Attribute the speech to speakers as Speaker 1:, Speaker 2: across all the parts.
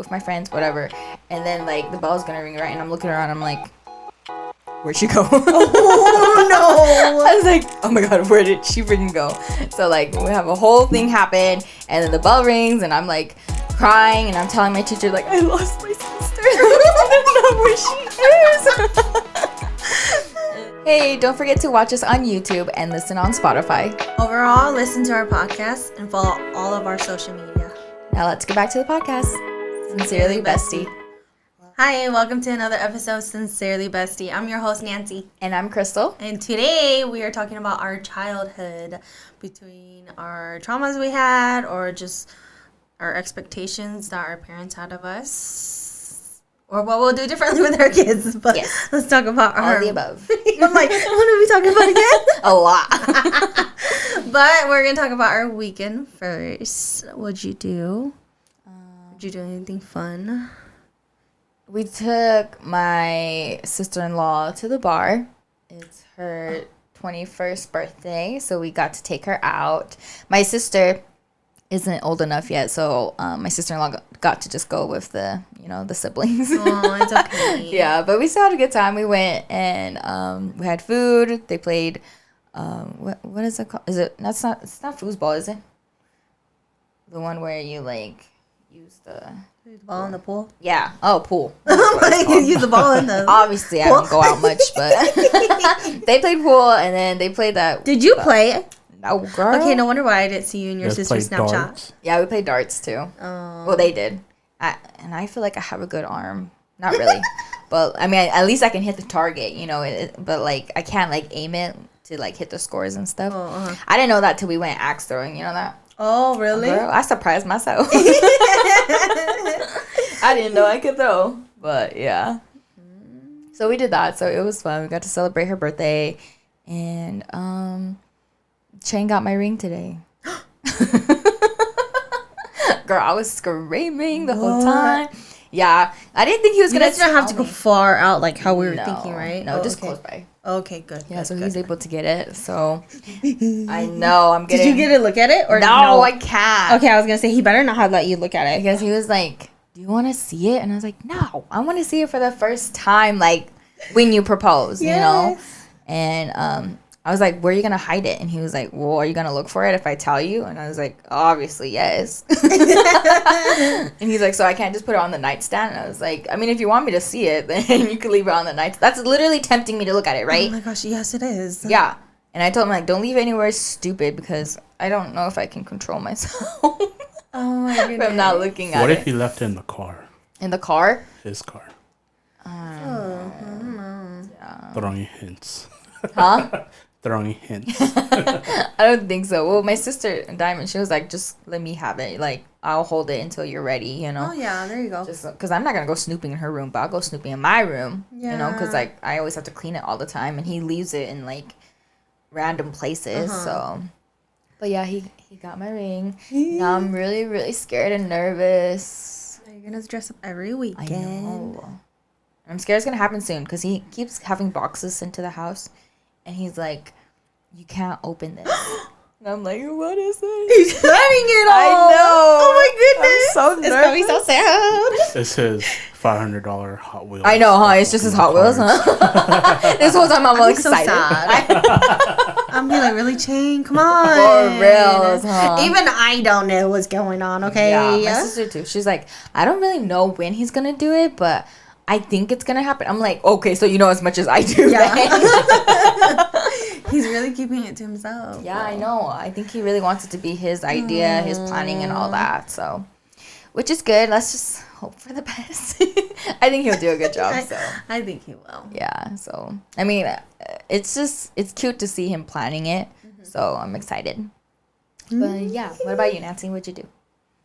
Speaker 1: with my friends, whatever. And then like the bell's gonna ring, right? And I'm looking around, I'm like, where'd she go?
Speaker 2: Oh no!
Speaker 1: I was like, oh my god, where did she freaking go? So like we have a whole thing happen, and then the bell rings, and I'm like crying, and I'm telling my teacher like, I lost my sister. I don't know where she is. Hey, don't forget to watch us on YouTube and listen on Spotify.
Speaker 2: Overall, listen to our podcast and follow all of our social media.
Speaker 1: Now let's get back to the podcast. Sincerely, Bestie.
Speaker 2: Hi, and welcome to another episode of Sincerely Bestie. I'm your host, Nancy.
Speaker 1: And I'm Krystal.
Speaker 2: And today we are talking about our childhood, between our traumas we had or just our expectations that our parents had of us, or what we'll do differently with our kids. But
Speaker 1: yes.
Speaker 2: Let's talk about
Speaker 1: all the above.
Speaker 2: I'm like, what are we talking about again?
Speaker 1: A lot.
Speaker 2: But we're going to talk about our weekend first. What'd you do? Did you do anything fun?
Speaker 1: We took my sister-in-law to the bar. It's her 21st birthday, so we got to take her out. My sister isn't old enough yet, so my sister-in-law got to just go with the siblings.
Speaker 2: Oh, it's okay.
Speaker 1: Yeah, but we still had a good time. We went and we had food. They played, what is it called? It's not foosball, is it? The one where you like use the
Speaker 2: ball in the pool?
Speaker 1: Yeah. Oh, pool.
Speaker 2: You use the ball in the
Speaker 1: Obviously,
Speaker 2: pool?
Speaker 1: I don't go out much, but they played pool, and then they played that.
Speaker 2: Did you play?
Speaker 1: No, girl.
Speaker 2: Okay, no wonder why I didn't see you and your sister's Snapchat.
Speaker 1: Darts. Yeah, we played darts, too. Well, they did. And I feel like I have a good arm. Not really. But, I mean, at least I can hit the target, but, like, I can't, like, aim it to, like, hit the scores and stuff. I didn't know that till we went axe throwing. You know that?
Speaker 2: Oh, really?
Speaker 1: Girl, I surprised myself. I didn't know I could throw, but yeah. So we did that. So it was fun. We got to celebrate her birthday, and Shane got my ring today. Girl, I was screaming the whole time. Yeah, I didn't think he was gonna.
Speaker 2: You don't have to go far out like how we were thinking, right?
Speaker 1: No, just close by.
Speaker 2: Okay, good.
Speaker 1: Yeah, so he was able to get it. So I know I'm getting.
Speaker 2: Did you get to look at it or
Speaker 1: no? I can't.
Speaker 2: Okay, I was gonna say he better not have let you look at it
Speaker 1: because he was like, "Do you want to see it?" And I was like, "No, I want to see it for the first time, like when you propose,
Speaker 2: yes.
Speaker 1: And I was like, "Where are you gonna hide it?" And he was like, "Well, are you gonna look for it if I tell you?" And I was like, "Obviously, yes." And he's like, "So I can't just put it on the nightstand?" And I was like, "I mean, if you want me to see it, then you can leave it on the nightstand." That's literally tempting me to look at it, right?
Speaker 2: Oh my gosh, yes, it is.
Speaker 1: Yeah. And I told him, like, don't leave it anywhere stupid because I don't know if I can control myself.
Speaker 2: Oh my goodness.
Speaker 1: From not looking at it.
Speaker 3: What if he left it in the car?
Speaker 1: In the car?
Speaker 3: His car.
Speaker 2: I don't know.
Speaker 1: Yeah.
Speaker 3: Throwing hints.
Speaker 1: Huh?
Speaker 3: Throwing hints.
Speaker 1: I don't think so. Well, my sister, Diamond, she was like, just let me have it. Like, I'll hold it until you're ready,
Speaker 2: Oh, yeah, there you go.
Speaker 1: Just because I'm not going to go snooping in her room, but I'll go snooping in my room, because, like, I always have to clean it all the time, and he leaves it in, like, random places, so. But, yeah, he got my ring. Now I'm really, really scared and nervous.
Speaker 2: You're going to dress up every weekend.
Speaker 1: I know. I'm scared it's going to happen soon, because he keeps having boxes sent to the house. And he's like, you can't open this. And I'm like, what is this?
Speaker 2: He's planning it all.
Speaker 1: I know.
Speaker 2: Oh my goodness.
Speaker 1: I'm so nervous.
Speaker 2: It's gonna be so sad.
Speaker 3: It's his $500 Hot Wheels.
Speaker 1: I know, huh? It's just his Hot Wheels, huh? This whole time I'm all excited.
Speaker 2: So sad. I'm be like, really, Chain? Come on.
Speaker 1: For real, huh?
Speaker 2: Even I don't know what's going on, okay?
Speaker 1: Yeah, my sister too. She's like, I don't really know when he's going to do it, but I think it's going to happen. I'm like, okay, so you know as much as I do.
Speaker 2: Yeah. He's really keeping it to himself.
Speaker 1: Yeah, I know. I think he really wants it to be his idea, his planning and all that. So, which is good. Let's just hope for the best. I think he'll do a good job. So
Speaker 2: I think he will.
Speaker 1: Yeah. So, I mean, it's cute to see him planning it. So I'm excited. But yeah, what about you, Nancy? What'd you do?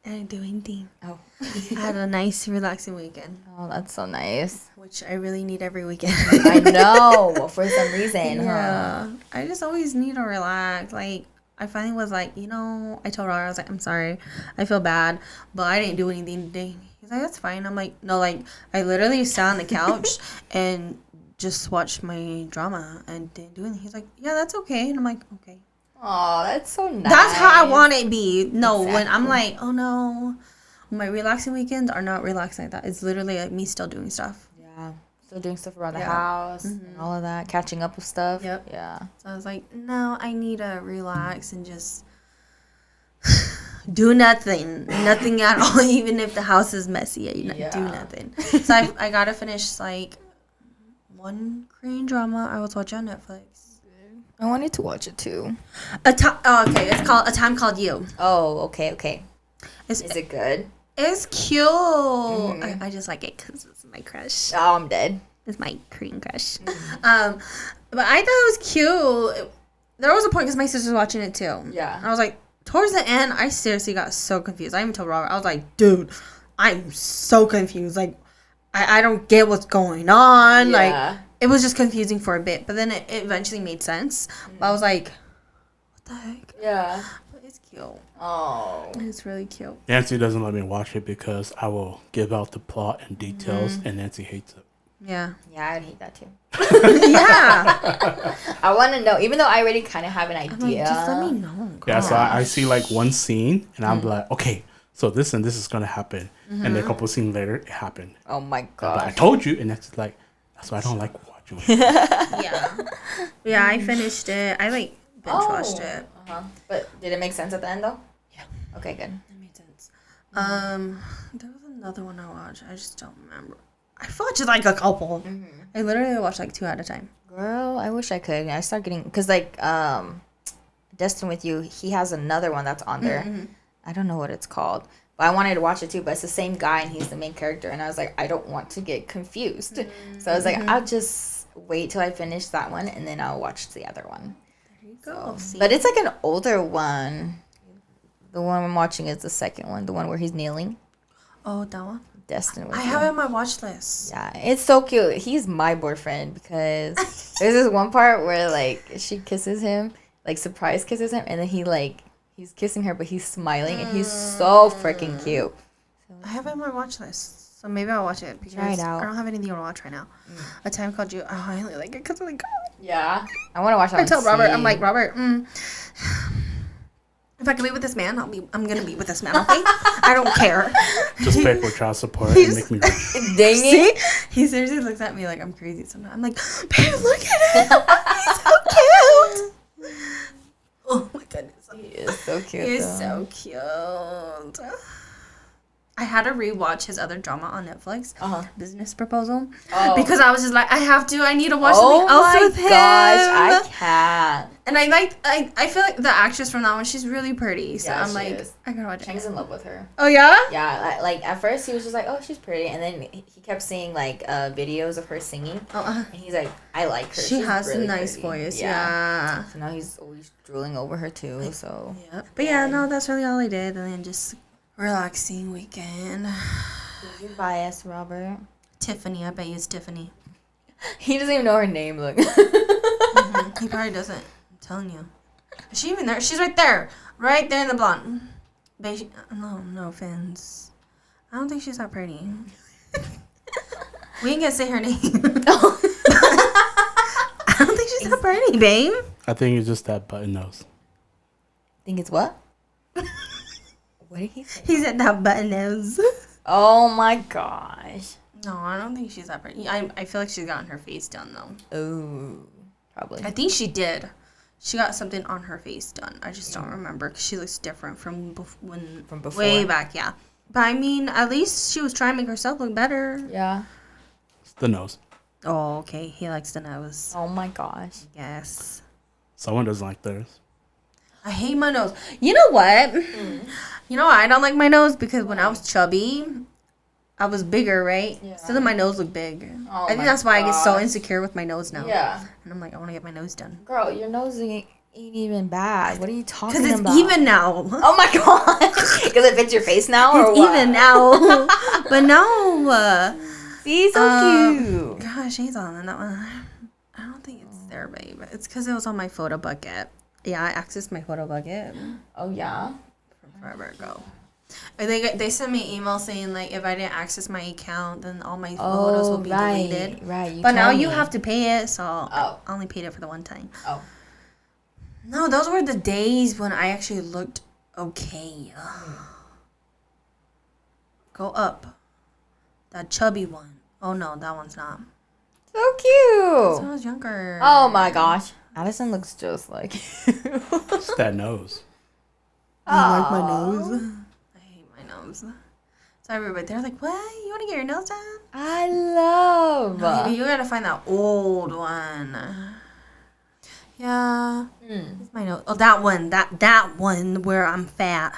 Speaker 2: I didn't do anything.
Speaker 1: Oh.
Speaker 2: I had a nice, relaxing weekend.
Speaker 1: Oh, that's so nice.
Speaker 2: Which I really need every weekend.
Speaker 1: I know. For some reason,
Speaker 2: yeah. I just always need to relax. Like, I finally was like, I told Rara, I was like, I'm sorry. I feel bad. But I didn't do anything today. He's like, that's fine. I'm like, no, like, I literally sat on the couch and just watched my drama and didn't do anything. He's like, yeah, that's okay. And I'm like, okay.
Speaker 1: Oh, that's so nice.
Speaker 2: That's how I want it to be. No,
Speaker 1: exactly.
Speaker 2: When I'm like, oh no, My relaxing weekends are not relaxing like that. It's literally like me still doing stuff.
Speaker 1: Yeah. Still doing stuff around the
Speaker 2: Yeah.
Speaker 1: house and all of that. Catching up with stuff.
Speaker 2: Yep.
Speaker 1: Yeah.
Speaker 2: So I was like, no, I need to relax and just do nothing. Nothing at all, even if the house is messy. I do nothing. So I got to finish like one Korean drama I was watching on Netflix.
Speaker 1: I wanted to watch it too.
Speaker 2: Okay, it's called A Time Called You.
Speaker 1: Oh, okay.
Speaker 2: Is
Speaker 1: it good?
Speaker 2: It's cute. I just like it because it's my crush.
Speaker 1: Oh, I'm dead.
Speaker 2: It's my Korean crush. But I thought it was cute. There was a point because my sister was watching it too.
Speaker 1: Yeah.
Speaker 2: I was like, towards the end, I seriously got so confused. I even told Robert, I was like, dude, I'm so confused. Like, I don't get what's going on.
Speaker 1: Yeah.
Speaker 2: Like, it was just confusing for a bit. But then it eventually made sense. But I was like, what the heck?
Speaker 1: Yeah.
Speaker 2: But it's cute.
Speaker 1: Oh.
Speaker 2: It's really cute.
Speaker 3: Nancy doesn't let me watch it because I will give out the plot and details, and Nancy hates it.
Speaker 2: Yeah.
Speaker 1: Yeah, I'd hate that too.
Speaker 2: Yeah.
Speaker 1: I want to know, even though I already kind of have an
Speaker 2: I'm
Speaker 1: idea.
Speaker 2: like, just let me know.
Speaker 3: Yeah, so I
Speaker 2: gosh.
Speaker 3: see like one scene, and I'm like, okay, so this and this is gonna happen, and then a couple scenes later, it happened.
Speaker 1: Oh my
Speaker 3: But I
Speaker 1: god.
Speaker 3: told you, and that's like, that's why I don't like watching it.
Speaker 2: Yeah, I finished it. I like binge watched it.
Speaker 1: Uh-huh. But did it make sense at the end though?
Speaker 2: Yeah.
Speaker 1: Okay, good.
Speaker 2: That made sense. There was another one I watched. I just don't remember. I watched like a couple. I literally watched like 2 at a time.
Speaker 1: Girl, I wish I could. I start getting, because like Destin with You, he has another one that's on there. I don't know what it's called, but I wanted to watch it too. But it's the same guy, and he's the main character. And I was like, I don't want to get confused, so I was like, I'll just wait till I finish that one, and then I'll watch the other one.
Speaker 2: There you go.
Speaker 1: But it's like an older one. The one I'm watching is the second one, the one where he's kneeling.
Speaker 2: Oh, that one?
Speaker 1: Destin with
Speaker 2: I
Speaker 1: You.
Speaker 2: have it on my watch list.
Speaker 1: Yeah, it's so cute. He's my boyfriend because there's this one part where like she kisses him, like surprise kisses him, and then he's kissing her, but he's smiling, and he's so freaking cute.
Speaker 2: I have it on my watch list. So maybe I'll watch it because
Speaker 1: Try it out.
Speaker 2: I don't have anything to watch right now. A Time Called You. Oh, I only like it because of the girl.
Speaker 1: Yeah, I want to watch that.
Speaker 2: I tell Robert, I'm like, Robert, if I can be with this man, I'm gonna be with this man, okay? I don't care.
Speaker 3: Just pay for child support and make me rich.
Speaker 1: Dang it!
Speaker 2: He seriously looks at me like I'm crazy sometimes. I'm like, babe, look at him. He's so cute. Oh my goodness.
Speaker 1: He is so cute.
Speaker 2: He is
Speaker 1: though.
Speaker 2: so cute. I had to rewatch his other drama on Netflix, Business Proposal, because I was just like, I need to watch something else with him.
Speaker 1: Oh my gosh, I can't.
Speaker 2: And I feel like the actress from that one, she's really pretty. So
Speaker 1: Yeah,
Speaker 2: I'm
Speaker 1: she
Speaker 2: like,
Speaker 1: is.
Speaker 2: I gotta watch
Speaker 1: Chang's
Speaker 2: it.
Speaker 1: in love with her.
Speaker 2: Oh yeah?
Speaker 1: Yeah, like at first he was just like, oh, she's pretty, and then he kept seeing like videos of her singing, and he's like, I like her.
Speaker 2: She
Speaker 1: She's
Speaker 2: has
Speaker 1: really
Speaker 2: a nice
Speaker 1: pretty.
Speaker 2: voice. Yeah.
Speaker 1: So now he's always drooling over her too. So
Speaker 2: Yeah. But yeah, no, that's really all I did, and then just relaxing weekend.
Speaker 1: who's your bias, Robert?
Speaker 2: Tiffany, I bet you it's Tiffany.
Speaker 1: He doesn't even know her name. Look.
Speaker 2: He probably doesn't. I'm telling you. Is she even there? She's right there in the blonde. No offense. I don't think she's that pretty. We ain't gonna say her name. I don't think she's that pretty, babe.
Speaker 3: I think it's just that button nose.
Speaker 1: Think it's what? What did he say?
Speaker 2: He said that button nose.
Speaker 1: Oh my gosh.
Speaker 2: No, I don't think she's that pretty. I feel like she's gotten her face done though.
Speaker 1: Oh, probably.
Speaker 2: I think she did. She got something on her face done. I just don't remember because she looks different from
Speaker 1: before.
Speaker 2: way back. Yeah, but I mean, at least she was trying to make herself look better.
Speaker 1: Yeah.
Speaker 3: It's the nose.
Speaker 2: Oh, okay. He likes the nose.
Speaker 1: Oh my gosh.
Speaker 2: Yes.
Speaker 3: Someone doesn't like theirs.
Speaker 2: I hate my nose. You know what? You know why I don't like my nose? Because when I was chubby, I was bigger, right?
Speaker 1: Yeah.
Speaker 2: So then my nose looked big.
Speaker 1: Oh
Speaker 2: I think
Speaker 1: my
Speaker 2: that's why I get so
Speaker 1: gosh.
Speaker 2: insecure with my nose now.
Speaker 1: Yeah.
Speaker 2: And I'm like, I want to get my nose done.
Speaker 1: Girl, your nose ain't even bad. What are you talking
Speaker 2: Because
Speaker 1: about?
Speaker 2: it's even now.
Speaker 1: Oh my god. Because it fits your face now, or
Speaker 2: It's
Speaker 1: what?
Speaker 2: even now. But no.
Speaker 1: See, so cute.
Speaker 2: Gosh, he's on that one. I don't think it's there, babe. It's because it was on my photo bucket. Yeah, I accessed my photo bucket
Speaker 1: Oh yeah.
Speaker 2: from forever ago. They sent me an email saying like if I didn't access my account, then all my photos will be deleted.
Speaker 1: Right.
Speaker 2: But now you have to pay it, so
Speaker 1: Oh.
Speaker 2: I only paid it for the one time.
Speaker 1: Oh.
Speaker 2: No, those were the days when I actually looked okay. Go up. That chubby one. Oh no, that one's not.
Speaker 1: So cute.
Speaker 2: When I was younger.
Speaker 1: Oh my gosh. Addison looks just like you.
Speaker 3: It's that nose.
Speaker 2: You like my nose? I hate my nose. So everybody, they're like, what? You want to get your nails done?
Speaker 1: I love.
Speaker 2: Maybe you gotta find that old one. Yeah. It's my nose. Oh, that one. That one where I'm fat.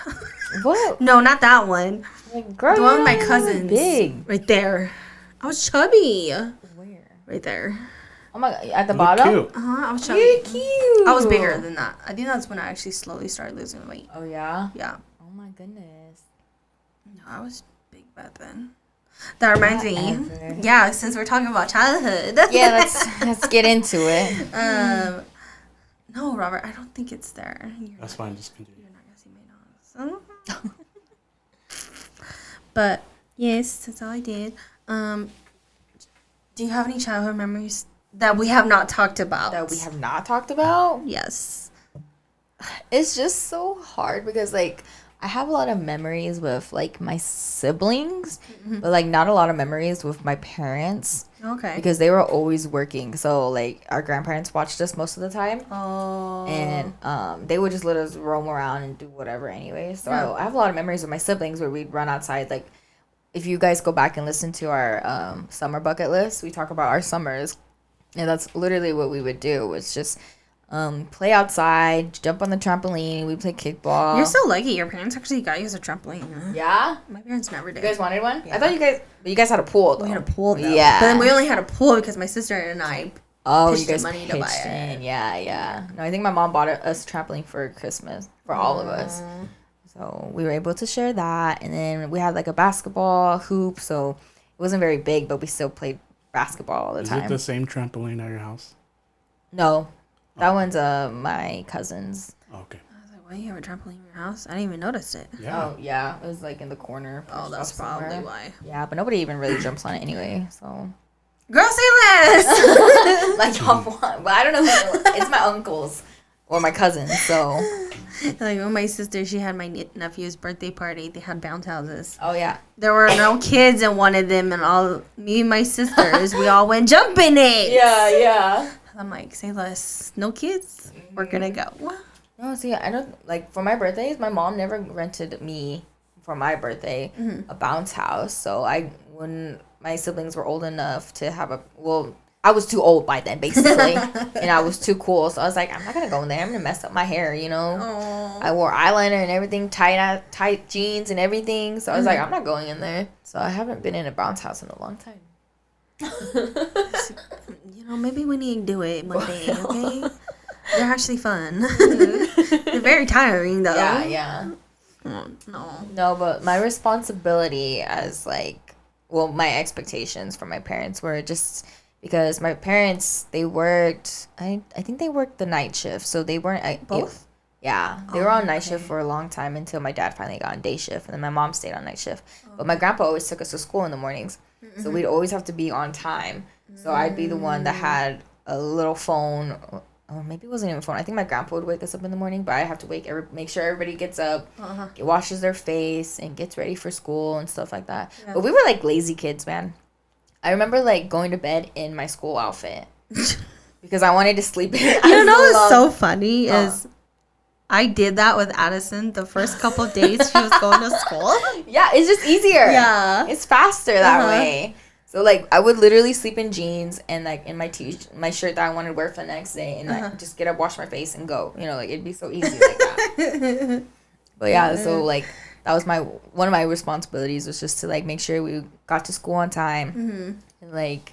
Speaker 1: What?
Speaker 2: No, not that one.
Speaker 1: Like, girl,
Speaker 2: The one with my
Speaker 1: you're
Speaker 2: cousins.
Speaker 1: big.
Speaker 2: Right there. I was chubby.
Speaker 1: Where?
Speaker 2: Right there.
Speaker 1: Oh my god, at the
Speaker 3: Look
Speaker 1: bottom?
Speaker 3: cute.
Speaker 2: I was chubby.
Speaker 1: You're cute.
Speaker 2: I was bigger than that. I think that's when I actually slowly started losing weight.
Speaker 1: Oh yeah?
Speaker 2: Yeah.
Speaker 1: Oh my goodness.
Speaker 2: No, I was big back then. That reminds me.
Speaker 1: Whatever.
Speaker 2: Yeah, since we're talking about childhood.
Speaker 1: Yeah, let's get into it.
Speaker 2: No, Robert, I don't think it's there.
Speaker 3: That's fine. Just continue.
Speaker 2: You're not gonna see my nose. But yes, that's all I did. Do you have any childhood memories that we have not talked about?
Speaker 1: That we have not talked about?
Speaker 2: Yes.
Speaker 1: It's just so hard because like I have a lot of memories with like my siblings, but like not a lot of memories with my parents
Speaker 2: Okay.
Speaker 1: because they were always working. So like our grandparents watched us most of the time.
Speaker 2: Oh.
Speaker 1: And they would just let us roam around and do whatever anyway. So
Speaker 2: Yeah.
Speaker 1: I have a lot of memories with my siblings where we'd run outside. Like, if you guys go back and listen to our summer bucket list, we talk about our summers. And that's literally what we would do, was just play outside, jump on the trampoline. We play kickball.
Speaker 2: You're so lucky. Your parents actually got you a trampoline.
Speaker 1: Yeah?
Speaker 2: My parents never
Speaker 1: You
Speaker 2: did.
Speaker 1: guys wanted one?
Speaker 2: Yeah.
Speaker 1: I thought you guys had a pool, though.
Speaker 2: We had a pool, though.
Speaker 1: Yeah.
Speaker 2: But then we only had a pool because my sister and I.
Speaker 1: Oh,
Speaker 2: pitched
Speaker 1: you
Speaker 2: the
Speaker 1: guys
Speaker 2: money to buy
Speaker 1: pitched
Speaker 2: it.
Speaker 1: in. Yeah, yeah. No, I think my mom bought us a trampoline for Christmas for all of us. So we were able to share that. And then we had like a basketball hoop. So it wasn't very big, but we still played basketball all the
Speaker 3: Is
Speaker 1: time.
Speaker 3: it the same trampoline at your house?
Speaker 1: No, that one's my cousin's.
Speaker 3: Okay.
Speaker 2: I was like, why do you have a trampoline in your house? I didn't even notice it.
Speaker 3: Yeah.
Speaker 1: Oh, yeah. It was like in the corner.
Speaker 2: Oh,
Speaker 1: pushed
Speaker 2: that's
Speaker 1: off
Speaker 2: probably
Speaker 1: somewhere.
Speaker 2: why.
Speaker 1: Yeah, but nobody even really jumps on it anyway. So.
Speaker 2: Girl, say less!
Speaker 1: Like, y'all want. But I don't know who. It's my uncle's or my cousin's. So.
Speaker 2: Like when my sister, she had my nephew's birthday party. They had bounce houses.
Speaker 1: Oh, yeah.
Speaker 2: There were no kids in one of them, and all me and my sisters, we all went jumping it.
Speaker 1: Yeah.
Speaker 2: I'm like, say less. No kids. We're gonna go.
Speaker 1: No, see, I don't, like, for my birthdays, my mom never rented me, for my birthday, a bounce house. So when my siblings were old enough to have I was too old by then, basically. And I was too cool. So I was like, I'm not going to go in there. I'm going to mess up my hair, you know?
Speaker 2: Oh.
Speaker 1: I wore eyeliner and everything, tight jeans and everything. So I was like, I'm not going in there. So I haven't been in a bounce house in a long time.
Speaker 2: You know, maybe we need to do it one day, okay? They're actually fun. They're very tiring, though.
Speaker 1: Yeah.
Speaker 2: Oh, no.
Speaker 1: No, but my responsibility as like, well, my expectations from my parents were just because my parents, they worked, I think they worked the night shift. So they weren't
Speaker 2: Both?
Speaker 1: Yeah, they were on night shift for a long time until my dad finally got on day shift, and then my mom stayed on night shift. But my grandpa always took us to school in the mornings, so we'd always have to be on time. So I'd be the one that had a little phone, or maybe it wasn't even a phone. I think my grandpa would wake us up in the morning, but I have to make sure everybody gets up, washes their face, and gets ready for school and stuff like that.
Speaker 2: Yeah.
Speaker 1: But we were like lazy kids, man. I remember like going to bed in my school outfit because I wanted to sleep in.
Speaker 2: You know what's so funny is I did that with Addison the first couple of days she was going to school.
Speaker 1: Yeah, it's just easier.
Speaker 2: Yeah.
Speaker 1: It's faster that way. So like I would literally sleep in jeans and like in my shirt that I wanted to wear for the next day, and like just get up, wash my face, and go. You know, like it'd be so easy like that. But yeah, so like that was one of my responsibilities, was just to like make sure we got to school on time. And like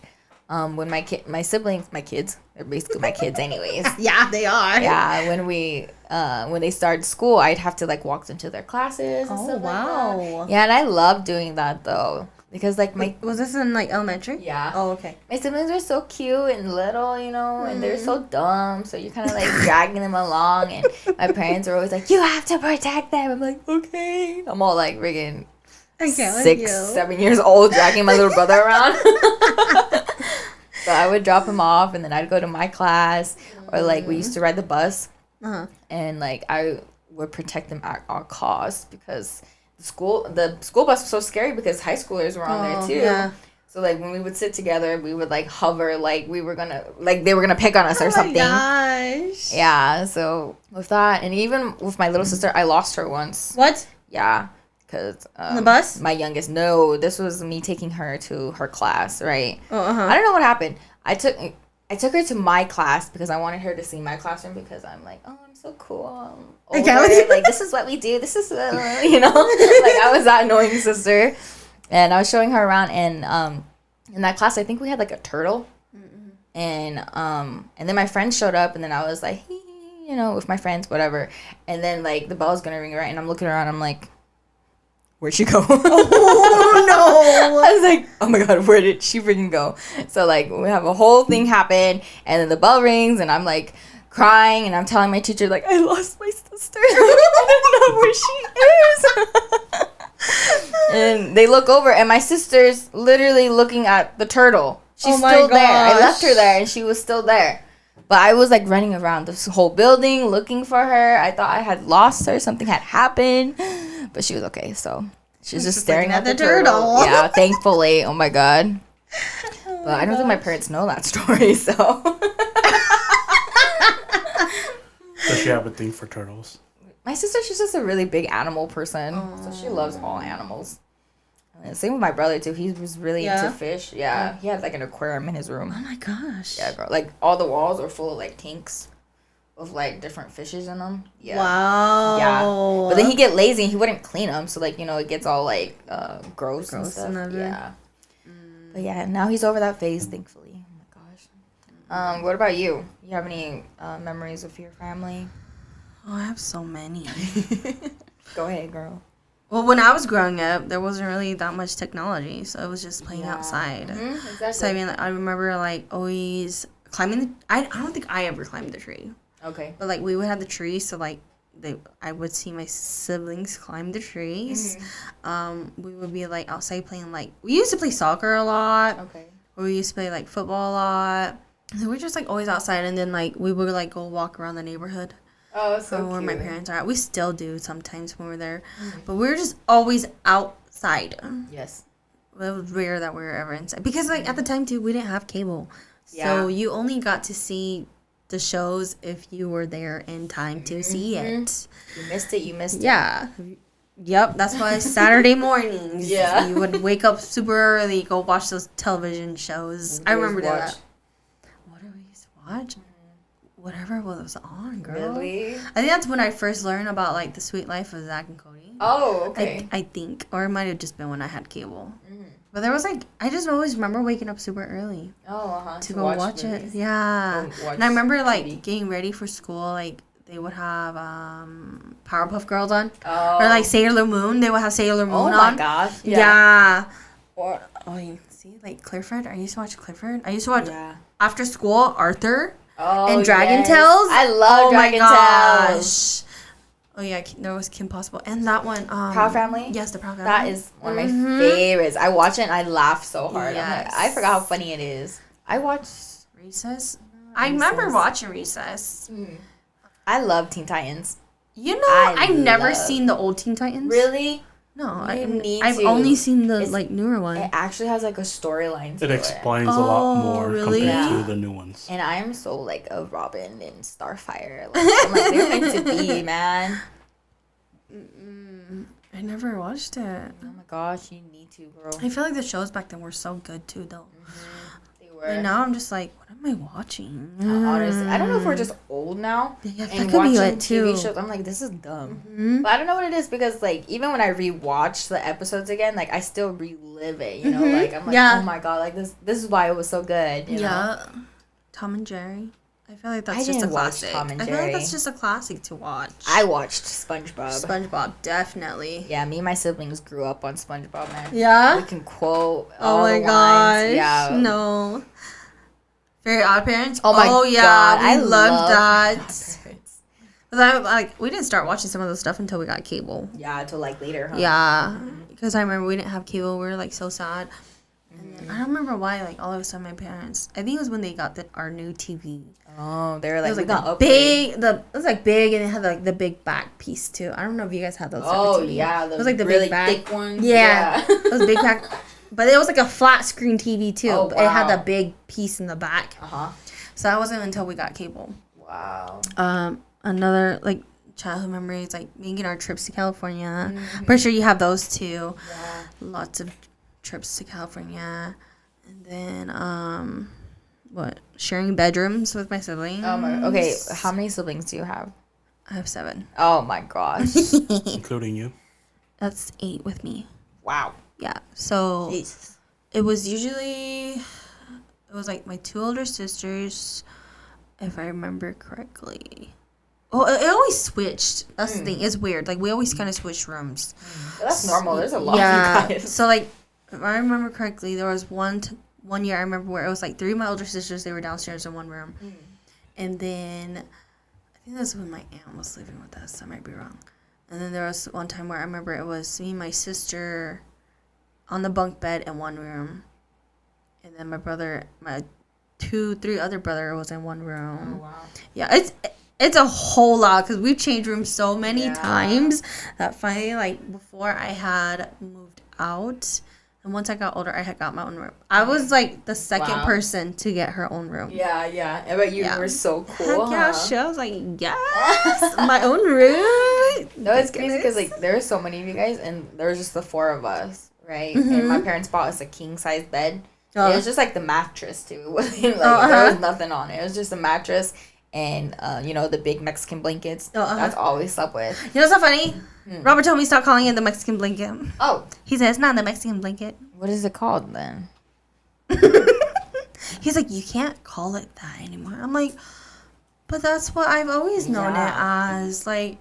Speaker 1: when my kids, they're basically my kids anyways.
Speaker 2: Yeah, they are.
Speaker 1: Yeah, when they started school, I'd have to like walk them to their classes and
Speaker 2: Oh,
Speaker 1: stuff
Speaker 2: wow.
Speaker 1: like that. Yeah, and I love doing that though, because like
Speaker 2: Was this in like elementary?
Speaker 1: Yeah.
Speaker 2: Oh, okay.
Speaker 1: my siblings are so cute and little, you know, and they're so dumb, so you're kind of like dragging them along, and my parents are always like, you have to protect them. I'm like, okay. I'm all like friggin'
Speaker 2: I can't
Speaker 1: 6, 7 years old, dragging my little brother around. So I would drop him off, and then I'd go to my class, or like we used to ride the bus, and like I would protect them at all costs, because the school bus was so scary because high schoolers were on there too.
Speaker 2: Yeah.
Speaker 1: So like when we would sit together, we would like hover like we were gonna like they were gonna pick on us or something.
Speaker 2: Gosh.
Speaker 1: Yeah. So with that, and even with my little sister, I lost her once.
Speaker 2: What?
Speaker 1: Yeah. Because
Speaker 2: On the bus?
Speaker 1: my youngest, no, this was me taking her to her class, right?
Speaker 2: Oh, uh-huh.
Speaker 1: I don't know what happened. I took her to my class because I wanted her to see my classroom because I'm like, oh, I'm so cool. I'm older. Like, this is what we do. This is, you know, like I was that annoying sister. And I was showing her around, and in that class, I think we had like a turtle. Mm-hmm. And then my friends showed up, and then I was like, you know, with my friends, whatever. And then like the bell's gonna ring, right? And I'm looking around, I'm like, where'd she go?
Speaker 2: Oh, no.
Speaker 1: I was like, oh my God, where did she freaking go? So, like, we have a whole thing happen, and then the bell rings, and I'm, like, crying, and I'm telling my teacher, like, I lost my sister. I don't know where she is. And they look over, and my sister's literally looking at the turtle. She's still there. I left her there, and she was still there. But I was, like, running around this whole building looking for her. I thought I had lost her. Something had happened. But she was okay, so she's just staring at the turtle. Yeah, thankfully. Oh, my God. But I don't think my parents know that story, so.
Speaker 3: Does she have a thing for turtles?
Speaker 1: My sister, she's just a really big animal person. So she loves all animals. And same with my brother, too. He was really into fish. Yeah, he had, like, an aquarium in his room.
Speaker 2: Oh, my gosh.
Speaker 1: Yeah, girl. Like, all the walls are full of, like, tanks with, like, different fishes in them. Yeah.
Speaker 2: Wow.
Speaker 1: Yeah. But then he'd get lazy and he wouldn't clean them. So, like, you know, it gets all, like, gross and stuff. Yeah. But, yeah, now he's over that phase, thankfully. Oh, my gosh. What about you? You have any memories of your family?
Speaker 2: Oh, I have so many.
Speaker 1: Go ahead, girl.
Speaker 2: Well, when I was growing up, there wasn't really that much technology, so it was just playing outside.
Speaker 1: Exactly.
Speaker 2: So, I mean, like, I remember, like, always climbing the... I don't think I ever climbed the tree.
Speaker 1: Okay.
Speaker 2: But, like, we would have the tree, so, like, I would see my siblings climb the trees. We would be, like, outside playing, like... We used to play soccer a lot.
Speaker 1: Okay.
Speaker 2: Or we used to play, like, football a lot. And we were just, like, always outside, and then, like, we would, like, go walk around the neighborhood.
Speaker 1: Oh, so
Speaker 2: where
Speaker 1: cute.
Speaker 2: my parents are at. We still do sometimes when we're there. But we're just always outside.
Speaker 1: Yes.
Speaker 2: It was rare that we were ever inside. Because, like, at the time, too, we didn't have cable. So you only got to see the shows if you were there in time to see it.
Speaker 1: You missed it, you missed it.
Speaker 2: Yeah. Yep, that's why Saturday mornings.
Speaker 1: Yeah.
Speaker 2: You would wake up super early, go watch those television shows. I remember that. What did we used to watch? Whatever was on, girl.
Speaker 1: Really?
Speaker 2: I think that's when I first learned about, like, the sweet life of Zach and Cody.
Speaker 1: Oh, okay.
Speaker 2: I think. Or it might have just been when I had cable. But there was, like, I just always remember waking up super early.
Speaker 1: Oh,
Speaker 2: to go watch it. Yeah. And I remember, like, getting ready for school. Like, they would have Powerpuff Girls on.
Speaker 1: Oh.
Speaker 2: Or, like, Sailor Moon. They would have Sailor Moon on.
Speaker 1: Oh, my gosh.
Speaker 2: Yeah. Or, you see, like, Clifford. I used to watch Clifford. I used to watch, after school, Arthur.
Speaker 1: Oh,
Speaker 2: and Dragon Tales.
Speaker 1: I love Dragon Tales.
Speaker 2: Oh, yeah, there was Kim Possible. And that one.
Speaker 1: Proud Family?
Speaker 2: Yes, the Proud Family.
Speaker 1: That is one of my favorites. I watch it and I laugh so hard.
Speaker 2: Yes.
Speaker 1: Like, I forgot how funny it is. I watched
Speaker 2: Recess. I remember watching Recess.
Speaker 1: I love Teen Titans.
Speaker 2: You know, I've never seen the old Teen Titans.
Speaker 1: Really?
Speaker 2: No,
Speaker 1: I've
Speaker 2: only seen the newer one.
Speaker 1: It actually has like a storyline to
Speaker 3: It explains a lot more compared to the new ones.
Speaker 1: And I'm so like a Robin and Starfire. Like, I'm like, they're meant to be, man.
Speaker 2: I never watched it.
Speaker 1: Oh my gosh, you need to, girl.
Speaker 2: I feel like the shows back then were so good too, though.
Speaker 1: They were.
Speaker 2: And now I'm just like, what am I watching?
Speaker 1: Honestly, I don't know if we're just old now.
Speaker 2: Yeah,
Speaker 1: and
Speaker 2: that could be
Speaker 1: watching
Speaker 2: it too.
Speaker 1: TV shows, I'm like, this is dumb. But I don't know what it is because, like, even when I rewatch the episodes again, like, I still relive it. You know, like I'm like, oh my god, like this is why it was so good. You know?
Speaker 2: Tom and Jerry. I feel like that's
Speaker 1: I
Speaker 2: just a
Speaker 1: didn't watch
Speaker 2: classic.
Speaker 1: Tom and
Speaker 2: I feel like
Speaker 1: Jerry.
Speaker 2: that's just a classic to watch.
Speaker 1: I watched SpongeBob.
Speaker 2: SpongeBob, definitely.
Speaker 1: Yeah, me and my siblings grew up on SpongeBob, man.
Speaker 2: Yeah?
Speaker 1: We can quote
Speaker 2: Oh
Speaker 1: all
Speaker 2: my
Speaker 1: the
Speaker 2: gosh.
Speaker 1: lines. Yeah.
Speaker 2: No. Very Odd Parents?
Speaker 1: Oh my
Speaker 2: yeah,
Speaker 1: god.
Speaker 2: I love that.
Speaker 1: Parents.
Speaker 2: But we didn't start watching some of those stuff until we got cable.
Speaker 1: Yeah, until like later, huh?
Speaker 2: Yeah. Because I remember we didn't have cable. We were like so sad. And then, I don't remember why, like all of a sudden my parents, I think it was when they got our new TV.
Speaker 1: Oh, they were
Speaker 2: It
Speaker 1: like,
Speaker 2: was
Speaker 1: we
Speaker 2: like
Speaker 1: got
Speaker 2: the
Speaker 1: upgrade.
Speaker 2: it was like big, and it had like the big back piece too. I don't know if you guys had those.
Speaker 1: Oh,
Speaker 2: type of TV.
Speaker 1: yeah.
Speaker 2: It was like the
Speaker 1: really
Speaker 2: big back.
Speaker 1: thick ones.
Speaker 2: Yeah, it was big back. But it was like a flat screen TV too.
Speaker 1: Oh,
Speaker 2: But it had
Speaker 1: wow.
Speaker 2: the big piece in the back.
Speaker 1: Uh-huh.
Speaker 2: So that wasn't until we got cable.
Speaker 1: Wow.
Speaker 2: Another like childhood memories, like making our trips to California. Pretty sure you have those too.
Speaker 1: Yeah.
Speaker 2: Lots of trips to California, and then what? Sharing bedrooms with my siblings.
Speaker 1: Okay, how many siblings do you have?
Speaker 2: I have 7.
Speaker 1: Oh my gosh.
Speaker 3: Including you.
Speaker 2: That's 8 with me.
Speaker 1: Wow.
Speaker 2: Yeah. So
Speaker 1: Jesus.
Speaker 2: it was like my 2 older sisters, if I remember correctly. Oh, it always switched. That's the thing. It's weird. Like we always kind of switched rooms.
Speaker 1: That's normal. There's a lot
Speaker 2: Yeah.
Speaker 1: of you guys.
Speaker 2: So like, if I remember correctly, there was one year I remember where it was like 3 of my older sisters. They were downstairs in one room, and then I think that's when my aunt was living with us. I might be wrong. And then there was one time where I remember it was me and my sister on the bunk bed in one room, and then my 3 other brother was in one room.
Speaker 1: Oh, wow.
Speaker 2: Yeah, it's a whole lot because we've changed rooms so many
Speaker 1: Yeah.
Speaker 2: times that finally, like, before I had moved out, and once I got older, I had got my own room. I was like the second
Speaker 1: Wow.
Speaker 2: person to get her own room.
Speaker 1: Yeah, yeah. I bet you
Speaker 2: Yeah.
Speaker 1: were so cool.
Speaker 2: Heck yeah,
Speaker 1: huh?
Speaker 2: sure. I was like, yes, my own room.
Speaker 1: No, it's crazy because like there were so many of you guys, and there was just the 4 of us, right?
Speaker 2: Mm-hmm.
Speaker 1: And my parents bought us a king size bed.
Speaker 2: Oh.
Speaker 1: It was just like the mattress too. It wasn't like
Speaker 2: Uh-huh.
Speaker 1: there was nothing on it. It was just a mattress and the big Mexican blankets.
Speaker 2: Uh-huh.
Speaker 1: That's all we slept with.
Speaker 2: You know what's so funny? Robert told me to stop calling it the Mexican blanket.
Speaker 1: Oh,
Speaker 2: He said it's not the Mexican blanket.
Speaker 1: what is it called then?
Speaker 2: He's like, you can't call it that anymore. I'm like, but that's what I've always known it as. Like,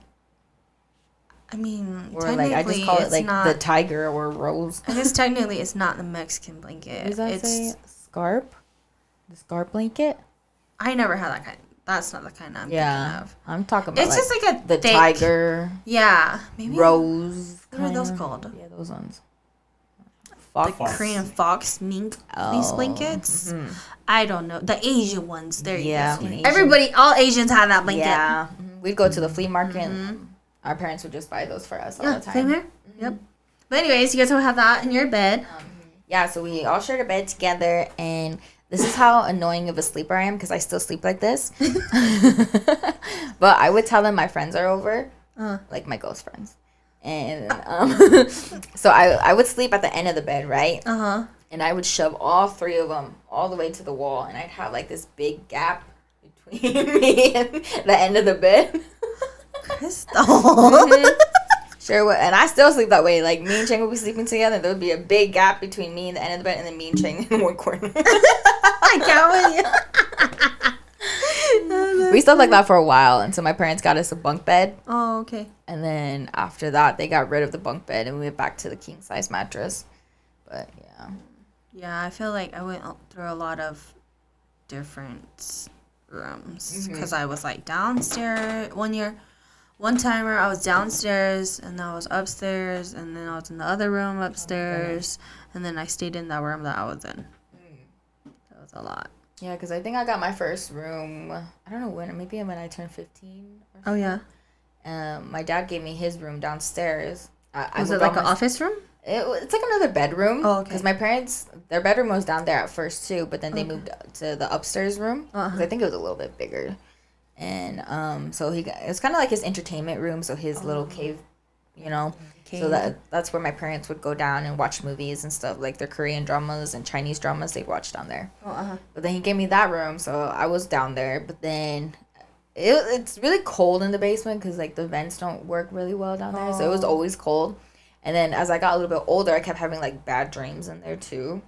Speaker 2: I mean,
Speaker 1: Or like I just call it like
Speaker 2: not,
Speaker 1: the tiger or rose.
Speaker 2: I guess technically it's not the Mexican blanket.
Speaker 1: What does that
Speaker 2: it's
Speaker 1: say? Scarp? The scarp blanket?
Speaker 2: I never had that kind. That's not the kind I'm thinking of.
Speaker 1: I'm talking about
Speaker 2: It's just like a
Speaker 1: the
Speaker 2: thick,
Speaker 1: tiger,
Speaker 2: Yeah, maybe
Speaker 1: rose.
Speaker 2: What are those
Speaker 1: kinda.
Speaker 2: called?
Speaker 1: Yeah, those ones.
Speaker 2: The
Speaker 1: Fox.
Speaker 2: Korean fox mink
Speaker 1: Oh,
Speaker 2: these blankets. I don't know the Asian ones. There you
Speaker 1: Yeah,
Speaker 2: go.
Speaker 1: Asian.
Speaker 2: Everybody, all Asians have that blanket.
Speaker 1: Yeah. We'd go to the flea market and our parents would just buy those for us all
Speaker 2: Yeah,
Speaker 1: the time.
Speaker 2: same here. Yep. But anyways, you guys don't have that in your bed.
Speaker 1: Yeah, so we all shared a bed together, and this is how annoying of a sleeper I am because I still sleep like this. But I would tell them my friends are over, like my ghost friends. And so I would sleep at the end of the bed, right? And I would shove all 3 of them all the way to the wall, and I'd have like this big gap between me and the end of the bed.
Speaker 2: Krystal.
Speaker 1: Sure would. And I still sleep that way. Like, me and Cheng would be sleeping together. There would be a big gap between me and the end of the bed, and then me and Cheng in one corner.
Speaker 2: I can't with you.
Speaker 1: We slept like that for a while, and so my parents got us a bunk bed.
Speaker 2: Oh, okay.
Speaker 1: And then after that, they got rid of the bunk bed, and we went back to the king size mattress. But yeah.
Speaker 2: Yeah, I feel like I went through a lot of different rooms because I was like downstairs one timer I was downstairs and then I was upstairs and then I was in the other room upstairs and then I stayed in that room that I was in. That was a lot.
Speaker 1: Yeah, because I think I got my first room, I don't know when, maybe when I turned 15 or something.
Speaker 2: Oh yeah.
Speaker 1: My dad gave me his room downstairs.
Speaker 2: Was it like an office room?
Speaker 1: It's like another bedroom.
Speaker 2: Oh, okay.
Speaker 1: Because my parents, their bedroom was down there at first too, but then they moved to the upstairs room. 'Cause I think it was a little bit bigger. And so it's kind of like his entertainment room, so his little cave, So that's where my parents would go down and watch movies and stuff, like their Korean dramas and Chinese dramas they'd watch down there. But then he gave me that room, so I was down there. But then it's really cold in the basement because like the vents don't work really well down there, so it was always cold. And then as I got a little bit older, I kept having like bad dreams in there too.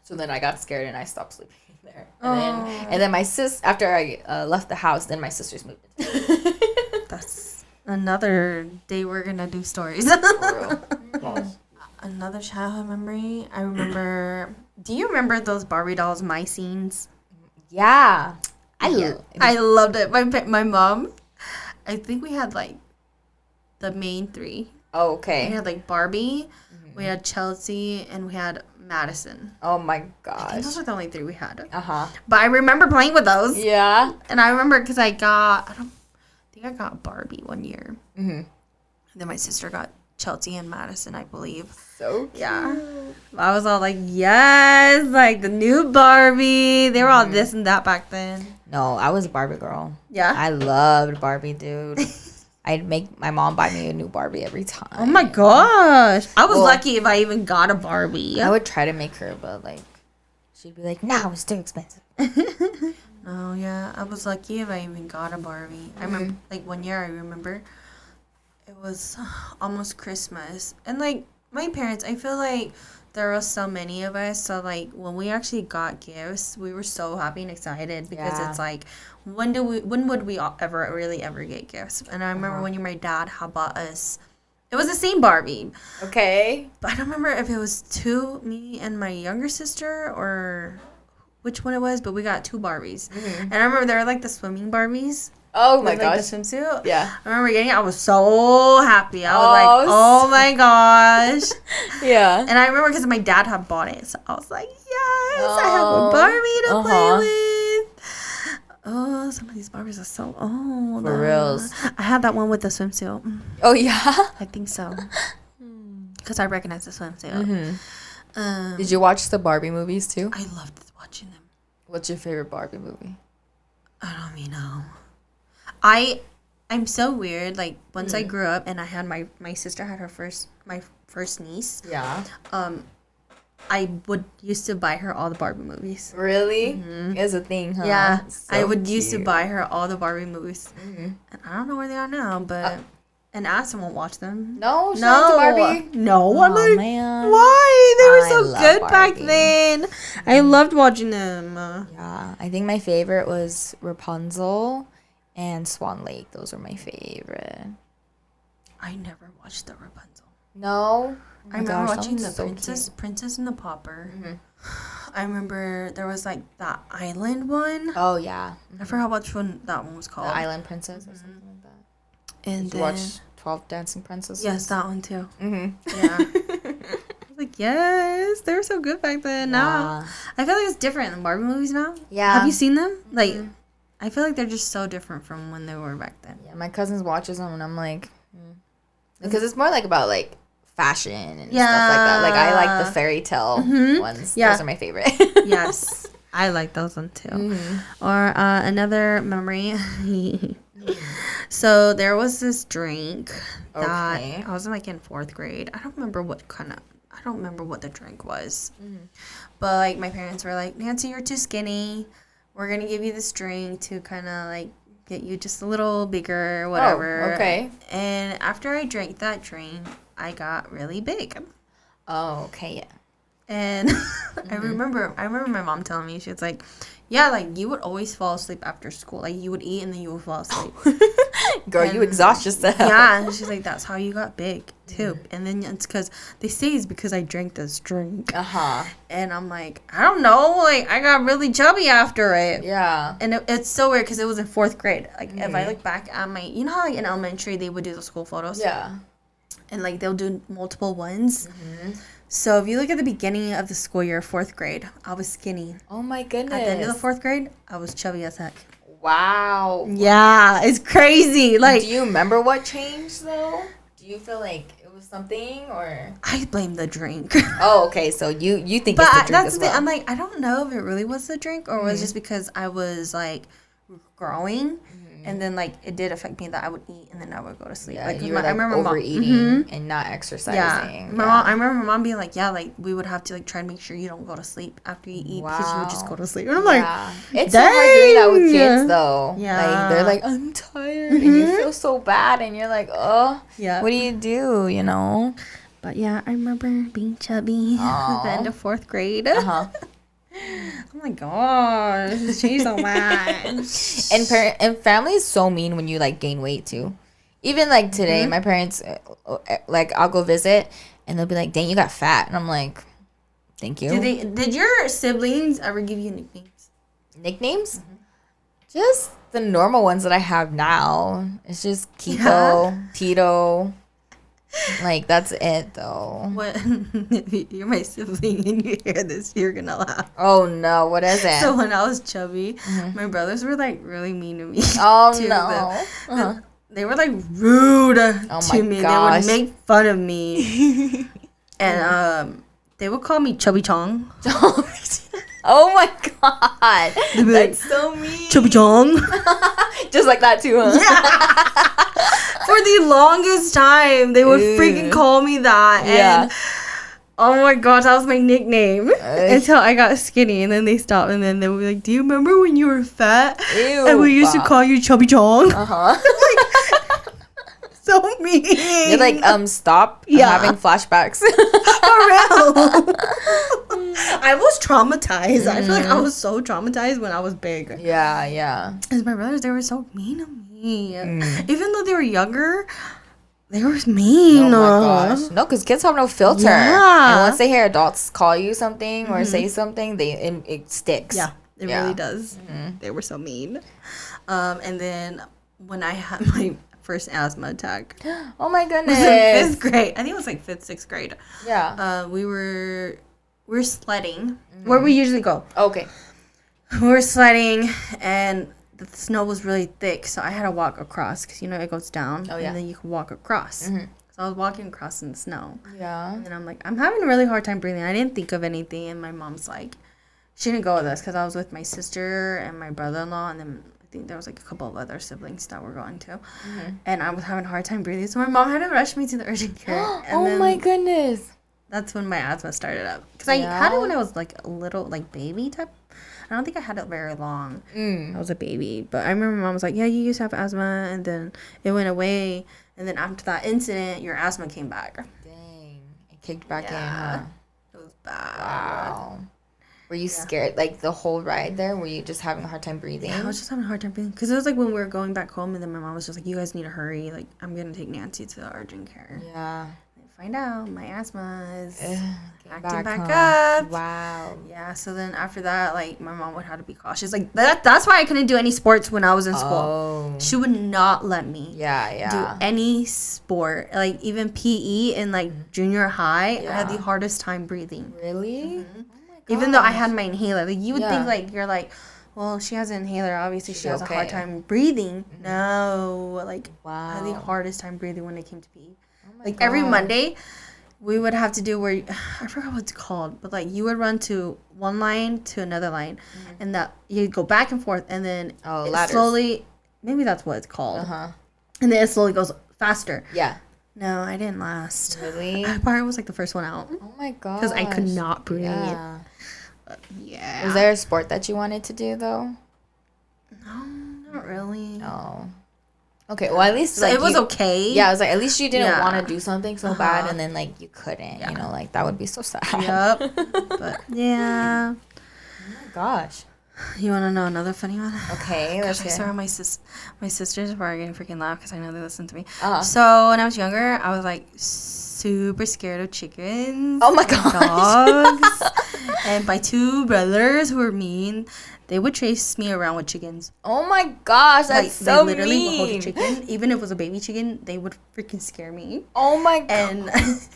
Speaker 1: So then I got scared and I stopped sleeping in there. And then my after I left the house, then my sisters moved in.
Speaker 2: That's another day we're gonna do stories.
Speaker 1: For real.
Speaker 2: Another childhood memory. I remember. Do you remember those Barbie dolls, my scenes?
Speaker 1: Yeah.
Speaker 2: I loved it. My mom. I think we had like the main 3.
Speaker 1: Oh,
Speaker 2: We
Speaker 1: okay.
Speaker 2: had like Barbie, we had Chelsea, and we had Madison.
Speaker 1: Oh my
Speaker 2: I think
Speaker 1: gosh.
Speaker 2: those were the only 3 we had.
Speaker 1: But
Speaker 2: I remember playing with those.
Speaker 1: Yeah.
Speaker 2: And I remember because I think I got Barbie one year. Mm-hmm. And then my sister got Chelsea and Madison, I believe.
Speaker 1: So cute.
Speaker 2: Yeah. I was all like, yes, like the new Barbie. They were all this and that back then.
Speaker 1: No, I was a Barbie girl.
Speaker 2: Yeah.
Speaker 1: I loved Barbie, dude. I'd make my mom buy me a new Barbie every time.
Speaker 2: Oh my gosh. I was lucky if I even got a Barbie.
Speaker 1: I would try to make her, but like, she'd be like, no, it's too expensive.
Speaker 2: Oh, yeah. I was lucky if I even got a Barbie. I remember, like, one year I remember it was almost Christmas. And, like, my parents, I feel like there were so many of us. So, like, when we actually got gifts, we were so happy and excited because it's like, when would we ever get gifts? And I remember when my dad had bought us, it was the same Barbie.
Speaker 1: Okay.
Speaker 2: But I don't remember if it was me and my younger sister or which one it was, but we got 2 Barbies. And I remember they were like the swimming Barbies.
Speaker 1: Oh my
Speaker 2: with,
Speaker 1: gosh.
Speaker 2: Like the swimsuit.
Speaker 1: Yeah.
Speaker 2: I remember getting it. I was so happy. I was like, oh my gosh.
Speaker 1: Yeah.
Speaker 2: And I remember because my dad had bought it. So I was like, yes, I have a Barbie to play with. Oh, some of these Barbies are so old.
Speaker 1: For reals.
Speaker 2: I had that one with the swimsuit.
Speaker 1: Oh, yeah?
Speaker 2: I think so. Because I recognize the swimsuit.
Speaker 1: Did you watch the Barbie movies too?
Speaker 2: I loved watching them.
Speaker 1: What's your favorite Barbie movie?
Speaker 2: I don't even know. I'm so weird. Like once I grew up and I had my sister had my first niece.
Speaker 1: Yeah.
Speaker 2: I used to buy her all the Barbie movies.
Speaker 1: Really? It's a thing, huh?
Speaker 2: Yeah.
Speaker 1: So
Speaker 2: I would used to
Speaker 1: cute.
Speaker 2: buy her all the Barbie movies. And I don't know where they are now, but and Addison won't watch them.
Speaker 1: No, she's not into Barbie.
Speaker 2: No, I'm
Speaker 1: Oh,
Speaker 2: like,
Speaker 1: man.
Speaker 2: why? They were
Speaker 1: I
Speaker 2: so
Speaker 1: love
Speaker 2: good back
Speaker 1: Barbie.
Speaker 2: then. I loved watching them.
Speaker 1: Yeah, I think my favorite was Rapunzel and Swan Lake. Those were my favorite.
Speaker 2: I never watched the Rapunzel.
Speaker 1: No? Oh
Speaker 2: I
Speaker 1: my
Speaker 2: remember
Speaker 1: gosh, that
Speaker 2: watching the
Speaker 1: one's so cute.
Speaker 2: Princess and the Pauper. I remember there was like that island one.
Speaker 1: Oh, yeah.
Speaker 2: I forgot which one that one was
Speaker 1: The
Speaker 2: called.
Speaker 1: Island Princess or something like that.
Speaker 2: And
Speaker 1: Did you
Speaker 2: then,
Speaker 1: watch 12 Dancing Princesses?
Speaker 2: yes, that one too.
Speaker 1: Mm-hmm.
Speaker 2: Yeah. I was like, yes, they were so good back then. Now I feel like it's different in Barbie movies now.
Speaker 1: Yeah.
Speaker 2: Have you seen them? Like, I feel like they're just so different from when they were back then.
Speaker 1: Yeah, my cousins watches them and I'm like, because it's more like about like fashion and stuff like that. Like I like the fairy tale ones.
Speaker 2: Yeah.
Speaker 1: Those are my favorite.
Speaker 2: Yes, I like those ones too. Or another memory. So there was this drink that
Speaker 1: Okay.
Speaker 2: I was like in 4th grade. I don't remember what the drink was. But like my parents were like, Nancy, you're too skinny. We're gonna give you this drink to kind of like get you just a little bigger or whatever.
Speaker 1: Oh, okay.
Speaker 2: And after I drank that drink, I got really big.
Speaker 1: Oh, okay, yeah.
Speaker 2: And I remember my mom telling me, she was like, yeah, like you would always fall asleep after school. Like you would eat and then you would fall asleep.
Speaker 1: Girl, you exhaust yourself.
Speaker 2: Yeah, and she's like, that's how you got big too. And then it's because they say it's because I drank this drink. And I'm like, I don't know. Like I got really chubby after it.
Speaker 1: Yeah.
Speaker 2: And it's so weird because it was in 4th grade. Like if I look back at my, you know how like in elementary they would do the school photos.
Speaker 1: Yeah.
Speaker 2: And like they'll do multiple ones. So if you look at the beginning of the school year, 4th grade, I was skinny.
Speaker 1: Oh my goodness.
Speaker 2: At the end of the 4th grade, I was chubby as heck.
Speaker 1: Wow.
Speaker 2: Yeah, it's crazy. Like,
Speaker 1: do you remember what changed though? Do you feel like it was something or?
Speaker 2: I blame the drink.
Speaker 1: Oh, okay. So you think
Speaker 2: But
Speaker 1: it's the drink
Speaker 2: that's
Speaker 1: as
Speaker 2: the thing.
Speaker 1: well?
Speaker 2: I'm like, I don't know if it really was the drink or was just because I was like growing. And then, like, it did affect me that I would eat and then I would go to sleep.
Speaker 1: Yeah,
Speaker 2: like,
Speaker 1: you were like
Speaker 2: I remember
Speaker 1: overeating and not exercising.
Speaker 2: Yeah. I remember my mom being like, yeah, like, we would have to, like, try and make sure you don't go to sleep after you eat because you would just go to sleep. And I'm like,
Speaker 1: it's so hard doing that with kids, though.
Speaker 2: Yeah.
Speaker 1: Like, they're like, I'm tired. And you feel so bad. And you're like, oh,
Speaker 2: yeah.
Speaker 1: what do you do, you know?
Speaker 2: But, yeah, I remember being chubby at the end of 4th grade. Oh my gosh, it's changed so much.
Speaker 1: And family is so mean when you like gain weight too. Even like today, my parents, like I'll go visit, and they'll be like, "Dang, you got fat," and I'm like, "Thank you."
Speaker 2: Did your siblings ever give you nicknames?
Speaker 1: Nicknames? Just the normal ones that I have now. It's just Kiko, Tito. Like, that's it, though.
Speaker 2: What? If you're my sibling and you hear this, you're gonna laugh.
Speaker 1: Oh, no. What is it?
Speaker 2: So when I was chubby, my brothers were like really mean to me.
Speaker 1: Oh,
Speaker 2: Two of
Speaker 1: no.
Speaker 2: them. They were like rude
Speaker 1: Oh
Speaker 2: to
Speaker 1: my
Speaker 2: me.
Speaker 1: gosh.
Speaker 2: They would make fun of me. And they would call me Chubby Chong.
Speaker 1: Oh, my God. That's so mean.
Speaker 2: Chubby Chong.
Speaker 1: Just like that, too, huh?
Speaker 2: Yeah. For the longest time, they would freaking call me that.
Speaker 1: Yeah.
Speaker 2: And oh my gosh, that was my nickname. Until I got skinny, and then they stopped, and then they would be like, "Do you remember when you were fat?
Speaker 1: Ew,
Speaker 2: and we used to call you Chubby Chong?" So mean.
Speaker 1: You're like, stop.
Speaker 2: Yeah.
Speaker 1: I'm having flashbacks.
Speaker 2: For real. I was traumatized. I feel like I was so traumatized when I was big.
Speaker 1: Yeah.
Speaker 2: Because my brothers, they were so mean to me. Even though they were younger, they were mean.
Speaker 1: Oh my gosh. No, because kids have no filter.
Speaker 2: Yeah.
Speaker 1: And once they hear adults call you something or say something, it sticks.
Speaker 2: Yeah, it really does. They were so mean. And then when I had my first asthma attack,
Speaker 1: Oh my
Speaker 2: it
Speaker 1: goodness.
Speaker 2: was in 5th grade. I think it was like 5th, 6th grade.
Speaker 1: Yeah.
Speaker 2: We were sledding where we usually go.
Speaker 1: Okay.
Speaker 2: We were sledding, and the snow was really thick, so I had to walk across because it goes down.
Speaker 1: Oh, yeah.
Speaker 2: And then you can walk across. So I was walking across in the snow.
Speaker 1: Yeah.
Speaker 2: And I'm like, I'm having a really hard time breathing. I didn't think of anything, and my mom's like, she didn't go with us because I was with my sister and my brother-in-law, and then I think there was like a couple of other siblings that were going too. And I was having a hard time breathing, so my mom had to rush me to the urgent care. And
Speaker 1: Oh
Speaker 2: then
Speaker 1: my goodness.
Speaker 2: that's when my asthma started up. Because I had it when I was like a little like baby type. I don't think I had it very long. I was a baby. But I remember my mom was like, yeah, you used to have asthma. And then it went away. And then after that incident, your asthma came back.
Speaker 1: Dang. It kicked back in, huh?
Speaker 2: It was bad.
Speaker 1: Wow. Were you scared, like, the whole ride there? Were you just having a hard time breathing?
Speaker 2: Yeah, I was just having a hard time breathing. Because it was like when we were going back home, and then my mom was just like, you guys need to hurry. Like, I'm going to take Nancy to the urgent care.
Speaker 1: Yeah.
Speaker 2: Find out my asthma is acting
Speaker 1: Back
Speaker 2: back up.
Speaker 1: Wow.
Speaker 2: Yeah, so then after that, like, my mom would have to be cautious. Like, that's why I couldn't do any sports when I was in school.
Speaker 1: Oh.
Speaker 2: She would not let me
Speaker 1: Yeah.
Speaker 2: do any sport. Like, even PE in, like, junior high, I had the
Speaker 1: Yeah.
Speaker 2: hardest time breathing.
Speaker 1: Really? Oh my
Speaker 2: Even though I
Speaker 1: gosh.
Speaker 2: had my inhaler. Like, you would
Speaker 1: Yeah.
Speaker 2: think, like, you're like, well, she has an inhaler. Obviously, she has a hard
Speaker 1: okay.
Speaker 2: time breathing. No. Like, I had the
Speaker 1: Wow.
Speaker 2: hardest time breathing when it came to PE.
Speaker 1: Oh my
Speaker 2: Like, every
Speaker 1: gosh.
Speaker 2: Monday, we would have to do where I forgot what it's called, but like you would run to one line to another line, and that you'd go back and forth, and then it
Speaker 1: ladders.
Speaker 2: slowly, maybe that's what it's called, and then it slowly goes faster.
Speaker 1: Yeah.
Speaker 2: No, I didn't last.
Speaker 1: Really?
Speaker 2: I probably was like the first one out
Speaker 1: Oh my god.
Speaker 2: because I could not breathe.
Speaker 1: Yeah.
Speaker 2: Yeah.
Speaker 1: Was there a sport that you wanted to do though?
Speaker 2: No, not really.
Speaker 1: Oh. Okay. Well, at least
Speaker 2: So
Speaker 1: like
Speaker 2: it was
Speaker 1: you-
Speaker 2: okay.
Speaker 1: Yeah, I was like, at least you didn't
Speaker 2: Yeah.
Speaker 1: want to do something so bad, and then like you couldn't. You know, like that would be so sad.
Speaker 2: Yep. But yeah.
Speaker 1: Oh my gosh.
Speaker 2: You want to know another funny one?
Speaker 1: Okay, let's
Speaker 2: I saw
Speaker 1: hear.
Speaker 2: my sisters are probably gonna freaking laugh because I know they listen to me.
Speaker 1: Uh-huh.
Speaker 2: So when I was younger, I was like super scared of chickens.
Speaker 1: Oh my
Speaker 2: and
Speaker 1: gosh.
Speaker 2: dogs. And my two brothers who were mean, they would chase me around with chickens.
Speaker 1: Oh my gosh, that's so
Speaker 2: they literally would hold a
Speaker 1: mean.
Speaker 2: chicken, even if it was a baby chicken. They would freaking scare me.
Speaker 1: Oh my god.
Speaker 2: And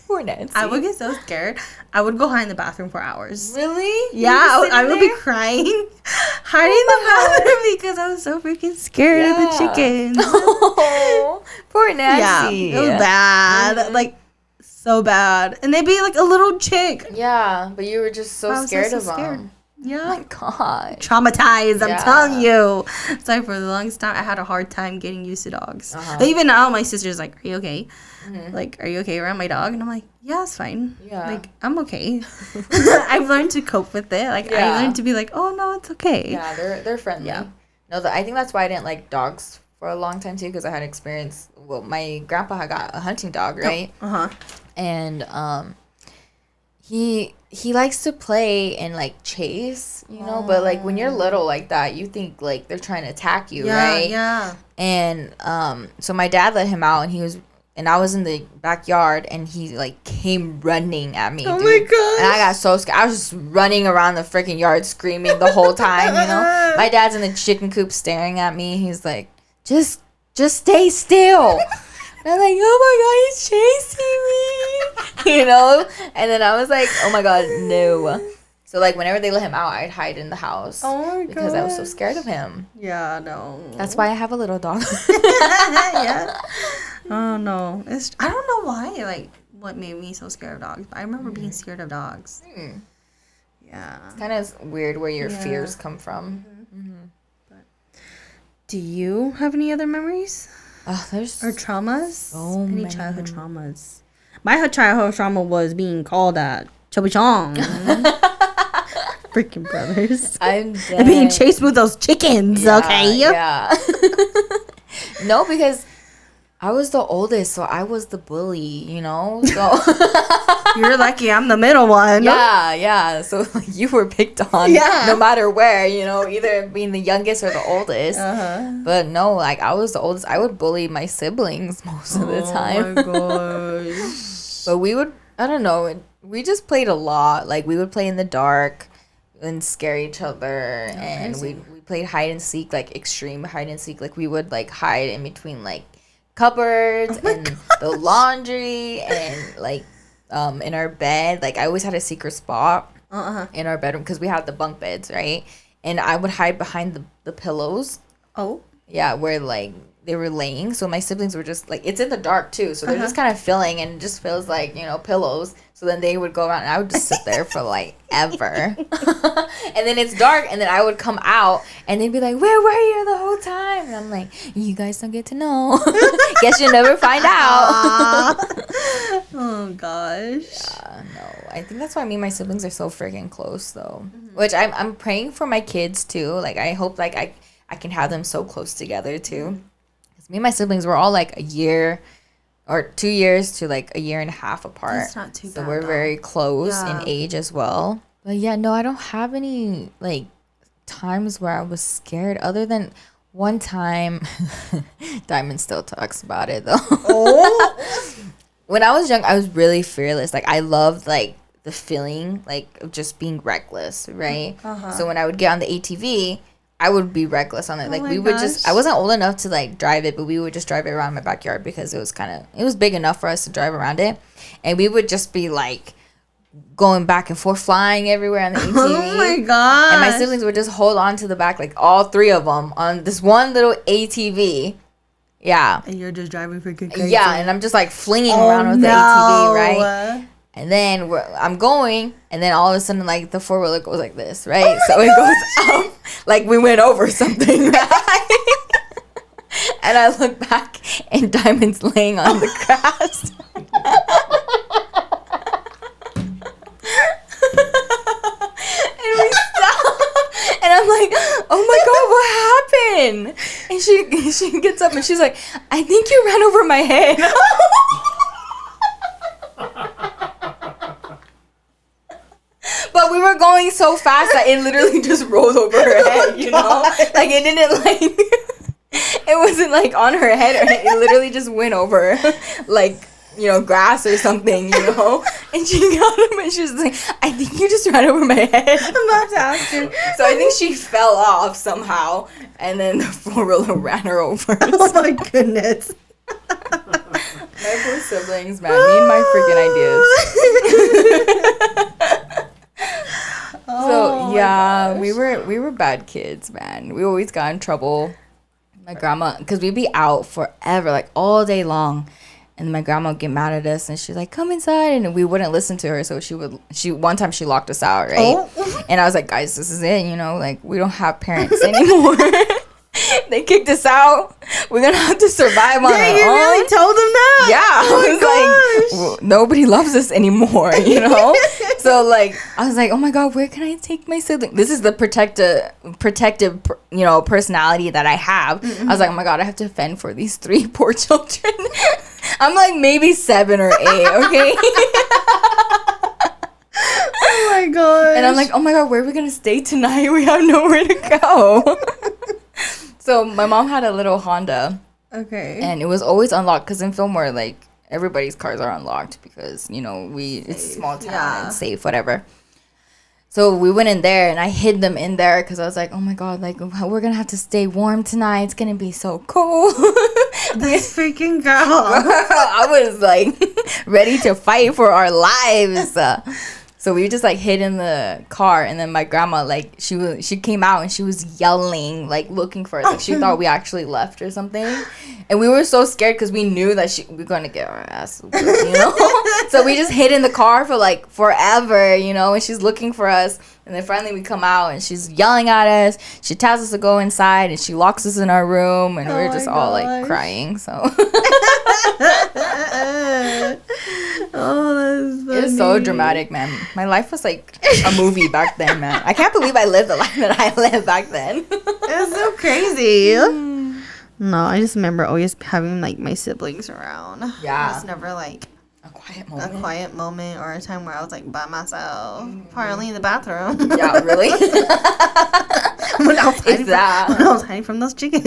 Speaker 1: Poor Nancy.
Speaker 2: I would get so scared. I would go hide in the bathroom for hours.
Speaker 1: Really?
Speaker 2: Yeah, I would be crying, hiding in the bathroom because I was so freaking scared of the chickens.
Speaker 1: Oh, poor Nancy.
Speaker 2: Yeah, it was bad. Like, so bad. And they'd be like a little chick.
Speaker 1: Yeah, but you were just so
Speaker 2: I was
Speaker 1: scared
Speaker 2: so
Speaker 1: of
Speaker 2: scared.
Speaker 1: them.
Speaker 2: Yeah.
Speaker 1: Oh my god.
Speaker 2: Traumatized, I'm
Speaker 1: Yeah.
Speaker 2: telling you. It's like for the longest time, I had a hard time getting used to dogs. But even now, my sister's like, are you okay? Like, are you okay around my dog? And I'm like, yeah, it's fine.
Speaker 1: Yeah.
Speaker 2: Like, I'm okay. I've learned to cope with it. Like,
Speaker 1: Yeah.
Speaker 2: I learned to be like, oh, no, it's okay.
Speaker 1: Yeah, they're friendly.
Speaker 2: Yeah.
Speaker 1: No, I think that's why I didn't like dogs for a long time too, because I had experience. Well, my grandpa had got a hunting dog, right?
Speaker 2: Uh-huh.
Speaker 1: And he likes to play and like chase, you know. But like when you're little like that, you think like they're trying to attack you,
Speaker 2: Yeah,
Speaker 1: right?
Speaker 2: yeah.
Speaker 1: And so my dad let him out, and I was in the backyard, and he like came running at me.
Speaker 2: Oh
Speaker 1: dude.
Speaker 2: my gosh.
Speaker 1: And I got so scared. I was just running around the freaking yard screaming the whole time, you know. My dad's in the chicken coop staring at me. He's like, just stay still. And And I'm like, oh my god, he's chasing me. And then I was like, oh my god, no. So like whenever they let him out, I'd hide in the house.
Speaker 2: Oh my god.
Speaker 1: Because I was so scared of him.
Speaker 2: Yeah, no.
Speaker 1: That's why I have a little dog.
Speaker 2: Yeah. Oh no. I don't know why, like what made me so scared of dogs. But I remember being scared of dogs. Yeah.
Speaker 1: It's kind of weird where your fears come from.
Speaker 2: Do you have any other memories?
Speaker 1: There's
Speaker 2: Or traumas?
Speaker 1: so
Speaker 2: Any
Speaker 1: many.
Speaker 2: childhood traumas? My childhood trauma was being called a chubby chong. Freaking brothers.
Speaker 1: I'm
Speaker 2: And being chased with those chickens, okay?
Speaker 1: Yeah. No, because I was the oldest, so I was the bully, So
Speaker 2: You're lucky I'm the middle one.
Speaker 1: yeah. So you were picked on, no matter where, either being the youngest or the oldest. But no, like I was the oldest. I would bully my siblings most of the time.
Speaker 2: Oh my gosh.
Speaker 1: But I don't know, we just played a lot. Like we would play in the dark and scare each other, and we played hide and seek, like extreme hide and seek. Like we would like hide in between like cupboards and the laundry and like in our bed. Like I always had a secret spot in our bedroom because we had the bunk beds, right? And I would hide behind the pillows.
Speaker 2: Oh.
Speaker 1: Yeah, where like they were laying. So my siblings were just like, it's in the dark too, so they're just kind of filling, and it just feels like pillows. So then they would go around, and I would just sit there for like ever. And then it's dark, and then I would come out, and they'd be like, where were you the whole time? And I'm like, you guys don't get to know. Guess you'll never find out.
Speaker 2: Oh gosh.
Speaker 1: No, I think that's why me and my siblings are so freaking close though. Which I'm praying for my kids too. Like I hope like I can have them so close together too. Because me and my siblings were all like a year or 2 years to like a year and a half apart.
Speaker 2: That's not too
Speaker 1: so
Speaker 2: bad,
Speaker 1: we're
Speaker 2: though.
Speaker 1: very close
Speaker 2: Yeah.
Speaker 1: in age as well. But yeah, no, I don't have any like times where I was scared other than one time. Diamond still talks about it though.
Speaker 2: Oh.
Speaker 1: When I was young, I was really fearless. Like I loved like the feeling like of just being reckless, right? So when I would get on the ATV, I would be reckless on it. Like
Speaker 2: my
Speaker 1: we would
Speaker 2: gosh.
Speaker 1: just, I wasn't old enough to like drive it, but we would just drive it around my backyard because it was big enough for us to drive around it. And we would just be like going back and forth, flying everywhere on the ATV.
Speaker 2: Oh my god.
Speaker 1: And my siblings would just hold on to the back, like all three of them on this one little ATV. Yeah.
Speaker 2: And you're just driving freaking crazy.
Speaker 1: Yeah, and I'm just like flinging around with the ATV, right? And then I'm going, and then all of a sudden, like, the four-wheeler goes like this, right? So it goes up, like we went over something, right? And I look back, and Diamond's laying on the grass. And we stop, and I'm like, oh my God, what happened? And she gets up, and she's like, I think you ran over my head. But we were going so fast that it literally just rolled over her head, you know? Like, it didn't, like, it wasn't, like, on her head. It literally just went over, like, you know, grass or something, you know? And she got him, and she was like, I think you just ran over my head.
Speaker 2: I'm about to ask you.
Speaker 1: So I think she fell off somehow, and then the four-wheeler ran her over.
Speaker 2: Oh, my goodness.
Speaker 1: My poor siblings, man. Me and my freaking ideas. So yeah, we were bad kids, man. We always got in trouble. My grandma, because we'd be out forever, like all day long, and my grandma would get mad at us, and she's like, "Come inside," and we wouldn't listen to her. So she one time she locked us out, right?
Speaker 2: Oh.
Speaker 1: And I was like, "Guys, this is it. You know, like we don't have parents anymore." They kicked us out. We're gonna have to survive on our own.
Speaker 2: You really told them that?
Speaker 1: Yeah,
Speaker 2: Oh
Speaker 1: I was like, well, nobody loves us anymore, you know? So, like, I was like, oh my God, where can I take my sibling? This is the protective, you know, personality that I have. I was like, oh my God, I have to fend for these 3 poor children. I'm like maybe 7 or 8, okay?
Speaker 2: Oh my god.
Speaker 1: And I'm like, oh my God, where are we going to stay tonight? We have nowhere to go. So, my mom had a little Honda.
Speaker 2: Okay.
Speaker 1: And it was always unlocked because in Fillmore, like, everybody's cars are unlocked because, you know, it's a small town and safe, whatever. So we went in there and I hid them in there because I was like, oh my God, like, we're going to have to stay warm tonight. It's going to be so cold.
Speaker 2: This freaking girl.
Speaker 1: I was like ready to fight for our lives. So we just like hid in the car, and then my grandma like she came out and she was yelling, like looking for us, like she thought we actually left or something, and we were so scared because we knew that we were gonna get our ass, So we just hid in the car for like forever, and she's looking for us, and then finally we come out and she's yelling at us. She tells us to go inside and she locks us in our room, and we're just all like crying. So.
Speaker 2: Oh, that's funny.
Speaker 1: It's so dramatic, man. My life was like a movie back then, man. I can't believe I lived the life that I lived back then.
Speaker 2: It's so crazy. No, I just remember always having like my siblings around.
Speaker 1: Yeah.
Speaker 2: It's never like
Speaker 1: a quiet moment.
Speaker 2: Or a time where I was like by myself, probably in the bathroom.
Speaker 1: Yeah, really?
Speaker 2: when I was hiding from those chickens.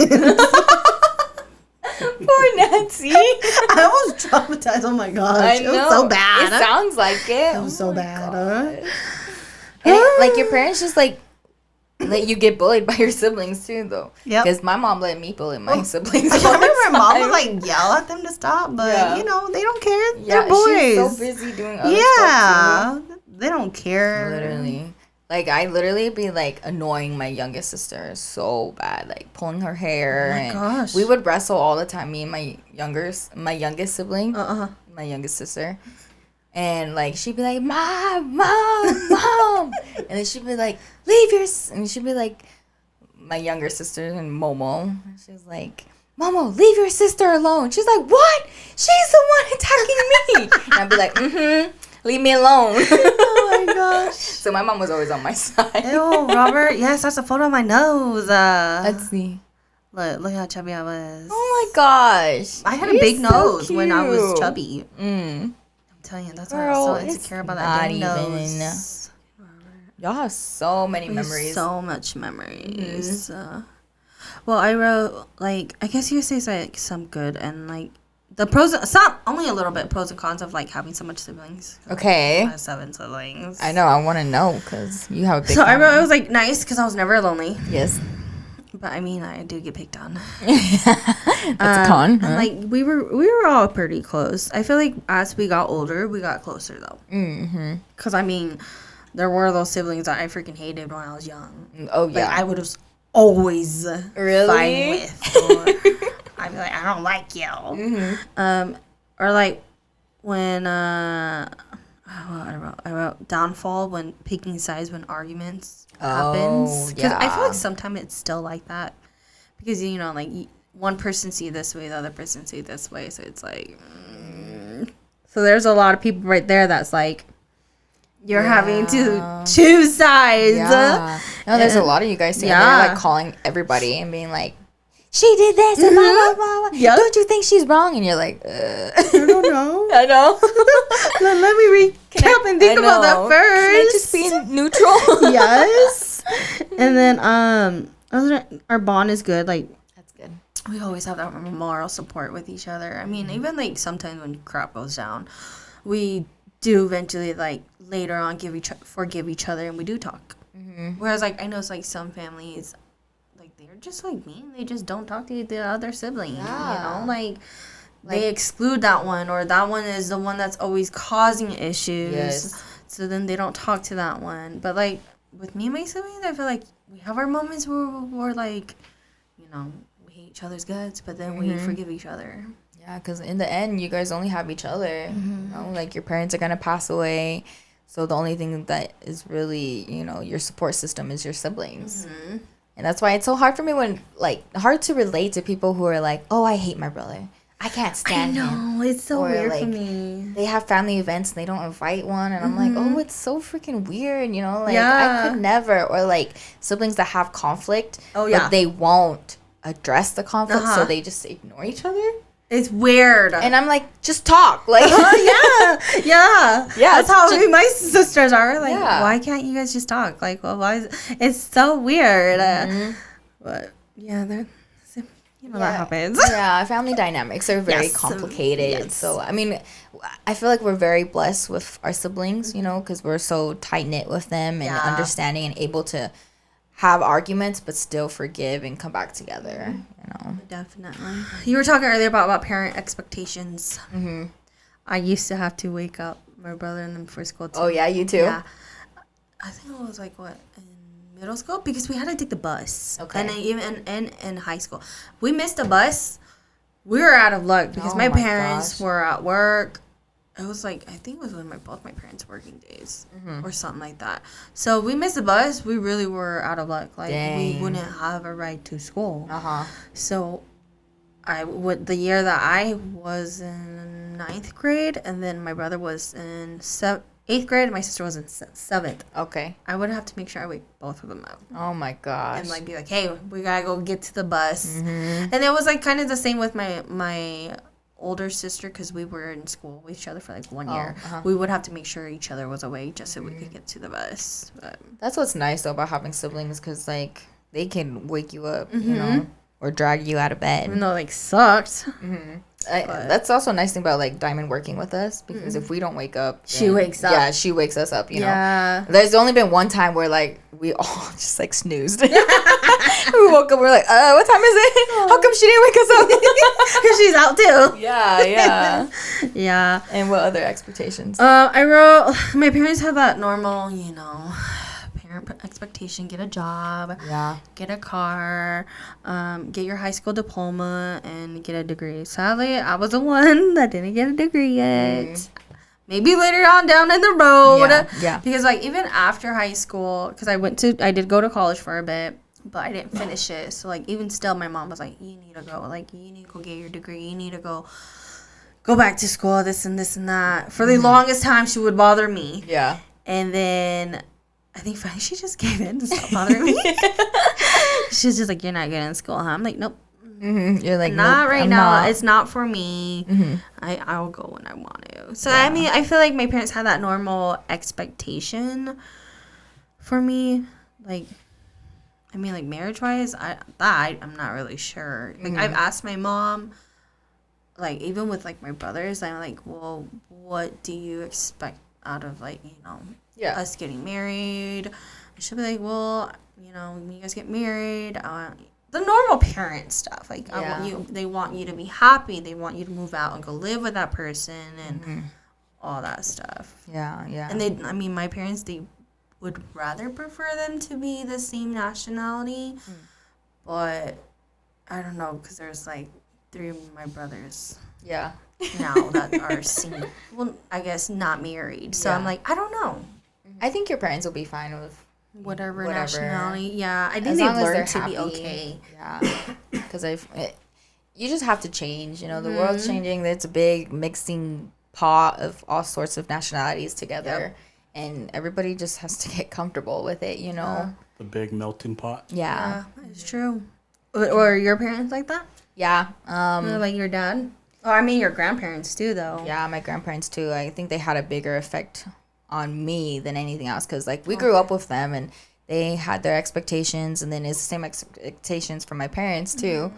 Speaker 1: Poor Nancy.
Speaker 2: I was traumatized. Oh my gosh. It was so bad.
Speaker 1: It sounds like it.
Speaker 2: It was so bad.
Speaker 1: And like your parents just like let you get bullied by your siblings too, though. Yeah. Because my mom let me bully my siblings.
Speaker 2: I remember mom would like yell at them to stop, but they don't care. They're boys.
Speaker 1: She's so busy doing other stuff too.
Speaker 2: They don't care.
Speaker 1: Literally. Like, I literally be, like, annoying my youngest sister so bad. Like, pulling her hair.
Speaker 2: Oh, my gosh.
Speaker 1: We would wrestle all the time, me and my youngest sibling. My youngest sister. And, like, she'd be like, Mom! And then she'd be like, leave your... And she'd be like, my younger sister and Momo. She's like, Momo, leave your sister alone. She's like, what? She's the one attacking me. And I'd be like, leave me alone.
Speaker 2: Oh my gosh.
Speaker 1: So my mom was always on my side.
Speaker 2: Ew, Robert. Yes, that's a photo of my nose.
Speaker 1: Let's see.
Speaker 2: Look how chubby I was.
Speaker 1: Oh my gosh.
Speaker 2: I had a big nose when I was chubby.
Speaker 1: I'm
Speaker 2: telling you, that's why I was so insecure about that big nose.
Speaker 1: Y'all have so many memories.
Speaker 2: So much memories. Well, I wrote, like, I guess you would say it's, like, some good and, like, the pros, only a little bit pros and cons of, like, having so much siblings.
Speaker 1: Okay.
Speaker 2: I have 7 siblings.
Speaker 1: I know. I want to know because you have a big
Speaker 2: So I wrote, it was, like, nice because I was never lonely.
Speaker 1: Yes.
Speaker 2: But, I mean, I do get picked on.
Speaker 1: That's a con.
Speaker 2: And, like, we were all pretty close. I feel like as we got older, we got closer, though. Mm-hmm. Because, I mean, there were those siblings that I freaking hated when I was young.
Speaker 1: Oh, yeah.
Speaker 2: Like, I would have always fighting with. Or I'd be like, I don't like you. Mm-hmm. Or like when I wrote downfall when picking sides when arguments happens. Because I feel like sometimes it's still like that because like one person see this way, the other person see this way, so it's like. So there's a lot of people right there that's like. You're having to choose sides.
Speaker 1: Yeah. No, there's a lot of you guys saying they're like calling everybody and being like, she did this and blah, blah, blah, blah. Yep. Don't you think she's wrong? And you're like,
Speaker 2: I don't know.
Speaker 1: I know.
Speaker 2: Let me recap and think about that first.
Speaker 1: Can I just be neutral?
Speaker 2: Yes. And then our bond is good. Like
Speaker 1: that's good.
Speaker 2: We always have that moral support with each other. I mean, even like sometimes when crap goes down, we do eventually like later on forgive each other and we do talk. Whereas like I know it's like some families like they're just like me and they just don't talk to the other sibling. Like they exclude that one or that one is the one that's always causing issues. So then they don't talk to that one. But like with me and my siblings, I feel like we have our moments where we're like we hate each other's guts, but then we forgive each other.
Speaker 1: Yeah, because in the end, you guys only have each other. Like your parents are going to pass away. So the only thing that is really, your support system is your siblings. And that's why it's so hard for me hard to relate to people who are like, oh, I hate my brother. I can't stand him.
Speaker 2: I know, it's so weird for me.
Speaker 1: They have family events and they don't invite one. And I'm like, oh, it's so freaking weird. I could never. Or like siblings that have conflict. Oh, yeah. But they won't address the conflict. So they just ignore each other.
Speaker 2: It's weird.
Speaker 1: And I'm like, just talk. Like,
Speaker 2: yeah. That's how my sisters are. Like, why can't you guys just talk? Like, well, why it's so weird. But, that happens.
Speaker 1: Yeah, family dynamics are very complicated. Yes. So, I mean, I feel like we're very blessed with our siblings, because we're so tight-knit with them and understanding and able to have arguments but still forgive and come back together, you know.
Speaker 2: Definitely. You were talking earlier about parent expectations. Mm-hmm. I used to have to wake up my brother and them before school too.
Speaker 1: Oh yeah, you too?
Speaker 2: Yeah. I think it was like what, in middle school, because we had to take the bus.
Speaker 1: Okay.
Speaker 2: And then even in high school, we missed the bus. We were out of luck because my parents were at work. It was like, I think it was when both my parents' working days or something like that. So we missed the bus. We really were out of luck. Like, we wouldn't have a ride to school. So the year that I was in 9th grade, and then my brother was in 8th grade, and my sister was in 7th.
Speaker 1: Okay.
Speaker 2: I would have to make sure I wake both of them up.
Speaker 1: Oh my gosh.
Speaker 2: And like be like, hey, we gotta go get to the bus. And it was like kind of the same with my older sister, because we were in school with each other for like 1 year. We would have to make sure each other was awake just so we could get to the bus. But
Speaker 1: that's what's nice though about having siblings, because like they can wake you up, you know, or drag you out of bed.
Speaker 2: even though it like sucked.
Speaker 1: That's also a nice thing about like Diamond working with us, because if we don't wake up,
Speaker 2: She wakes up.
Speaker 1: Yeah, she wakes us up, you know.
Speaker 2: Yeah.
Speaker 1: There's only been one time where like we all just like snoozed. We woke up, we're like, what time is it? How come she didn't wake us up?
Speaker 2: Because she's out too.
Speaker 1: Yeah.
Speaker 2: Yeah.
Speaker 1: And what other expectations?
Speaker 2: I wrote, my parents have that normal, you know, parent expectation: get a job, get a car, get your high school diploma, and get a degree. Sadly, I was the one that didn't get a degree yet. Maybe later on down in the road.
Speaker 1: Yeah.
Speaker 2: Because like even after high school, because I did go to college for a bit, but I didn't finish it. So like even still, my mom was like, you need to go. Like, you need to go get your degree. You need to go back to school, this and this and that. For the longest time, she would bother me.
Speaker 1: Yeah.
Speaker 2: And then I think finally she just gave in and stopped bothering me. She's just like, you're not good in school, huh? I'm like, nope.
Speaker 1: You're like,
Speaker 2: not
Speaker 1: nope,
Speaker 2: right
Speaker 1: I'm
Speaker 2: now.
Speaker 1: not.
Speaker 2: It's not for me. I'll go when I want to. So I mean, I feel like my parents had that normal expectation for me. Like, I mean, like marriage wise, I'm not really sure. Like I've asked my mom, like even with like my brothers, I'm like, well, what do you expect out of like, you know, us getting married? And she'll be like, well, you know, when you guys get married, the normal parent stuff. Like, they want you to be happy. They want you to move out and go live with that person and all that stuff.
Speaker 1: Yeah.
Speaker 2: And my parents, they would rather prefer them to be the same nationality. But I don't know, because there's like 3 of my brothers now that are single. Well, I guess not married. So I'm like, I don't know.
Speaker 1: I think your parents will be fine with
Speaker 2: Whatever nationality. Yeah, I think
Speaker 1: as
Speaker 2: they've
Speaker 1: long as
Speaker 2: learned
Speaker 1: they're
Speaker 2: to be
Speaker 1: happy.
Speaker 2: okay.
Speaker 1: Yeah, because you just have to change. You know, the world's changing. It's a big mixing pot of all sorts of nationalities together, and everybody just has to get comfortable with it. You know,
Speaker 3: the big melting pot.
Speaker 2: Yeah, it's true. Or your parents like that?
Speaker 1: Yeah.
Speaker 2: Or like your dad? Oh, I mean your grandparents too, though.
Speaker 1: Yeah, my grandparents too. I think they had a bigger effect on me than anything else, because like we grew up with them and they had their expectations, and then it's the same expectations from my parents too.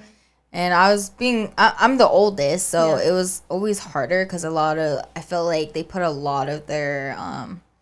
Speaker 1: And I'm the oldest, so it was always harder, because I felt like they put a lot of their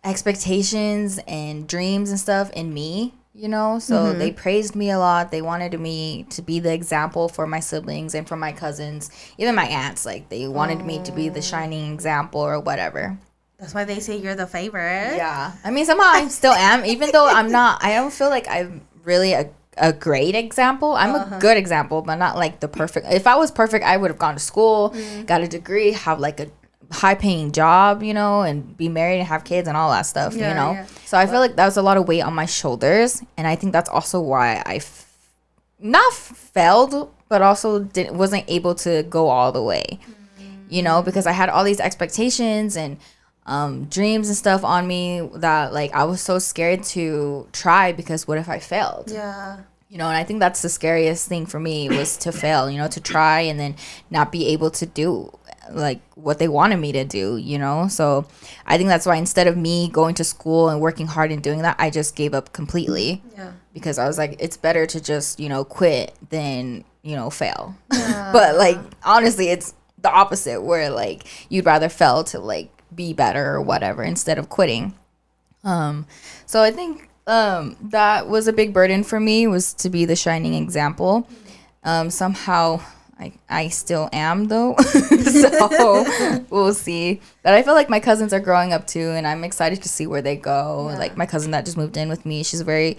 Speaker 1: expectations and dreams and stuff in me, you know. So they praised me a lot. They wanted me to be the example for my siblings and for my cousins, even my aunts. Like, they wanted me to be the shining example or whatever.
Speaker 2: That's why they say you're the favorite.
Speaker 1: Yeah. I mean, somehow I still am, even though I'm not. I don't feel like I'm really a great example. I'm a good example, but not like the perfect. If I was perfect, I would have gone to school, got a degree, have like a high-paying job, you know, and be married and have kids and all that stuff, you know. Yeah. So I feel like that was a lot of weight on my shoulders, and I think that's also why I not failed, but also wasn't able to go all the way, you know, because I had all these expectations and dreams and stuff on me that like I was so scared to try, because what if I failed?
Speaker 2: Yeah.
Speaker 1: You know, and I think that's the scariest thing for me, was to fail, you know, to try and then not be able to do like what they wanted me to do, you know. So I think that's why instead of me going to school and working hard and doing that, I just gave up completely. Yeah. Because I was like, it's better to just, you know, quit than, you know, fail. Yeah. But like honestly, it's the opposite, where like you'd rather fail to like be better or whatever instead of quitting. So I think that was a big burden for me, was to be the shining example. Somehow I still am though. So we'll see. But I feel like my cousins are growing up too, and I'm excited to see where they go.
Speaker 2: Yeah.
Speaker 1: Like my cousin that just moved in with me, she's a very,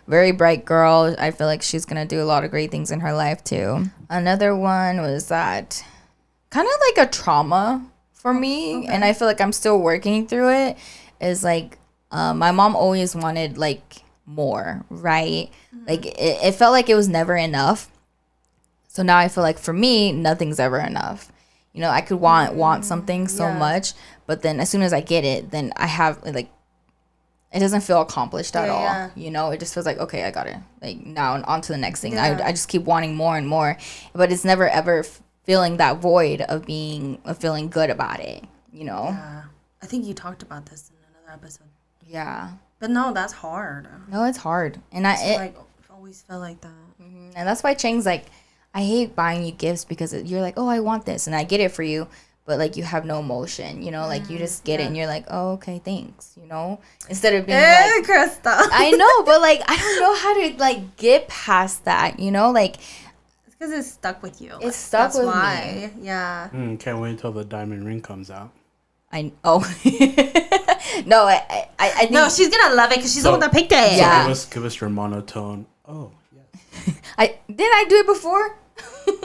Speaker 1: very bright girl. I feel like she's gonna do a lot of great things in her life too. Another one was that kind of like a trauma for me, and I feel like I'm still working through it. Is like my mom always wanted like more, right? Like it felt like it was never enough. So now I feel like for me, nothing's ever enough. You know, I could want something so much, but then as soon as I get it, then I have like, it doesn't feel accomplished at all.
Speaker 2: Yeah.
Speaker 1: You know, it just feels like, okay, I got it. Like now on to the next thing.
Speaker 2: Yeah.
Speaker 1: I just keep wanting more and more, but it's never ever feeling that void of feeling good about it. You know?
Speaker 2: Yeah. I think you talked about this in another episode.
Speaker 1: Yeah.
Speaker 2: But no, that's hard.
Speaker 1: No, it's hard, and
Speaker 2: Like always felt like that.
Speaker 1: and that's why Chang's like, I hate buying you gifts because you're like, oh, I want this, and I get it for you, but like you have no emotion, you know, like you just get it, and you're like, oh, okay, thanks, you know, instead of being like,
Speaker 2: Krystal.
Speaker 1: I know, but like I don't know how to like get past that, you know, like
Speaker 2: It's because it's stuck with you.
Speaker 1: It's stuck
Speaker 2: That's
Speaker 1: with
Speaker 2: why. Yeah.
Speaker 3: Can't wait until the diamond ring comes out.
Speaker 1: no, I think
Speaker 2: No, she's gonna love it because she's the
Speaker 3: So-
Speaker 2: one that picked it.
Speaker 1: Yeah.
Speaker 3: So give us your monotone. Oh, yes.
Speaker 1: didn't I do it before?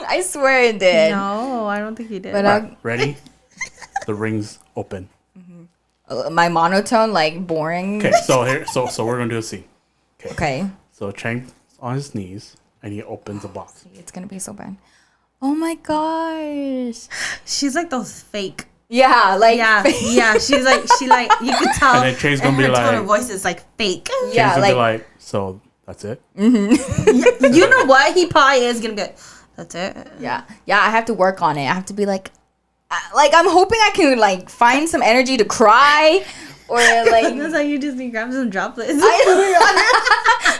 Speaker 1: I swear it did.
Speaker 2: No, I don't think you did.
Speaker 1: But
Speaker 3: Right, ready? The ring's open.
Speaker 1: my monotone, like boring.
Speaker 3: Okay, so here, so we're gonna do a scene.
Speaker 1: Okay.
Speaker 3: So Chang's on his knees and he opens a box.
Speaker 1: It's gonna be so bad. Oh my gosh.
Speaker 2: she's like those fake.
Speaker 1: Yeah, like
Speaker 2: Yeah, yeah. She's like you could tell.
Speaker 3: And then Chang's gonna
Speaker 2: her
Speaker 3: be
Speaker 2: tone
Speaker 3: like-
Speaker 2: of voice is like fake.
Speaker 1: yeah,
Speaker 3: Chang's gonna
Speaker 1: like
Speaker 3: be like, so that's it.
Speaker 2: You know what? He probably is gonna be like, that's it.
Speaker 1: yeah. I have to work on it. I have to be like I'm hoping I can like find some energy to cry or like
Speaker 2: That's how you just need to grab some droplets.
Speaker 1: I'm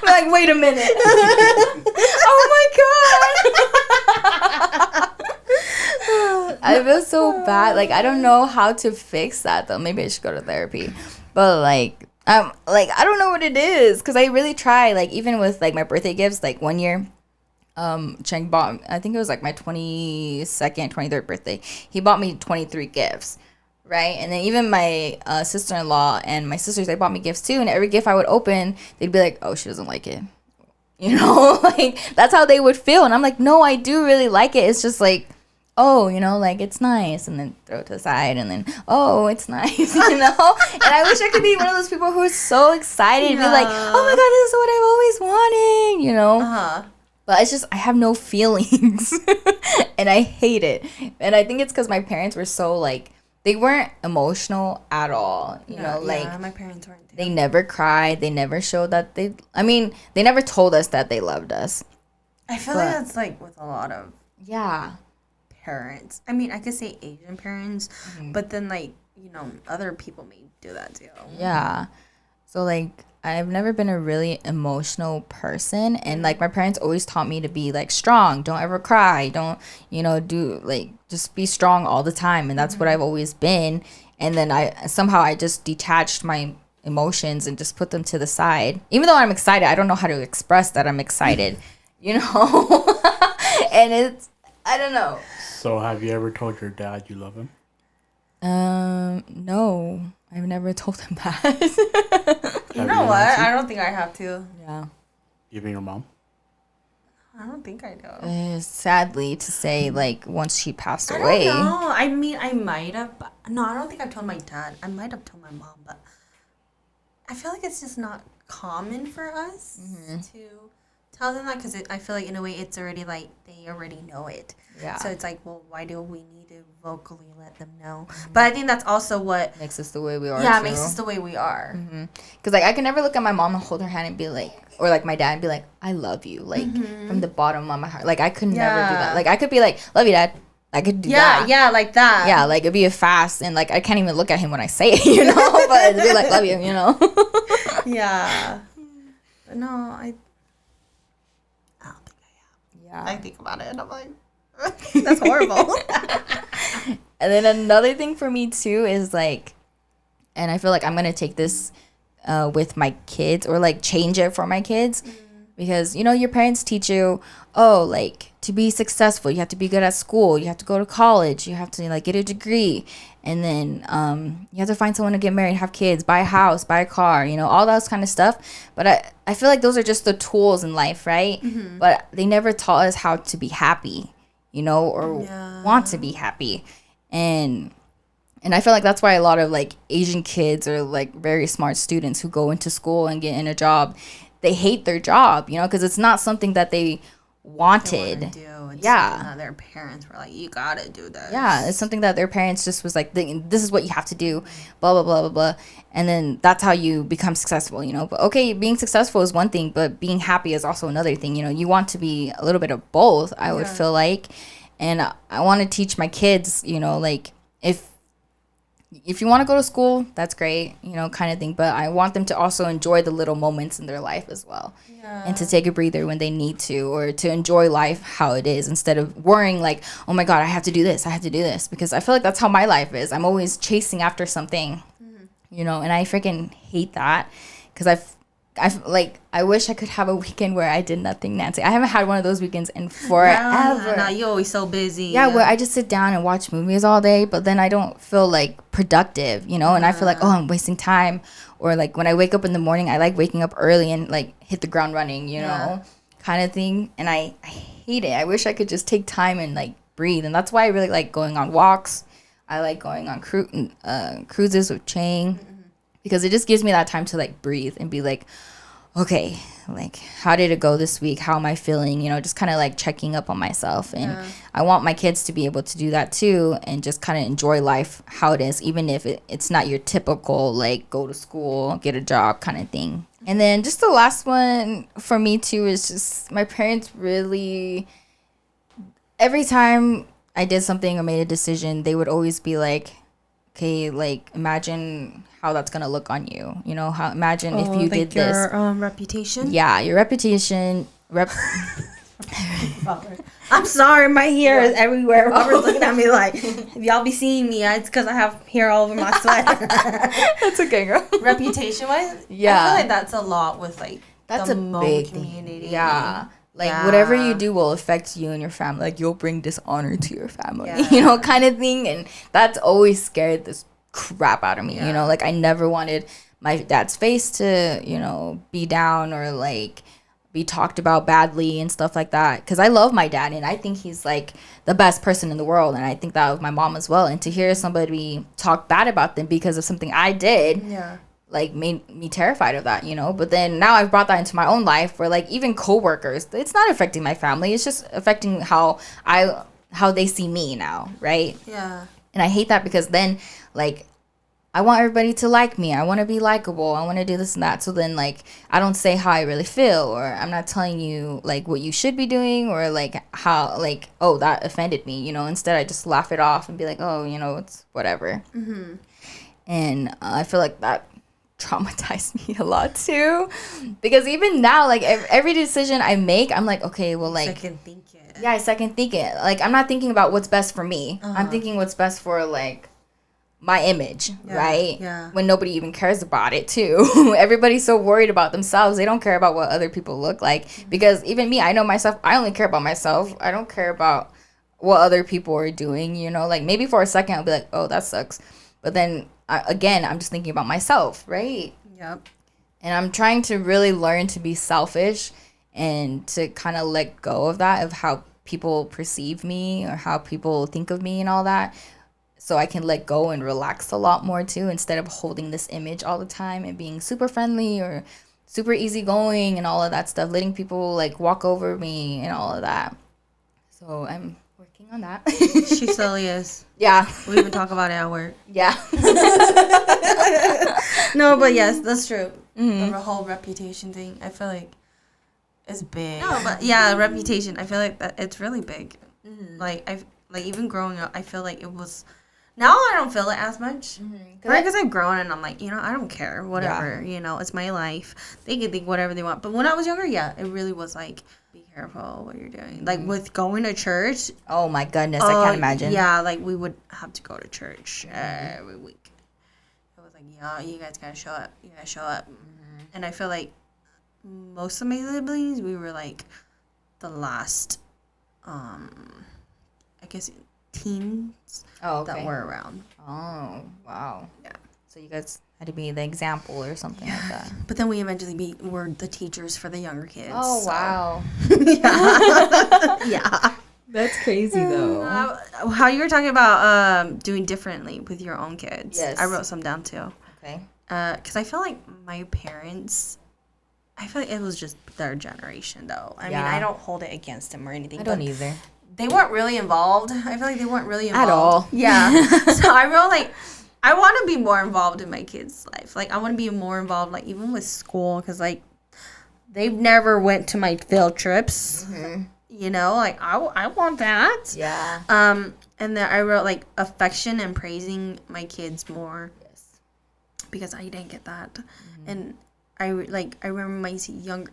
Speaker 1: like, wait a minute. Oh my god. I feel so bad. Like I don't know how to fix that though. Maybe I should go to therapy. But like I don't know what it is because I really try. Like even with like my birthday gifts, like one year Cheng bought, I think it was like my 22nd, 23rd birthday. He bought me 23 gifts, right? And then even my sister-in-law and my sisters, they bought me gifts too. And every gift I would open, they'd be like, oh, she doesn't like it. You know, like that's how they would feel. And I'm like, no, I do really like it. It's just like, oh, you know, like it's nice. And then throw it to the side and then, oh, it's nice, you know? And I wish I could be one of those people who is so excited and be like, oh my God, this is what I've always wanted, you know?
Speaker 2: Uh-huh.
Speaker 1: But it's just, I have no feelings and I hate it. And I think it's because my parents were so like, they weren't emotional at all. You know, like
Speaker 2: yeah, my parents weren't. Too.
Speaker 1: they never cried. They never showed that they never told us that they loved us.
Speaker 2: I feel like that's like with a lot of
Speaker 1: Yeah.
Speaker 2: parents. I mean, I could say Asian parents, but then like, you know, other people may do that too.
Speaker 1: Yeah. So like I've never been a really emotional person, and like my parents always taught me to be like strong, don't ever cry, don't, you know, do like just be strong all the time, and that's what I've always been. And then I just detached my emotions and just put them to the side. Even though I'm excited, I don't know how to express that I'm excited, you know? And it's, I don't know.
Speaker 3: So have you ever told your dad you love him?
Speaker 1: No, I've never told him that.
Speaker 2: You know what? I don't think I have to.
Speaker 1: Yeah.
Speaker 3: Even your mom?
Speaker 2: I don't think I do.
Speaker 1: Sadly to say, like once she passed
Speaker 2: I
Speaker 1: away.
Speaker 2: don't know. I mean, I might have. No, I don't think I've told my dad. I might have told my mom, but I feel like it's just not common for us to tell them that because I feel like in a way it's already like they already know it.
Speaker 1: Yeah.
Speaker 2: So it's like, well, why do we need to vocally let them know? But I think that's also what
Speaker 1: Makes us the way we are.
Speaker 2: yeah
Speaker 1: too.
Speaker 2: makes us the way we are.
Speaker 1: Because like I can never look at my mom and hold her hand and be like, or like my dad and be like, I love you, like from the bottom of my heart. Like I could never do that.
Speaker 2: Yeah.
Speaker 1: Like I could be like, love you, dad. I could do
Speaker 2: Yeah,
Speaker 1: that.
Speaker 2: yeah, like that.
Speaker 1: Yeah, like it'd be a fast, and like I can't even look at him when I say it, you know. But it'd be like, love you, you know.
Speaker 2: Yeah. But no, I don't think I have.
Speaker 1: Yeah.
Speaker 2: I think about it and I'm like, that's horrible.
Speaker 1: And then another thing for me too is like, and I feel like I'm gonna take this with my kids, or like change it for my kids. Because, you know, your parents teach you, oh, like, to be successful, you have to be good at school, you have to go to college, you have to, like, get a degree, and then you have to find someone to get married, have kids, buy a house, buy a car, you know, all that kind of stuff. But I feel like those are just the tools in life, right? But they never taught us how to be happy, you know, or want to be happy. And I feel like that's why a lot of, like, Asian kids or, like, very smart students who go into school and get in a job, they hate their job, you know, because it's not something that they wanted.
Speaker 2: It's something that their parents were like, you gotta do this.
Speaker 1: Yeah, it's something that their parents just was like, this is what you have to do, blah, blah, blah, blah, blah. And then that's how you become successful, you know. But okay, being successful is one thing, but being happy is also another thing. You know, you want to be a little bit of both, I would feel like. And I want to teach my kids, you know, like, if you want to go to school, that's great, you know, kind of thing. But I want them to also enjoy the little moments in their life as well. Yeah. And to take a breather when they need to, or to enjoy life how it is, instead of worrying like, oh my God, I have to do this. Because I feel like that's how my life is. I'm always chasing after something, you know, and I freaking hate that, because I wish I could have a weekend where I did nothing, Nancy. I haven't had one of those weekends in forever.
Speaker 2: No, you're always so busy.
Speaker 1: Yeah, where I just sit down and watch movies all day, but then I don't feel, like, productive, you know? And I feel like, oh, I'm wasting time. Or, like, when I wake up in the morning, I like waking up early and, like, hit the ground running, you know? Kind of thing. And I hate it. I wish I could just take time and, like, breathe. And that's why I really like going on walks. I like going on cruises with Chang. Because it just gives me that time to, like, breathe and be like, okay, like, how did it go this week? How am I feeling? You know, just kind of, like, checking up on myself. And I want my kids to be able to do that too, and just kind of enjoy life how it is, even if it's not your typical, like, go to school, get a job kind of thing. And then just the last one for me too is just my parents really, every time I did something or made a decision, they would always be like, okay, like, imagine how that's gonna look on you, you know, how, imagine if you did this.
Speaker 2: Your reputation.
Speaker 1: Yeah, your reputation.
Speaker 2: I'm sorry, my hair is everywhere. Robert's looking at me like, if y'all be seeing me, it's because I have hair all over my sweater.
Speaker 1: That's okay, girl.
Speaker 2: Reputation wise,
Speaker 1: yeah,
Speaker 2: I feel like that's a lot with, like,
Speaker 1: that's
Speaker 2: the
Speaker 1: a
Speaker 2: Hmong
Speaker 1: big
Speaker 2: community.
Speaker 1: Yeah. Like, whatever you do will affect you and your family. Like, you'll bring dishonor to your family, you know, kind of thing. And that's always scared this crap out of me, you know. Like, I never wanted my dad's face to, you know, be down or, like, be talked about badly and stuff like that. Because I love my dad, and I think he's, like, the best person in the world. And I think that of my mom as well. And to hear somebody talk bad about them because of something I did, like, made me terrified of that, you know. But then now I've brought that into my own life, where, like, even coworkers, it's not affecting my family, it's just affecting how they see me now, right?
Speaker 2: Yeah.
Speaker 1: And I hate that, because then, like, I want everybody to like me, I want to be likable, I want to do this and that. So then, like, I don't say how I really feel, or I'm not telling you, like, what you should be doing, or, like, how, like, oh, that offended me, you know. Instead, I just laugh it off and be like, oh, you know, it's whatever. And I feel like that traumatized me a lot too, because even now, like, every decision I make, I'm like, okay, well, like,
Speaker 2: second think it.
Speaker 1: Yeah, I second think it. Like, I'm not thinking about what's best for me. I'm thinking what's best for, like, my image, right?
Speaker 2: Yeah.
Speaker 1: When nobody even cares about it too. Everybody's so worried about themselves. They don't care about what other people look like. Because even me, I know myself. I only care about myself. I don't care about what other people are doing, you know? Like, maybe for a second I'll be like, oh, that sucks. But then, again, I'm just thinking about myself, right?
Speaker 2: Yep.
Speaker 1: And I'm trying to really learn to be selfish and to kind of let go of that, of how people perceive me or how people think of me and all that. So I can let go and relax a lot more too, instead of holding this image all the time and being super friendly or super easygoing and all of that stuff, letting people, like, walk over me and all of that. So I'm working on that.
Speaker 2: She slowly is.
Speaker 1: Yeah.
Speaker 2: We even talk about it at work.
Speaker 1: Yeah.
Speaker 2: No, but yes, that's true. The whole reputation thing, I feel like, is big. No, but yeah, reputation, I feel like that it's really big. Like, even growing up, I feel like it was. Now I don't feel it as much. Because I've grown and I'm like, you know, I don't care. Whatever. Yeah. You know, it's my life. They can think whatever they want. But when I was younger, yeah, it really was like, be careful what you're doing. Like, with going to church.
Speaker 1: Oh, my goodness. I can't imagine.
Speaker 2: Yeah, like, we would have to go to church every week. It was like, yeah, you guys gotta show up. You gotta show up. And I feel like most of my siblings, we were like the last, I guess, teens that were around.
Speaker 1: Oh, wow.
Speaker 2: Yeah.
Speaker 1: So you guys had to be the example or something like that.
Speaker 2: But then we eventually were the teachers for the younger kids.
Speaker 1: Oh, wow.
Speaker 2: Yeah. Yeah.
Speaker 1: That's crazy, though.
Speaker 2: How you were talking about doing differently with your own kids.
Speaker 1: Yes.
Speaker 2: I wrote some down, too.
Speaker 1: Okay.
Speaker 2: Because I feel like my parents, I feel like it was just their generation, though. I mean, I don't hold it against them or anything.
Speaker 1: I don't either.
Speaker 2: They weren't really involved. I feel like they weren't really involved.
Speaker 1: At all.
Speaker 2: Yeah. So I wrote, like, I want to be more involved in my kids' life. Like, I want to be more involved, like, even with school. Because, like, they've never went to my field trips. Mm-hmm. You know, like, I want that.
Speaker 1: Yeah.
Speaker 2: And then I wrote, like, affection and praising my kids more.
Speaker 1: Yes.
Speaker 2: Because I didn't get that. Mm-hmm. And I remember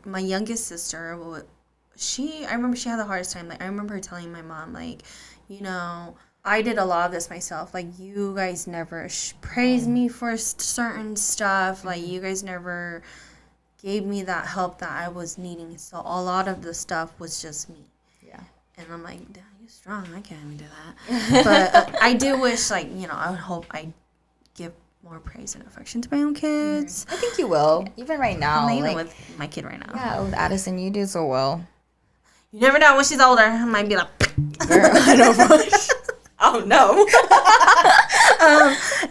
Speaker 2: my youngest sister, I remember she had the hardest time. Like, I remember her telling my mom, like, you know, I did a lot of this myself. Like, you guys never praised me for certain stuff. Like, you guys never gave me that help that I was needing. So a lot of the stuff was just me.
Speaker 1: Yeah.
Speaker 2: And I'm like, damn, you're strong. I can't even do that. But I do wish, like, you know, I would hope I give more praise and affection to my own kids.
Speaker 1: I think you will. Even right now.
Speaker 2: Even
Speaker 1: like,
Speaker 2: with my kid right now.
Speaker 1: Yeah, with Addison, you do so well.
Speaker 2: You never know when she's older. I might be like,
Speaker 1: Girl, I know.
Speaker 2: oh no.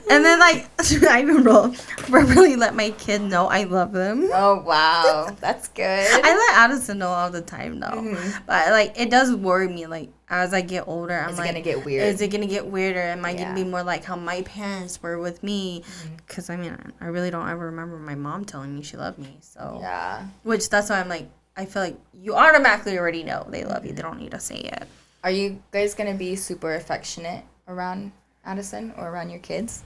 Speaker 2: And then, like, I even really let my kid know I love them.
Speaker 1: Oh, wow. That's good.
Speaker 2: I let Addison know all the time, though. Mm-hmm. But, like, it does worry me, like, as I get older, I'm like,
Speaker 1: is it going to get weird?
Speaker 2: Is it going to get weirder? Am I going to be more like how my parents were with me? Because, I mean, I really don't ever remember my mom telling me she loved me. So,
Speaker 1: yeah.
Speaker 2: Which, that's why I'm like, I feel like you automatically already know they love you. They don't need to say it.
Speaker 1: Are you guys going to be super affectionate around Addison or around your kids?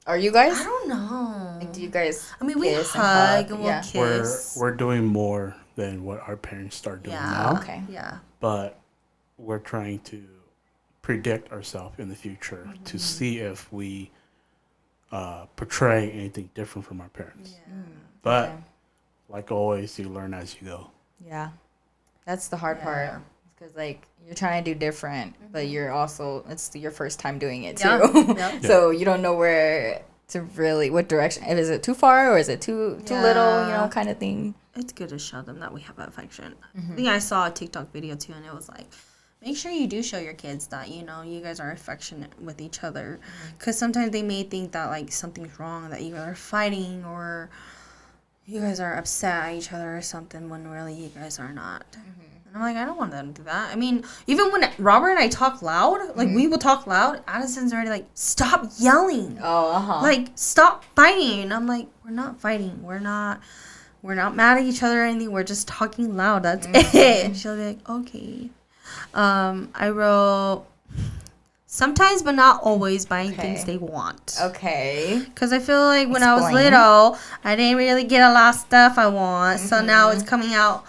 Speaker 1: Are you guys?
Speaker 2: I don't know.
Speaker 1: Like, do you guys
Speaker 2: we hug and we'll kiss.
Speaker 3: We're doing more than what our parents start doing now.
Speaker 1: Okay.
Speaker 2: Yeah.
Speaker 3: But we're trying to predict ourselves in the future to see if we portray anything different from our parents. Yeah. But like always, you learn as you go.
Speaker 1: Yeah. That's the hard part. Because, like, you're trying to do different, but you're also, it's your first time doing it, too. Yeah. So you don't know where to really, what direction. Is it too far or is it too little, you know, kind of thing.
Speaker 2: It's good to show them that we have affection. I think I saw a TikTok video, too, and it was like, make sure you do show your kids that, you know, you guys are affectionate with each other. Because sometimes they may think that, like, something's wrong, that you guys are fighting or you guys are upset at each other or something when really you guys are not. And I'm like, I don't want them to do that. I mean, even when Robert and I talk loud, like, we will talk loud, Addison's already like, stop yelling.
Speaker 1: Oh, uh-huh.
Speaker 2: Like, stop fighting. And I'm like, we're not fighting. We're not mad at each other or anything. We're just talking loud. That's it. And she'll be like, okay. I wrote, sometimes but not always buying things they want.
Speaker 1: Okay.
Speaker 2: Because I feel like when I was little, I didn't really get a lot of stuff I want. So now it's coming out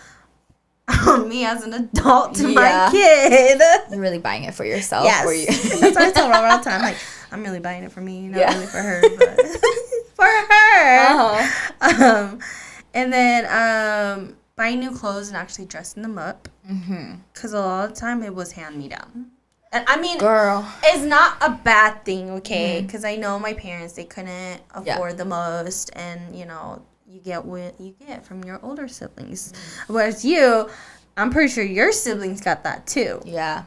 Speaker 2: on me as an adult to my kid.
Speaker 1: You're really buying it for yourself.
Speaker 2: Yes.
Speaker 1: Or you?
Speaker 2: That's what I tell Robert all the time. Like, I'm really buying it for me, not really for her, but for her. And then buying new clothes and actually dressing them up. Because a lot of the time it was hand-me-down. And I mean,
Speaker 1: girl,
Speaker 2: it's not a bad thing, okay? Because I know my parents, they couldn't afford the most, and, you know, you get what you get from your older siblings. Whereas you, I'm pretty sure your siblings got that too.
Speaker 1: Yeah.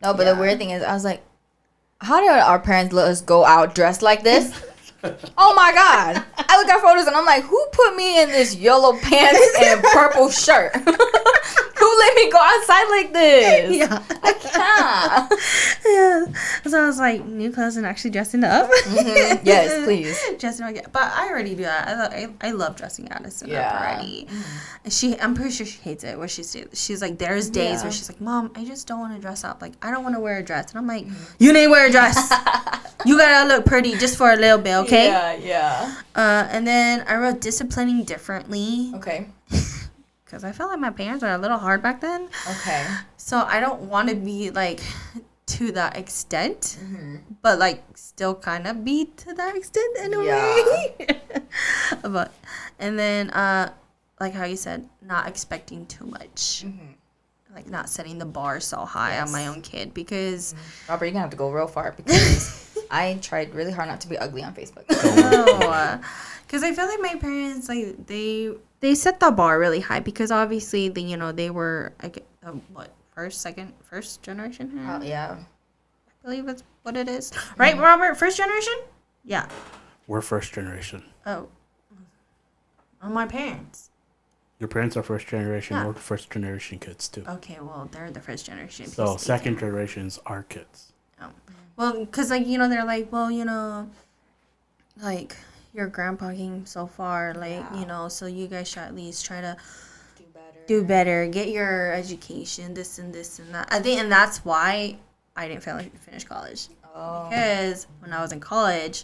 Speaker 1: No, but the weird thing is, I was like, how did our parents let us go out dressed like this? Oh my God. I look at photos and I'm like, who put me in this yellow pants and purple shirt? Who let me go outside like this?
Speaker 2: Yeah.
Speaker 1: I can't.
Speaker 2: Yeah. So I was like, new clothes and actually dressing up.
Speaker 1: Yes, please.
Speaker 2: Dressing up. But I already do that. I love dressing Addison up already. And I'm pretty sure she hates it. Where she's like, there's days where she's like, Mom, I just don't want to dress up. Like, I don't want to wear a dress. And I'm like, you need to wear a dress. You gotta look pretty just for a little bit, okay?
Speaker 1: Yeah.
Speaker 2: And then I wrote disciplining differently.
Speaker 1: Okay.
Speaker 2: Because I felt like my parents were a little hard back then.
Speaker 1: Okay.
Speaker 2: So I don't want to be like to that extent, but like still kind of be to that extent in a
Speaker 1: Yeah.
Speaker 2: way. But and then like how you said, not expecting too much. Like not setting the bar so high on my own kid because
Speaker 1: Robert, you're gonna have to go real far because I tried really hard not to be ugly on Facebook.
Speaker 2: because I feel like my parents like they set the bar really high because obviously they were first generation here?
Speaker 1: Yeah.
Speaker 2: I believe that's what it is, right, Robert? First generation? Yeah.
Speaker 3: We're first generation.
Speaker 2: Oh, my parents.
Speaker 3: Your parents are first generation.
Speaker 2: Yeah.
Speaker 3: We're first generation kids too.
Speaker 2: Okay, well they're the first generation.
Speaker 3: So
Speaker 2: Peace,
Speaker 3: second generation's our kids.
Speaker 2: Oh. Well, because like they're like, well, like your grandpa came so far, like so you guys should at least try to do better, get your education, this and that. I think, and that's why I didn't finish college.
Speaker 1: Oh.
Speaker 2: Because when I was in college,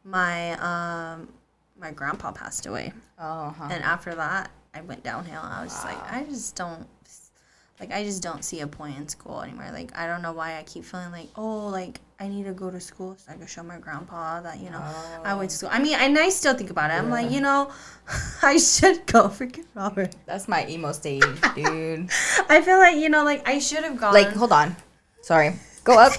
Speaker 2: my my grandpa passed away, and after that, I went downhill. I was just like, I just don't see a point in school anymore. Like, I don't know why I keep feeling like, oh, like I need to go to school so I can show my grandpa that I went to school. I mean, and I still think about it. I'm like, I should go. Freaking Robert.
Speaker 1: That's my emo stage, dude.
Speaker 2: I feel like like I should have gone.
Speaker 1: Like, hold on. Sorry. Go up.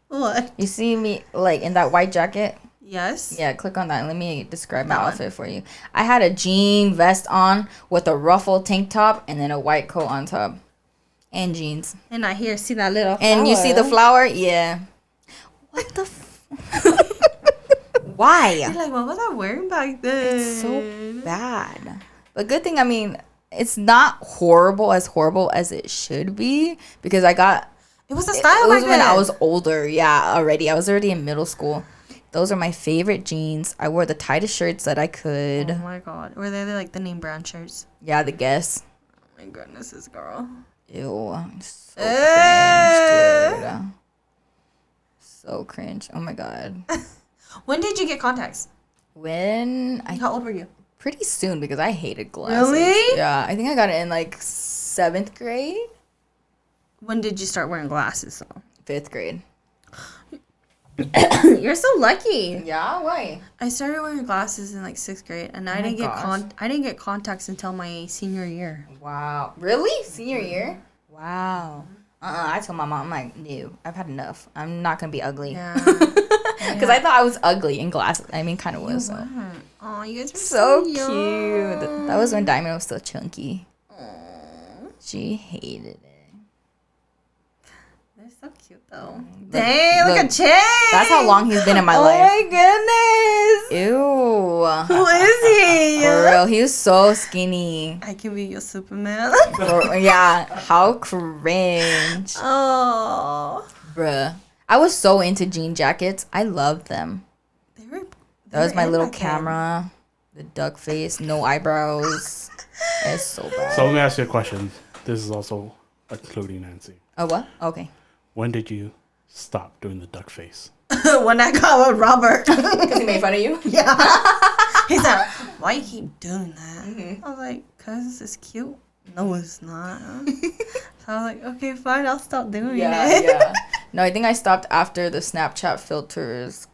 Speaker 2: What?
Speaker 1: You see me like in that white jacket?
Speaker 2: Yes.
Speaker 1: Yeah, click on that and let me describe my
Speaker 2: That one.
Speaker 1: outfit for you. I had a jean vest on with a ruffled tank top and then a white coat on top. And jeans.
Speaker 2: And I see that little
Speaker 1: And you see the flower? Yeah. What the Why?
Speaker 2: You're like, what was I wearing back then?
Speaker 1: It's so bad. But good thing, I mean, it's not horrible as it should be because I got
Speaker 2: It was a style
Speaker 1: it was
Speaker 2: back
Speaker 1: when
Speaker 2: then.
Speaker 1: I was older. Yeah, already. I was already in middle school. Those are my favorite jeans. I wore the tightest shirts that I could.
Speaker 2: Oh my god. Were they like the name brand shirts?
Speaker 1: Yeah, the Guess.
Speaker 2: Oh my goodness, this girl.
Speaker 1: Ew. So cringe, dude. So cringe. Oh my god.
Speaker 2: When did you get contacts?
Speaker 1: How
Speaker 2: old were you?
Speaker 1: Pretty soon because I hated glasses.
Speaker 2: Really?
Speaker 1: Yeah, I think I got it in like 7th grade.
Speaker 2: When did you start wearing glasses though?
Speaker 1: 5th grade.
Speaker 2: You're so lucky.
Speaker 1: Yeah, why?
Speaker 2: I started wearing glasses in like 6th grade, and I didn't get contacts until my senior year.
Speaker 1: Wow. Really? Senior year? Wow. I told my mom, I'm like, no, I've had enough. I'm not going to be ugly.
Speaker 2: Yeah.
Speaker 1: Because I thought I was ugly in glasses. I mean, kind of was. So.
Speaker 2: Oh, you guys were
Speaker 1: So
Speaker 2: so
Speaker 1: cute.
Speaker 2: young.
Speaker 1: That was when Diamond was still chunky.
Speaker 2: Aw,
Speaker 1: She hated it.
Speaker 2: they're so cute though. Dang, look
Speaker 1: look,
Speaker 2: at Chase.
Speaker 1: That's how long he's been in my
Speaker 2: Oh
Speaker 1: life.
Speaker 2: my goodness.
Speaker 1: Ew.
Speaker 2: Who is he?
Speaker 1: For real, he was so skinny.
Speaker 2: I can be your Superman.
Speaker 1: Yeah, how cringe.
Speaker 2: Oh.
Speaker 1: Bruh. I was so into jean jackets. I loved them. That was my little camera. The duck face, no eyebrows. It's so bad.
Speaker 3: So let me ask you a question. This is also including Nancy.
Speaker 1: Oh, what? Okay.
Speaker 3: When did you stop doing the duck face?
Speaker 2: When I got with Robert.
Speaker 1: Because he made fun of you?
Speaker 2: Yeah. He said, why you keep doing that?
Speaker 1: Mm-hmm.
Speaker 2: I was like, because it's cute. No, it's not. So I was like, okay, fine, I'll stop doing it.
Speaker 1: Yeah. No, I think I stopped after the Snapchat filters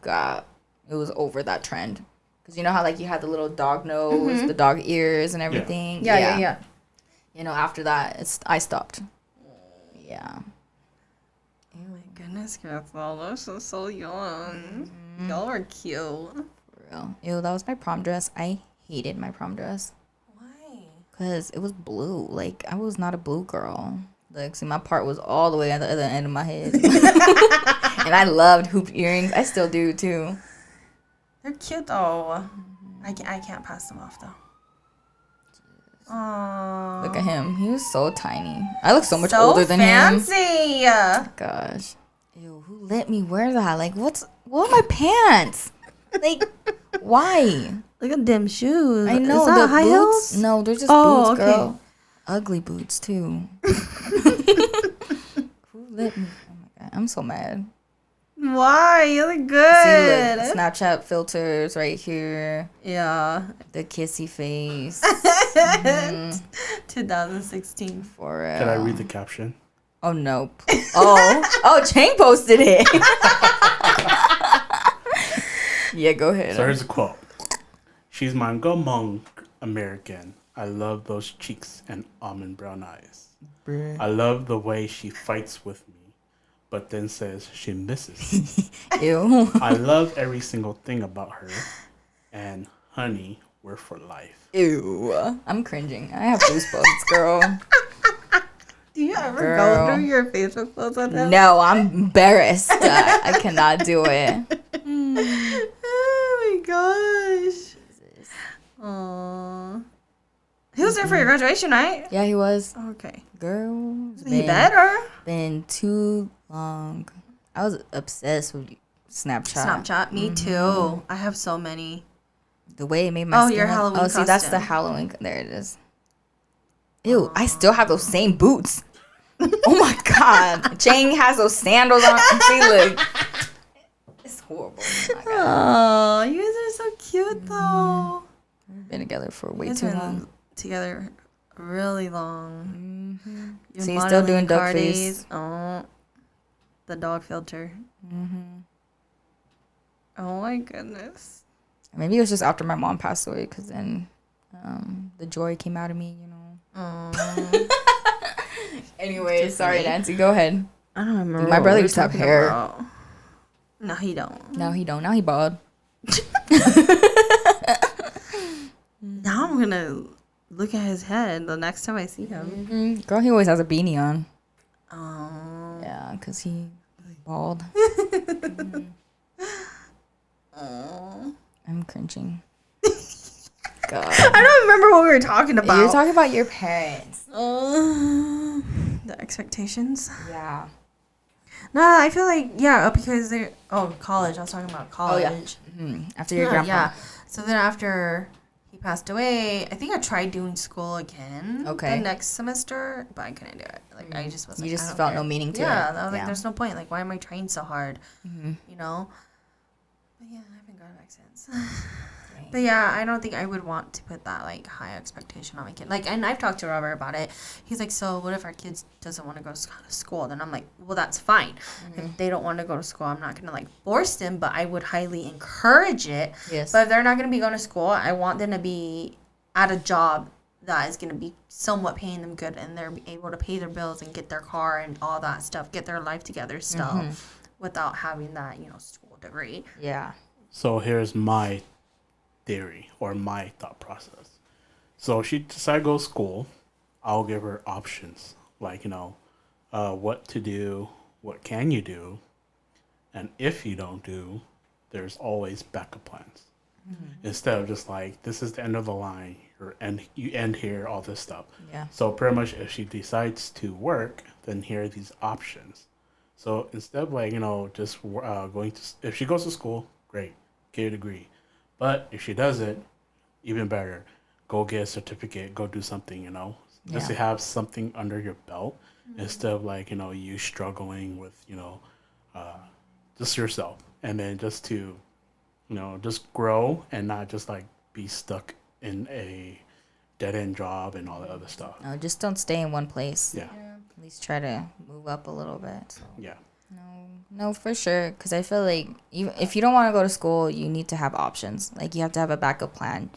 Speaker 1: it was over that trend. Because you know how like you had the little dog nose, the dog ears and everything?
Speaker 2: Yeah.
Speaker 1: You know, after that, I stopped. Yeah.
Speaker 2: Oh my goodness, Krystal, those are so young. Y'all are cute.
Speaker 1: For real. Ew, that was my prom dress. I hated my prom dress.
Speaker 2: Why?
Speaker 1: Because it was blue. Like, I was not a blue girl. Like, see, my part was all the way at the other end of my head. And I loved hoop earrings. I still do, too.
Speaker 2: They're cute though. I can't pass them off though. Aww.
Speaker 1: Look at him. He was so tiny. I look so much
Speaker 2: So
Speaker 1: older than
Speaker 2: fancy.
Speaker 1: him. Gosh. Ew, who let me wear that? Like, what are my pants? Like, why?
Speaker 2: Look at them shoes.
Speaker 1: I know.
Speaker 2: Is that
Speaker 1: the
Speaker 2: high
Speaker 1: boots?
Speaker 2: heels?
Speaker 1: No, they're just
Speaker 2: Oh,
Speaker 1: boots,
Speaker 2: okay.
Speaker 1: girl. Ugly boots, too. Who let me? Oh, my God. I'm so mad.
Speaker 2: Why? You look
Speaker 1: See,
Speaker 2: good.
Speaker 1: look, Snapchat filters right here.
Speaker 2: Yeah.
Speaker 1: The kissy face.
Speaker 2: 2016.
Speaker 1: For real.
Speaker 3: Can I read the caption?
Speaker 1: Oh, nope. Oh, Chang posted it. Yeah, go ahead.
Speaker 3: So here's a quote. She's Mongol American. I love those cheeks and almond brown eyes.
Speaker 1: Bruh.
Speaker 3: I love the way she fights with me, but then says she misses me.
Speaker 1: Ew.
Speaker 3: I love every single thing about her. And honey, we're for life.
Speaker 1: Ew. I'm cringing. I have goosebumps, girl.
Speaker 2: Do you ever
Speaker 1: Girl.
Speaker 2: go through your Facebook posts with him?
Speaker 1: No, I'm embarrassed. I cannot do it.
Speaker 2: Oh my gosh. Aww. He was there for your graduation, right?
Speaker 1: Yeah, he was.
Speaker 2: Okay.
Speaker 1: Girl. It's
Speaker 2: He better.
Speaker 1: been too long. I was obsessed with Snapchat.
Speaker 2: Snapchat. Me too. I have so many.
Speaker 1: The way it made my skin
Speaker 2: your
Speaker 1: look-
Speaker 2: Halloween
Speaker 1: Oh, see, that's the
Speaker 2: costume.
Speaker 1: Halloween. There it is. Ew, I still have those same boots. Oh my god. Chang has those sandals on. See, look. It's horrible. Oh my god.
Speaker 2: Oh, you guys are so cute though.
Speaker 1: We've been together for way
Speaker 2: You guys
Speaker 1: too
Speaker 2: been
Speaker 1: long.
Speaker 2: together really long. Your
Speaker 1: So you're still doing
Speaker 2: modeling
Speaker 1: duck
Speaker 2: parties.
Speaker 1: face?
Speaker 2: Oh, the dog filter. Oh my goodness.
Speaker 1: Maybe it was just after my mom passed away, because then the joy came out of me, you know.
Speaker 2: Oh.
Speaker 1: Anyway, sorry, Nancy. Go ahead.
Speaker 2: I don't remember.
Speaker 1: My
Speaker 2: what
Speaker 1: brother
Speaker 2: we were
Speaker 1: used to have
Speaker 2: talking
Speaker 1: hair.
Speaker 2: about. No, he don't.
Speaker 1: No, he don't. Now he bald.
Speaker 2: Now I'm gonna look at his head the next time I see him.
Speaker 1: Girl, he always has a beanie on.
Speaker 2: Oh.
Speaker 1: Yeah, because he's bald.
Speaker 2: Oh.
Speaker 1: I'm cringing. God.
Speaker 2: I don't remember what we were talking about.
Speaker 1: You're talking about your parents.
Speaker 2: The expectations.
Speaker 1: Yeah.
Speaker 2: No, I feel like because they're college. I was talking about college.
Speaker 1: After your grandpa.
Speaker 2: Yeah. So then after he passed away, I think I tried doing school again.
Speaker 1: Okay.
Speaker 2: The next semester, but I couldn't do it. Like I just was.
Speaker 1: You
Speaker 2: like,
Speaker 1: just
Speaker 2: I don't
Speaker 1: felt
Speaker 2: care.
Speaker 1: no meaning to it.
Speaker 2: Yeah, I was like,
Speaker 1: Yeah.
Speaker 2: there's no point. Like, why am I trying so hard? You know. But yeah, I haven't gone back since. But yeah, I don't think I would want to put that like high expectation on my kid. Like, and I've talked to Robert about it. He's like, so what if our kids doesn't want to go to school? Then I'm like, well, that's fine. If they don't want to go to school, I'm not gonna like force them, but I would highly encourage it.
Speaker 1: Yes.
Speaker 2: But if they're not gonna be going to school, I want them to be at a job that is gonna be somewhat paying them good, and they're able to pay their bills and get their car and all that stuff, get their life together still, without having that school degree.
Speaker 1: Yeah.
Speaker 3: So here's my theory or my thought process. So if she decides to go to school, I'll give her options like, what to do, what can you do, and if you don't do, there's always backup plans. Instead of just like, this is the end of the line, you end here, all this stuff.
Speaker 1: Yeah.
Speaker 3: So pretty much if she decides to work, then here are these options. So instead of like, just going to, if she goes to school, great, get a degree. But if she doesn't, even better, go get a certificate, go do something, just to have something under your belt instead of like, you struggling with, just yourself. And then just to, just grow and not just like be stuck in a dead end job and all that other stuff.
Speaker 1: No, just don't stay in one place.
Speaker 3: Yeah.
Speaker 1: At least try to move up a little bit. So.
Speaker 3: Yeah.
Speaker 1: No, for sure. Because I feel like even if you don't want to go to school, you need to have options. Like, you have to have a backup plan.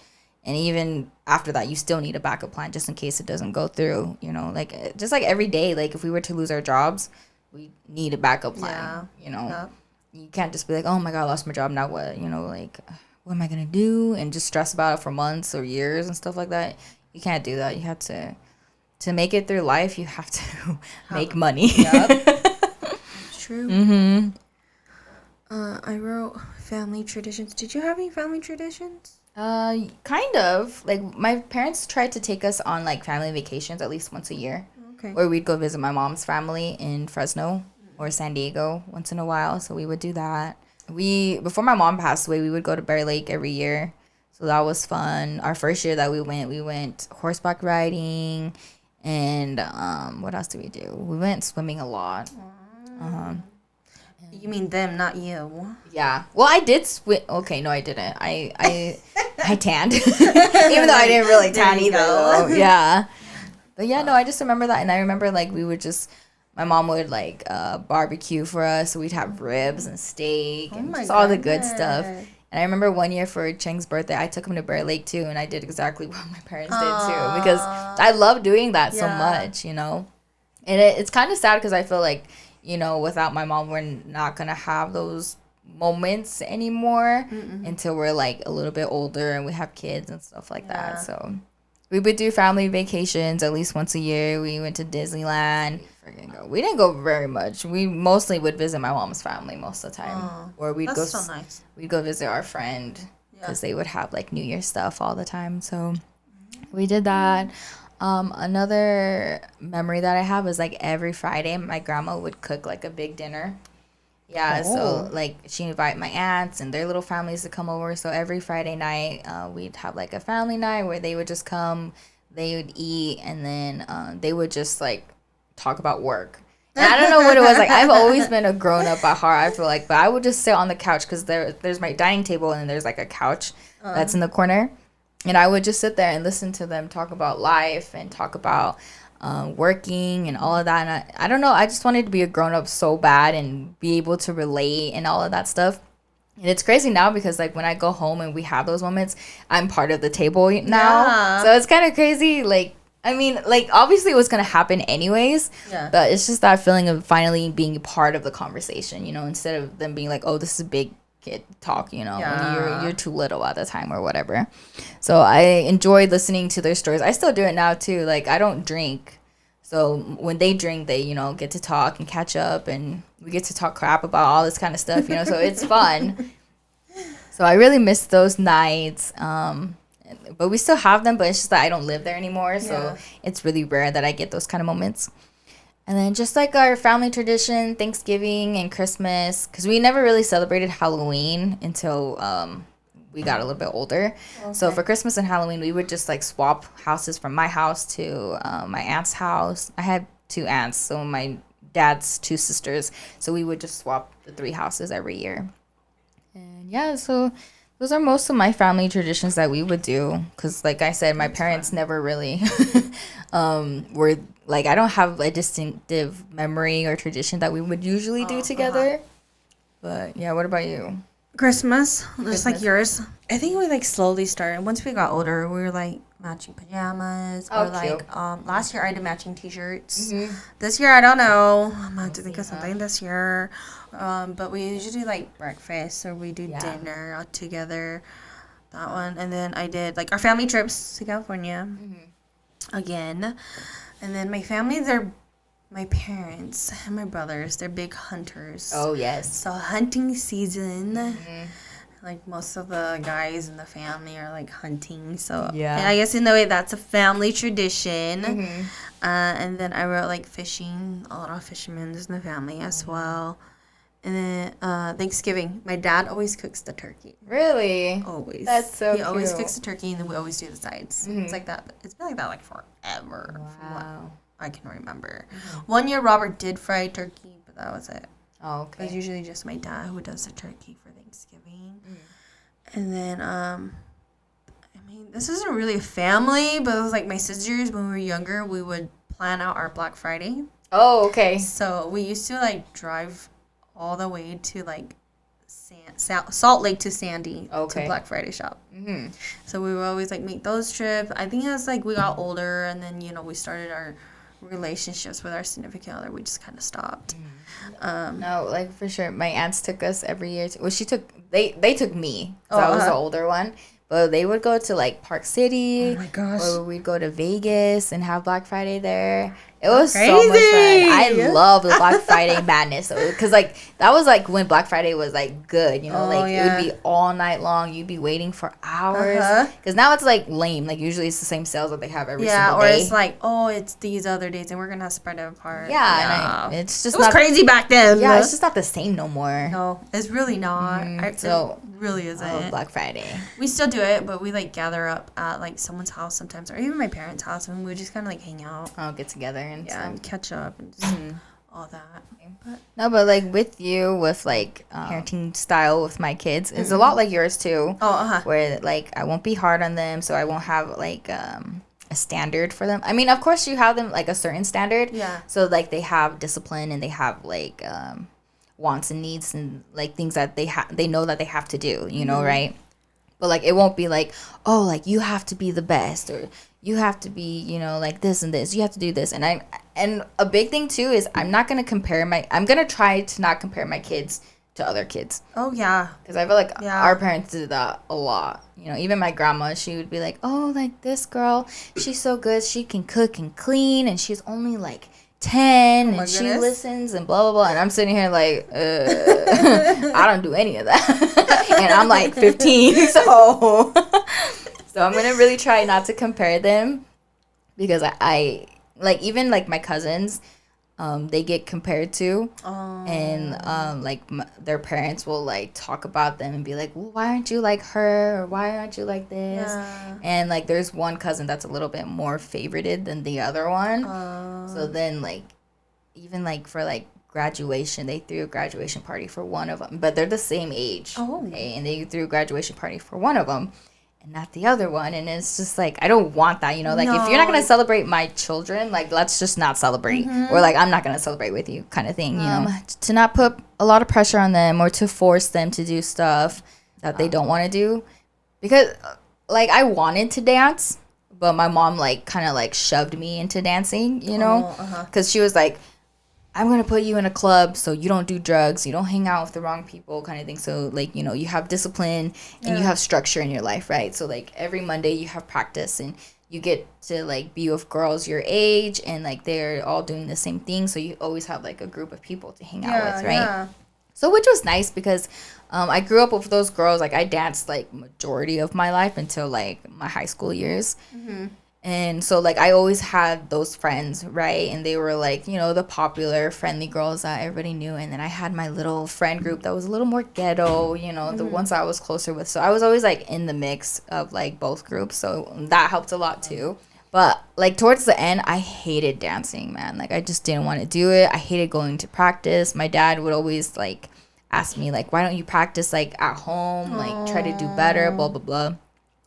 Speaker 1: And even after that, you still need a backup plan just in case it doesn't go through, Like, just like every day, like, if we were to lose our jobs, we need a backup plan,
Speaker 2: Yep.
Speaker 1: You can't just be like, oh, my God, I lost my job. Now what? Like, what am I going to do? And just stress about it for months or years and stuff like that. You can't do that. You have to make it through life, you have to make money.
Speaker 2: Yep. True. I wrote family traditions. Did you have any family traditions?
Speaker 1: Kind of. Like, my parents tried to take us on, like, family vacations at least once a year.
Speaker 2: Okay.
Speaker 1: Or we'd go visit my mom's family in Fresno or San Diego once in a while. So we would do that. Before my mom passed away, we would go to Bear Lake every year. So that was fun. Our first year that we went horseback riding. And what else did we do? We went swimming a lot.
Speaker 2: You mean them, not you.
Speaker 1: Yeah. Well, I did swim. Okay, no, I didn't. I tanned. Even though I didn't really tan
Speaker 2: There you
Speaker 1: either.
Speaker 2: go.
Speaker 1: Though. Yeah. But yeah, no, I just remember that. And I remember, like, we would just, my mom would like barbecue for us, so we'd have ribs and steak and
Speaker 2: my
Speaker 1: just all the good
Speaker 2: goodness.
Speaker 1: stuff. And I remember one year for Cheng's birthday, I took him to Bear Lake too, and I did exactly what my parents did too, because I love doing that so much, you know. And it's kind of sad because I feel like, you know, without my mom, we're not gonna have those moments anymore until we're like a little bit older and we have kids and stuff like that. So we would do family vacations at least once a year. We went to Disneyland. We didn't go very much. We mostly would visit my mom's family most of the time, or we'd
Speaker 2: That's so nice.
Speaker 1: we'd go visit our friend because they would have like New Year stuff all the time. So we did that. Another memory that I have was like every Friday my grandma would cook like a big dinner. Yeah, so like she'd invite my aunts and their little families to come over. So every Friday night, we'd have like a family night where they would just come, they would eat, and then they would just like talk about work. And I don't know what it was like. I've always been a grown up at heart, I feel like, but I would just sit on the couch because there's my dining table and there's like a couch that's in the corner, and I would just sit there and listen to them talk about life and talk about working and all of that. And I don't know, I just wanted to be a grown-up so bad and be able to relate and all of that stuff. And it's crazy now because like when I go home and we have those moments, I'm part of the table now. So it's kind of crazy. Like, I mean, like obviously it was gonna happen anyways, but it's just that feeling of finally being part of the conversation, you know, instead of them being like, oh, this is a big kid talk, you know, when you're too little at the time or whatever. So I enjoyed listening to their stories. I still do it now too. Like I don't drink, so when they drink, they, you know, get to talk and catch up, and we get to talk crap about all this kind of stuff, you know. So it's fun. So I really miss those nights. But we still have them, but it's just that I don't live there anymore, so it's really rare that I get those kind of moments. And then just like our family tradition, Thanksgiving and Christmas, because we never really celebrated Halloween until we got a little bit older. So for Christmas and Halloween, we would just like swap houses from my house to my aunt's house. I had 2 aunts, so my dad's 2 sisters. So we would just swap the 3 houses every year. And yeah, so those are most of my family traditions that we would do. Because like I said, my parents never really were... Like, I don't have a distinctive memory or tradition that we would usually do together. But, yeah, what about you?
Speaker 2: Christmas, just like yours. I think we, like, slowly started. Once we got older, we were, like, matching pajamas. Or, like, last year I did matching T-shirts. This year, I don't know. I'm going to have to think of something this year. But we usually do, like, breakfast, or we do dinner all together. That one. And then I did, like, our family trips to California. Again. And then my family, my parents and my brothers, they're big hunters.
Speaker 1: Oh, yes.
Speaker 2: So hunting season, like most of the guys in the family are like hunting. So yeah, I guess in a way that's a family tradition. And then I wrote like fishing, a lot of fishermen in the family as well. And then Thanksgiving, my dad always cooks the turkey.
Speaker 1: Really?
Speaker 2: Always.
Speaker 1: That's so
Speaker 2: He
Speaker 1: cute.
Speaker 2: always cooks the turkey, and then we always do the sides. It's like that. It's been like that like forever.
Speaker 1: Wow.
Speaker 2: I can remember. One year Robert did fry turkey, but that was it.
Speaker 1: Oh, okay.
Speaker 2: It's usually just my dad who does the turkey for Thanksgiving. And then, I mean, this isn't really a family, but it was like my sisters, when we were younger, we would plan out our Black Friday.
Speaker 1: Oh, okay.
Speaker 2: So we used to like drive all the way to like Salt Lake to Sandy to Black Friday shop. So we would always like make those trips. I think as like we got older and then, you know, we started our relationships with our significant other, we just kind of stopped.
Speaker 1: No, like for sure. My aunts took us every year. They took me. So I was the older one. But they would go to like Park City.
Speaker 2: Oh my gosh.
Speaker 1: Or we'd go to Vegas and have Black Friday there. It was so much fun. I love the Black Friday madness. Because like that was like when Black Friday was like good, you know, like it would be all night long. You'd be waiting for hours. Because now it's like lame. Like usually it's the same sales that they have every single day.
Speaker 2: Yeah, or it's like, oh, it's these other days and we're going to spread it apart.
Speaker 1: Yeah. And it's just
Speaker 2: it was crazy back then.
Speaker 1: Yeah, it's just not the same no more.
Speaker 2: No, it's really not. It really isn't.
Speaker 1: Black Friday.
Speaker 2: We still do it, but we like gather up at like someone's house sometimes, or even my parents' house, and we just kind of like hang out.
Speaker 1: Oh, get together and
Speaker 2: and catch up and just all that.
Speaker 1: But like with you, with like parenting style with my kids, it's a lot like yours too. Where like I won't be hard on them, so I won't have like a standard for them. I mean, of course you have them like a certain standard.
Speaker 2: Yeah.
Speaker 1: So like they have discipline and they have like wants and needs and like things that they know that they have to do, you know, right? But like it won't be like, oh, like you have to be the best or you have to be, you know, like this and this. You have to do this. And a big thing too is I'm gonna try to not compare my kids to other kids.
Speaker 2: Oh yeah.
Speaker 1: Because I feel like our parents did that a lot. You know, even my grandma, she would be like, oh, like this girl, she's so good. She can cook and clean and she's only like 10 and she listens and blah, blah, blah. And I'm sitting here like, I don't do any of that. And I'm like 15. So I'm going to really try not to compare them because I like even like my cousins, they get compared to, and like their parents will like talk about them and be like, well, why aren't you like her or why aren't you like this? And like there's one cousin that's a little bit more favorited than the other one. So then like even like for like graduation, they threw a graduation party for one of them, but they're the same age. Okay, and they threw a graduation party for one of them and not the other one, and it's just like I don't want that, you know, like if you're not gonna celebrate my children, like let's just not celebrate, or like I'm not gonna celebrate with you kind of thing, you know, to not put a lot of pressure on them or to force them to do stuff that they don't want to do, because like I wanted to dance, but my mom like kind of like shoved me into dancing, you know, because she was like, I'm going to put you in a club so you don't do drugs, you don't hang out with the wrong people kind of thing. So, like, you know, you have discipline and you have structure in your life, right? So, like, every Monday you have practice and you get to, like, be with girls your age and, like, they're all doing the same thing. So, you always have, like, a group of people to hang out with, right? Yeah. So, which was nice because I grew up with those girls. Like, I danced, like, majority of my life until, like, my high school years. And so, like, I always had those friends, right? And they were, like, you know, the popular, friendly girls that everybody knew. And then I had my little friend group that was a little more ghetto, you know, the ones I was closer with. So I was always, like, in the mix of, like, both groups. So that helped a lot, too. But, like, towards the end, I hated dancing, man. Like, I just didn't want to do it. I hated going to practice. My dad would always, like, ask me, like, why don't you practice, like, at home? Like, try to do better, blah, blah, blah.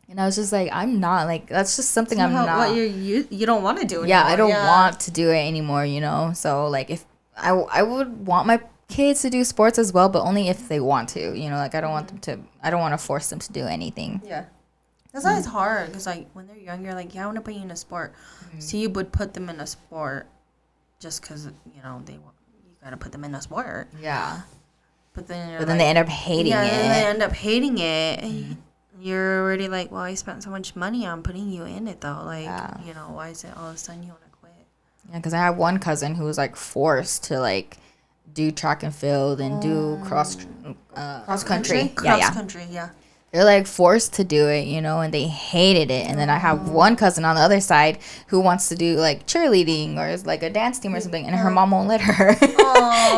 Speaker 1: And I was just like, I'm not, like, that's just something I'm not.
Speaker 2: What you don't want to do anymore.
Speaker 1: Yeah, I don't want to do it anymore, you know? So, like, if I would want my kids to do sports as well, but only if they want to, you know? Like, I don't want them to, I don't want to force them to do anything.
Speaker 2: Yeah. That's why it's hard, because, like, when they're younger, like, yeah, I want to put you in a sport. So you would put them in a sport just because, you know, you got to put them in a sport.
Speaker 1: Yeah.
Speaker 2: But then
Speaker 1: they end up hating it.
Speaker 2: Yeah, they end up hating it. You're already like, well, I spent so much money on putting you in it, though. Like, you know, why is it all of a sudden you want to quit?
Speaker 1: Yeah, because I have one cousin who was, like, forced to, like, do track and field and do cross country.
Speaker 2: Cross country, yeah.
Speaker 1: They're, like, forced to do it, you know, and they hated it. And then I have one cousin on the other side who wants to do, like, cheerleading or, like, a dance team or something, and her mom won't let her.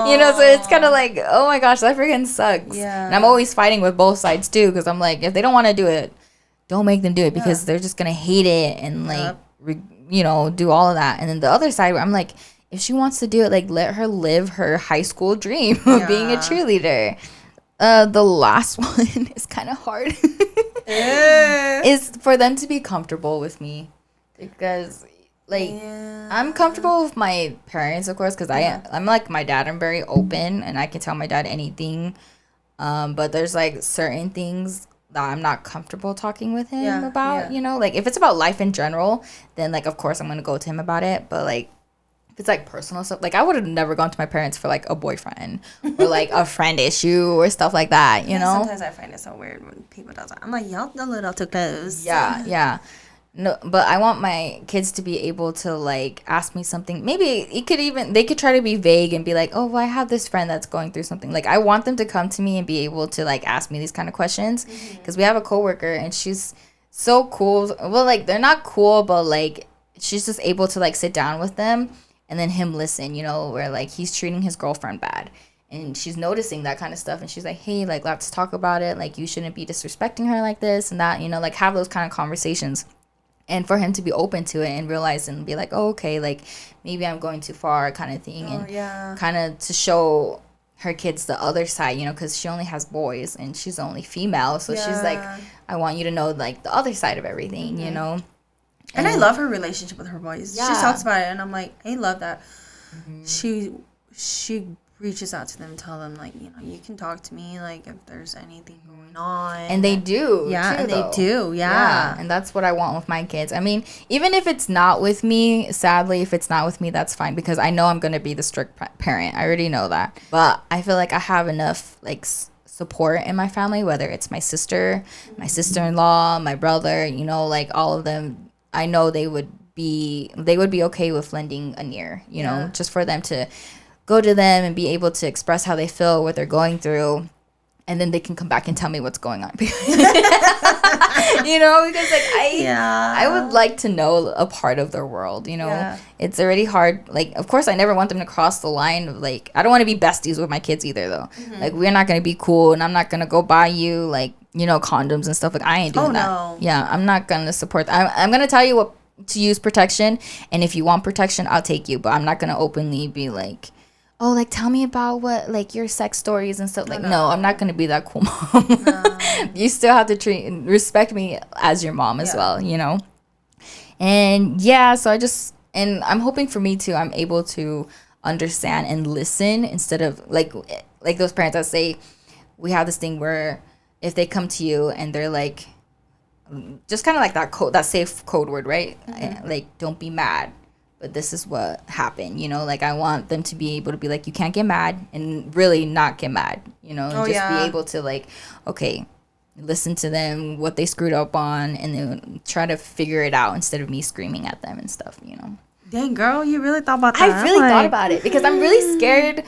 Speaker 1: You know, so it's kind of like, oh, my gosh, that freaking sucks. Yeah. And I'm always fighting with both sides, too, because I'm like, if they don't want to do it, don't make them do it because they're just going to hate it and, like, you know, do all of that. And then the other side, I'm like, if she wants to do it, like, let her live her high school dream of being a cheerleader. The last one is kind of hard. Is for them to be comfortable with me, because like I'm comfortable with my parents, of course, because I'm like my dad. I'm very open and I can tell my dad anything. But there's like certain things that I'm not comfortable talking with him about. You know, like if it's about life in general, then like of course I'm gonna go to him about it. But like if it's like personal stuff, like I would have never gone to my parents for like a boyfriend or like a friend issue or stuff like that, you know?
Speaker 2: Sometimes I find it so weird when people do that. I'm like, y'all a little too close.
Speaker 1: Yeah. No, but I want my kids to be able to like ask me something. Maybe they could try to be vague and be like, oh, well, I have this friend that's going through something. Like I want them to come to me and be able to like ask me these kind of questions, because we have a coworker and she's so cool. Well, like they're not cool, but like she's just able to like sit down with them and then him listen, you know, where like he's treating his girlfriend bad and she's noticing that kind of stuff and she's like, hey, like let's talk about it, like you shouldn't be disrespecting her like this and that, you know, like have those kind of conversations. And for him to be open to it and realize and be like, oh, okay, like maybe I'm going too far kind of thing. And kind of to show her kids the other side, you know, because she only has boys and she's only female. So she's like, I want you to know like the other side of everything, you know.
Speaker 2: And I love her relationship with her boys.
Speaker 1: Yeah.
Speaker 2: She talks about it, and I'm like, I love that. She reaches out to them and tell them, like, you know, you can talk to me, like, if there's anything going on.
Speaker 1: And they do.
Speaker 2: Yeah,
Speaker 1: too,
Speaker 2: and
Speaker 1: though.
Speaker 2: they do. Yeah.
Speaker 1: And that's what I want with my kids. I mean, even if it's not with me, sadly, if it's not with me, that's fine, because I know I'm going to be the strict parent. I already know that. But I feel like I have enough, like, support in my family, whether it's my sister, my sister-in-law, my brother, you know, like, all of them. I know they would be okay with lending an ear, you know, just for them to go to them and be able to express how they feel, what they're going through, and then they can come back and tell me what's going on. You know, because like I would like to know a part of their world, you know. Yeah. It's already hard. Like, of course, I never want them to cross the line of, like, I don't want to be besties with my kids either, though. Like, we're not going to be cool, and I'm not going to go buy you, like, you know, condoms and stuff. Like, I ain't doing that. No. Yeah, I'm not going to support that. I'm going to tell you what to use protection, and if you want protection, I'll take you, but I'm not going to openly be like, oh, like, tell me about what, like, your sex stories and stuff. Like, no, I'm not going to be that cool mom. No. You still have to respect me as your mom as well, you know? And, yeah, so and I'm hoping for me, too, I'm able to understand and listen instead of, like those parents that say, we have this thing where if they come to you and they're like, just kind of like that safe code word, right? Like, don't be mad, but this is what happened, you know? Like, I want them to be able to be like, you can't get mad, and really not get mad, you know? And be able to, like, okay, listen to them, what they screwed up on, and then try to figure it out instead of me screaming at them and stuff, you know?
Speaker 2: Dang, girl, you really thought about that.
Speaker 1: I really thought about it, because I'm really scared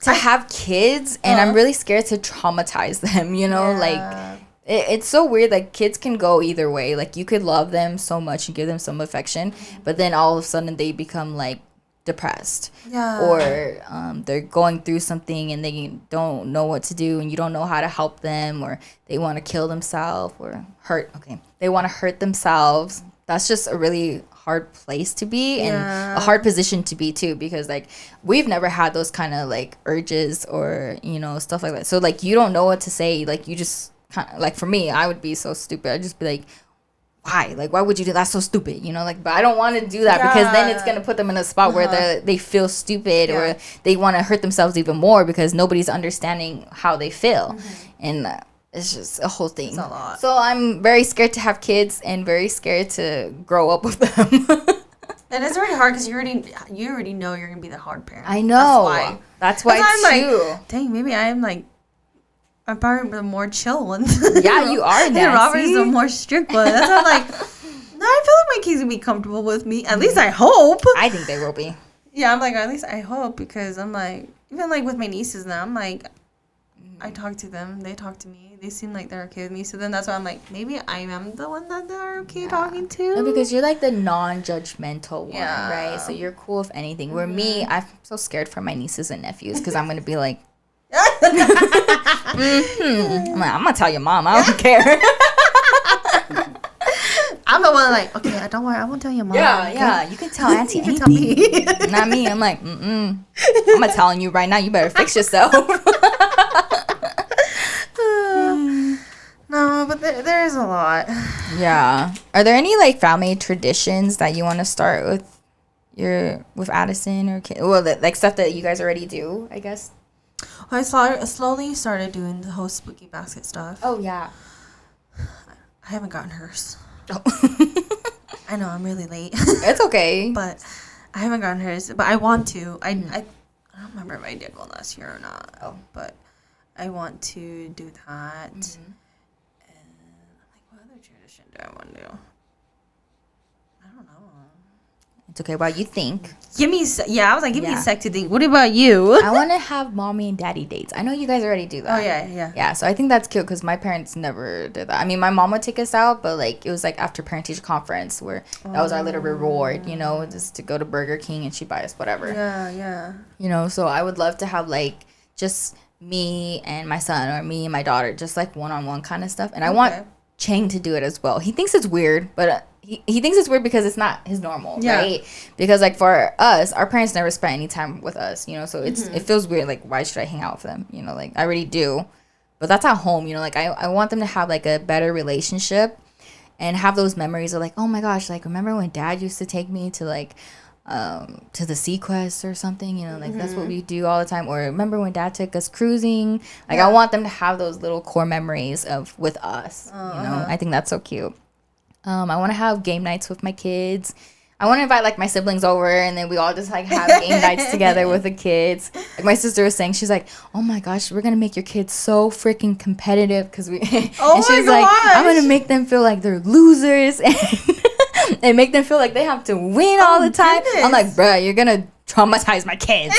Speaker 1: to have kids, and I'm really scared to traumatize them, you know? Like, it's so weird. Like, kids can go either way. Like, you could love them so much and give them some affection, but then all of a sudden they become, like, depressed. Yeah. Or they're going through something and they don't know what to do, and you don't know how to help them, or they want to kill themselves or they want to hurt themselves. That's just a really hard place to be, and a hard position to be, too, because, like, we've never had those kind of, like, urges or, you know, stuff like that. So, like, you don't know what to say. Like, you just kind of, like, for me, I would be so stupid. I'd just be like, why? Like, why would you do that? That's so stupid, you know? Like, but I don't want to do that, because then it's going to put them in a spot where they feel stupid, or they want to hurt themselves even more because nobody's understanding how they feel. And it's just a whole thing. It's a lot. So I'm very scared to have kids and very scared to grow up with them.
Speaker 2: And it's really hard because you already know you're going to be the hard parent.
Speaker 1: I know. That's why
Speaker 2: I'm
Speaker 1: too.
Speaker 2: Like, dang, maybe I'm probably the more chill one.
Speaker 1: Yeah, you are, Nancy.
Speaker 2: And Robert's the more strict one. That's why I'm like, no, I feel like my kids will be comfortable with me. At least I hope.
Speaker 1: I think they will be.
Speaker 2: Yeah, I'm like, at least I hope, because I'm like, even like with my nieces now, I'm like, I talk to them, they talk to me. They seem like they're okay with me. So then that's why I'm like, maybe I am the one that they're okay talking to.
Speaker 1: No, because you're like the non-judgmental one, right? So you're cool with anything. Where me, I'm so scared for my nieces and nephews, because I'm going to be like, I'm going to tell your mom. I don't care.
Speaker 2: I'm the one like, okay, don't worry, I won't tell your mom.
Speaker 1: Yeah, you can tell Auntie anything. Tell me. Not me. I'm like, I'm not telling you right now. You better fix yourself.
Speaker 2: No, but there is a lot.
Speaker 1: Yeah. Are there any, like, family traditions that you want to start with Addison or kid? Well, like, stuff that you guys already do, I guess.
Speaker 2: I slowly started doing the whole spooky basket stuff.
Speaker 1: Oh, yeah.
Speaker 2: I haven't gotten hers. Oh. I know, I'm really late.
Speaker 1: It's okay.
Speaker 2: But I haven't gotten hers. But I want to. I don't remember if I did one last year or not. Oh. But I want to do that. Mm-hmm. And, like, what other tradition do I want to do? I don't know.
Speaker 1: It's okay. While you think.
Speaker 2: I was like, give me a sec to think. What about you?
Speaker 1: I want to have mommy and daddy dates. I know you guys already do that.
Speaker 2: Oh, yeah.
Speaker 1: Yeah, so I think that's cute, because my parents never did that. I mean, my mom would take us out, but, like, it was, like, after parent-teacher conference, where that was our little reward, you know, just to go to Burger King and she'd buy us whatever.
Speaker 2: Yeah.
Speaker 1: You know, so I would love to have, like, just me and my son, or me and my daughter, just, like, one-on-one kind of stuff. And I want Chang to do it as well. He thinks it's weird, but... He thinks it's weird because it's not his normal, right? Because, like, for us, our parents never spent any time with us, you know, so it feels weird. Like, why should I hang out with them? You know, like, I already do, but that's at home, you know, like, I want them to have, like, a better relationship, and have those memories of like, oh my gosh, like remember when Dad used to take me to like to the Sequest or something, you know, like that's what we do all the time. Or remember when Dad took us cruising? Like I want them to have those little core memories of with us. You know, I think that's so cute. I want to have game nights with my kids. I want to invite like my siblings over, and then we all just like have game nights together with the kids. Like my sister was saying, she's like, "Oh my gosh, we're gonna make your kids so freaking competitive because we."
Speaker 2: Oh
Speaker 1: and she's like, "I'm gonna make them feel like they're losers and make them feel like they have to win all the time."
Speaker 2: Goodness.
Speaker 1: I'm like, "Bruh, you're gonna traumatize my kids."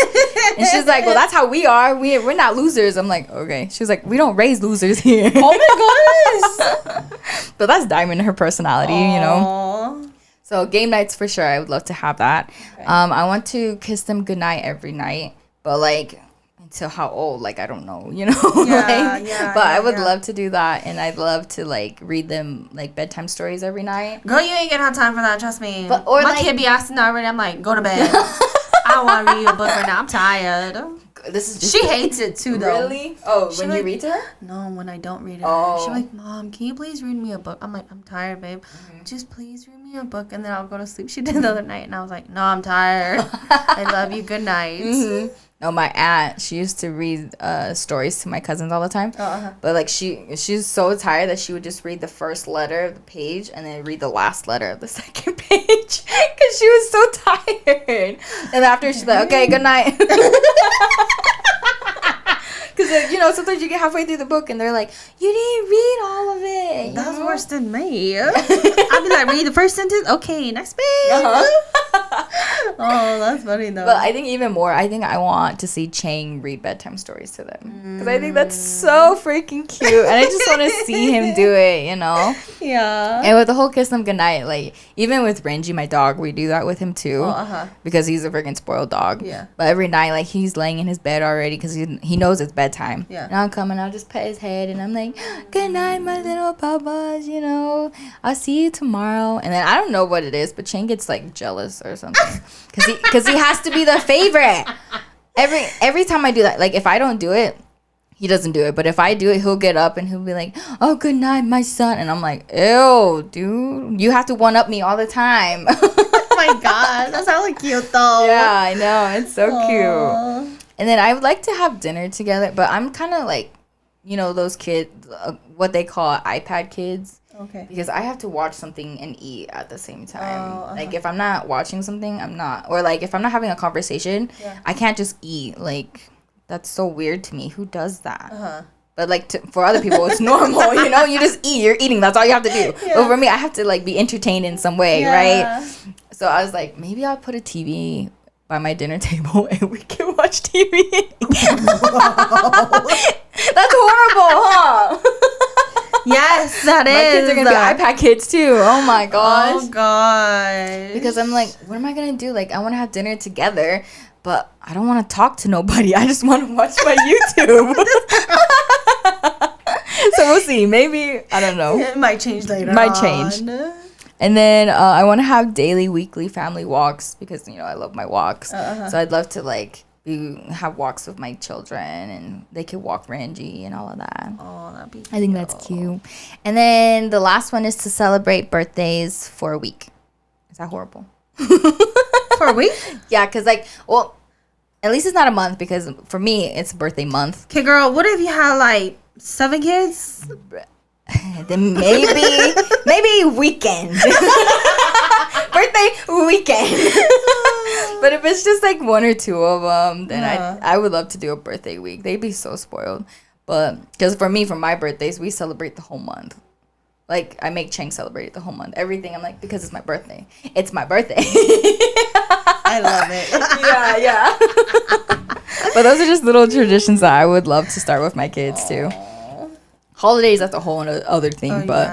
Speaker 1: And she's like, "Well, that's how we are. We're not losers." I'm like, "Okay." She's like, "We don't raise losers here."
Speaker 2: Oh my goodness.
Speaker 1: But that's Diamond, her personality, you know.
Speaker 2: Aw.
Speaker 1: So game nights for sure. I would love to have that.
Speaker 2: Okay.
Speaker 1: I want to kiss them goodnight every night, but like until how old? Like I don't know, you know. But I would love to do that, and I'd love to like read them like bedtime stories every night.
Speaker 2: Girl, you ain't gonna have time for that, trust me.
Speaker 1: But- or
Speaker 2: my
Speaker 1: like-
Speaker 2: kid be asking already, I'm like, go to bed. I don't want to read you a book right now. I'm tired.
Speaker 1: This is just
Speaker 2: She hates it too, though.
Speaker 1: really. Oh,
Speaker 2: She
Speaker 1: when
Speaker 2: like-
Speaker 1: you read to her?
Speaker 2: No, when I don't read it.
Speaker 1: Oh.
Speaker 2: She's like, Mom, can you please read me a book? I'm like, I'm tired, babe. Just please read me a book, and then I'll go to sleep. She did the other night, and I was like, no, I'm tired. I love you. Good night.
Speaker 1: No, my aunt, she used to read stories to my cousins all the time. But like she's so tired that she would just read the first letter of the page and then read the last letter of the second page because she was so tired. And after she's like, okay, good night. Because you know sometimes you get halfway through the book and they're like, you didn't read all of it. you
Speaker 2: That's
Speaker 1: know?
Speaker 2: worse than me. I'd be like, read the first sentence. Okay, next page. Oh, that's funny though.
Speaker 1: But I think even more, I think I want to see Chang read bedtime stories to them. Because I think that's so freaking cute. And I just want to see him do it, you know?
Speaker 2: Yeah.
Speaker 1: And with the whole kiss them goodnight, like, even with Renji, my dog, we do that with him too. Because he's a freaking spoiled dog.
Speaker 2: Yeah.
Speaker 1: But every night, like, he's laying in his bed already because he knows it's bedtime.
Speaker 2: Yeah.
Speaker 1: And I'll come and I'll just pet his head and I'm like, good night, my little papas, you know? I'll see you tomorrow. And then I don't know what it is, but Chang gets, like, jealous or something. Because he has to be the favorite. Every time I do that, like if I don't do it, he doesn't do it. But if I do it, he'll get up and he'll be like, "Oh, good night, my son." And I'm like, "Ew, dude, you have to one up me all the time."
Speaker 2: Oh my god, that's hella cute though.
Speaker 1: Yeah, I know, it's so
Speaker 2: Aw.
Speaker 1: cute. And then I would like to have dinner together, but I'm kind of like, you know, those kids, what they call iPad kids.
Speaker 2: Okay.
Speaker 1: Because I have to watch something and eat at the same time.
Speaker 2: Oh,
Speaker 1: Like, if I'm not watching something, I'm not. Or, like, if I'm not having a conversation, I can't just eat. Like, that's so weird to me. Who does that? But, like, for other people, it's normal, you know? You just eat. You're eating. That's all you have to do. But for me, I have to, like, be entertained in some way, right? So I was like, maybe I'll put a TV by my dinner table and we can watch TV. That's horrible, huh?
Speaker 2: Yes, that
Speaker 1: My
Speaker 2: is.
Speaker 1: kids are gonna be iPad kids too. Oh my gosh.
Speaker 2: Oh gosh.
Speaker 1: Because I'm like, what am I gonna do? Like, I want to have dinner together, but I don't want to talk to nobody. I just want to watch my YouTube. So we'll see. Maybe I don't know.
Speaker 2: It might change later.
Speaker 1: Might change. And then I want to have daily, weekly family walks because you know I love my walks. So I'd love to like have walks with my children and they could walk Ranji and all of that.
Speaker 2: Oh, that'd be cute.
Speaker 1: I think that's cute. And then the last one is to celebrate birthdays for a week. Is that horrible?
Speaker 2: For a week?
Speaker 1: Yeah, because like, well, at least it's not a month because for me, it's birthday month.
Speaker 2: Okay, girl, what if you had like 7 kids?
Speaker 1: Then maybe weekend. Birthday weekend. But if it's just like 1 or 2 of them, then I would love to do a birthday week. They'd be so spoiled. But because for me, for my birthdays, we celebrate the whole month. Like, I make Chang celebrate it the whole month. Everything, I'm like, because it's my birthday. It's my birthday.
Speaker 2: I love it.
Speaker 1: Yeah. But those are just little traditions that I would love to start with my kids, too. Holidays, that's a whole other thing, but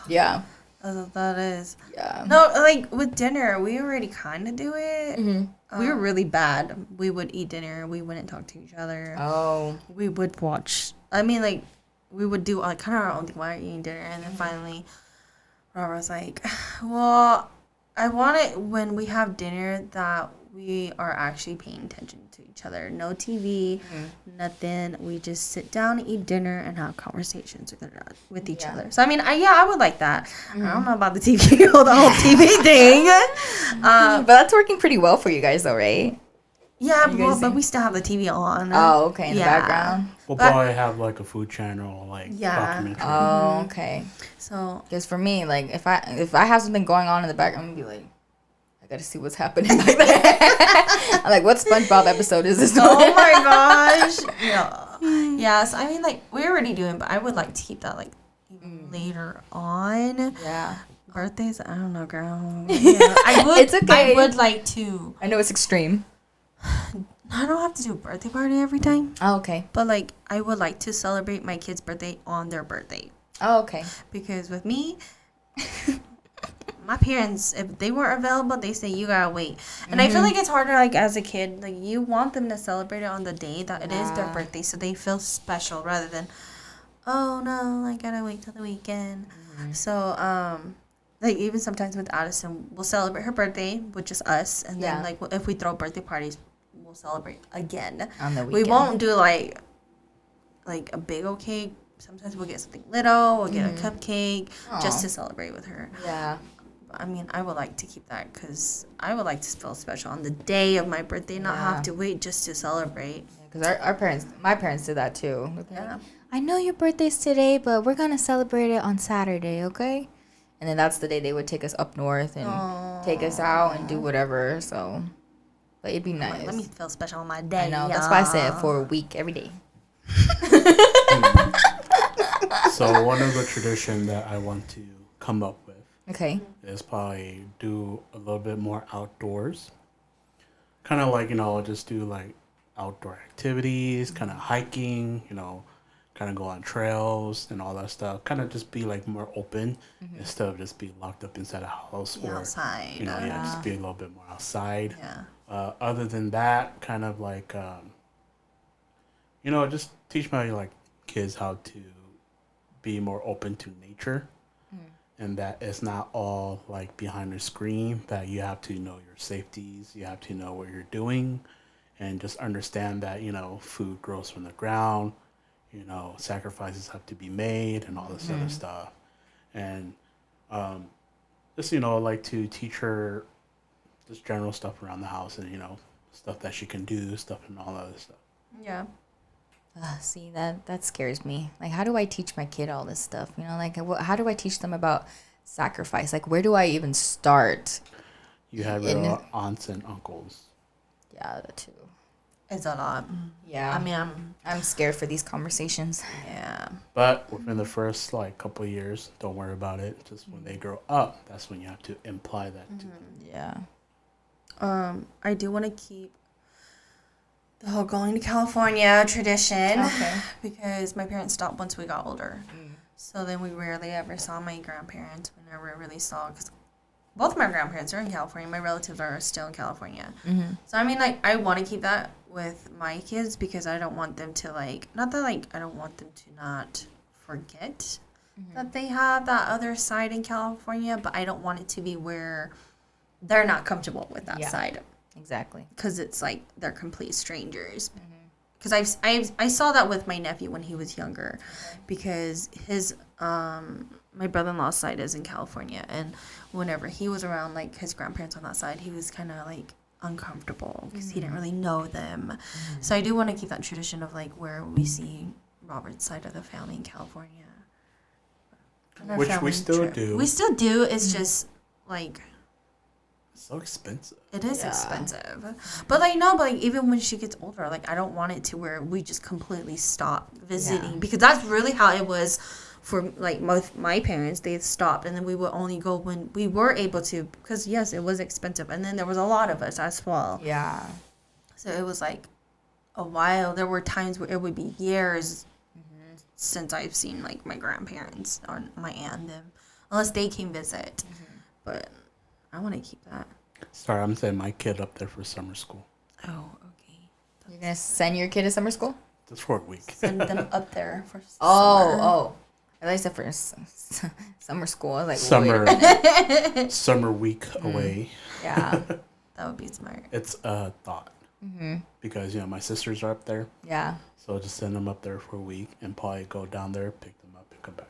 Speaker 1: yeah.
Speaker 2: That's what that is.
Speaker 1: Yeah.
Speaker 2: No, like with dinner, we already kind of do it.
Speaker 1: Mm-hmm.
Speaker 2: We were really bad. We would eat dinner. We wouldn't talk to each other.
Speaker 1: Oh.
Speaker 2: We would watch. I mean, like, we would do like kind of our own thing while we're eating dinner. And then finally, Robert was like, well, I want it when we have dinner that we are actually paying attention to each other. No TV, nothing. We just sit down, eat dinner, and have conversations with each other. So I mean, I would like that. I don't know about the TV, the whole TV thing.
Speaker 1: But that's working pretty well for you guys, though, right?
Speaker 2: Yeah, but we still have the TV on.
Speaker 1: Oh, okay, in the background.
Speaker 3: We'll probably have like a food channel, like documentary.
Speaker 1: Oh, okay.
Speaker 2: So,
Speaker 1: because for me, like if I have something going on in the background, I'm gonna be like, I gotta see what's happening back there. I'm like, what SpongeBob episode is this?
Speaker 2: Oh my gosh. Yeah. Yes, I mean, like we're already doing, but I would like to keep that like later on.
Speaker 1: Yeah.
Speaker 2: Birthdays, I don't know, girl. Yeah, I would.
Speaker 1: It's okay.
Speaker 2: I would like to.
Speaker 1: I know it's extreme.
Speaker 2: I don't have to do a birthday party every time.
Speaker 1: Oh, okay.
Speaker 2: But like, I would like to celebrate my kid's birthday on their birthday.
Speaker 1: Oh, okay.
Speaker 2: Because with me, my parents, if they weren't available, they say you gotta wait. And I feel like it's harder, like as a kid, like you want them to celebrate it on the day that it is their birthday, so they feel special rather than, oh no, I gotta wait till the weekend. So like even sometimes with Addison, we'll celebrate her birthday with just us, and then like if we throw birthday parties, we'll celebrate again
Speaker 1: on the weekend.
Speaker 2: We won't do like a big old cake. Sometimes we'll get something little. We'll get a cupcake just to celebrate with her.
Speaker 1: Yeah.
Speaker 2: I mean, I would like to keep that because I would like to feel special on the day of my birthday, not have to wait just to celebrate.
Speaker 1: Because our parents, my parents did that too.
Speaker 2: Yeah.
Speaker 1: Like, I know your birthday's today, but we're gonna celebrate it on Saturday, okay? And then that's the day they would take us up north and take us out and do whatever. So, but it'd be nice.
Speaker 2: Like, let me feel special on my day.
Speaker 1: I know. That's why I say it for a week every day.
Speaker 3: So one of the tradition that I want to come up with is probably do a little bit more outdoors. Kind of like, just do like outdoor activities, kind of hiking, kind of go on trails and all that stuff. Kind of just be like more open instead of just be locked up inside a house or
Speaker 2: outside.
Speaker 3: Just be a little bit more outside.
Speaker 2: Yeah.
Speaker 3: Other than that, kind of like, just teach my like kids how to be more open to nature. And that it's not all like behind the screen, that you have to know your safeties, you have to know what you're doing, and just understand that, food grows from the ground, sacrifices have to be made and all this other stuff. And just, like to teach her just general stuff around the house and, stuff that she can do, stuff and all that other stuff.
Speaker 2: Yeah.
Speaker 1: See, that scares me. Like, how do I teach my kid all this stuff? Like, how do I teach them about sacrifice? Like, where do I even start?
Speaker 3: You have your aunts and uncles.
Speaker 1: Yeah, that too.
Speaker 2: It's a lot.
Speaker 1: Yeah.
Speaker 2: I mean,
Speaker 1: I'm scared for these conversations.
Speaker 2: Yeah.
Speaker 3: But within the first, couple of years, don't worry about it. Just when they grow up, that's when you have to imply that to them.
Speaker 1: Yeah.
Speaker 2: I do want to keep the whole going to California tradition because my parents stopped once we got older. So then we rarely ever saw my grandparents. We never really saw, because both my grandparents are in California. My relatives are still in California. So I mean, I want to keep that with my kids because I don't want them to I don't want them to not forget that they have that other side in California, but I don't want it to be where they're not comfortable with that side.
Speaker 1: Exactly.
Speaker 2: Because it's like they're complete strangers. Because I saw that with my nephew when he was younger, because his my brother-in-law's side is in California, and whenever he was around his grandparents on that side, he was kind of uncomfortable because he didn't really know them. So I do want to keep that tradition of where we see Robert's side of the family in California.
Speaker 3: Which we still do.
Speaker 2: We still do. It's just
Speaker 3: so expensive.
Speaker 2: It is expensive. But even when she gets older, I don't want it to where we just completely stop visiting because that's really how it was for my parents. They stopped and then we would only go when we were able to, because yes, it was expensive, and then there was a lot of us as well.
Speaker 1: Yeah.
Speaker 2: So it was a while. There were times where it would be years since I've seen my grandparents or my aunt and them, unless they came visit. But I want to keep that.
Speaker 3: Sorry, I'm sending my kid up there for summer school.
Speaker 2: Oh, okay.
Speaker 1: You're going to send your kid to summer school?
Speaker 3: Just for a week.
Speaker 2: Send them up there for summer.
Speaker 1: Oh. I thought you said for summer school. I was
Speaker 3: summer week away.
Speaker 1: Yeah.
Speaker 2: That would be smart.
Speaker 3: It's a thought. Because, my sisters are up there.
Speaker 1: Yeah.
Speaker 3: So I'll just send them up there for a week and probably go down there, pick them up, and come back.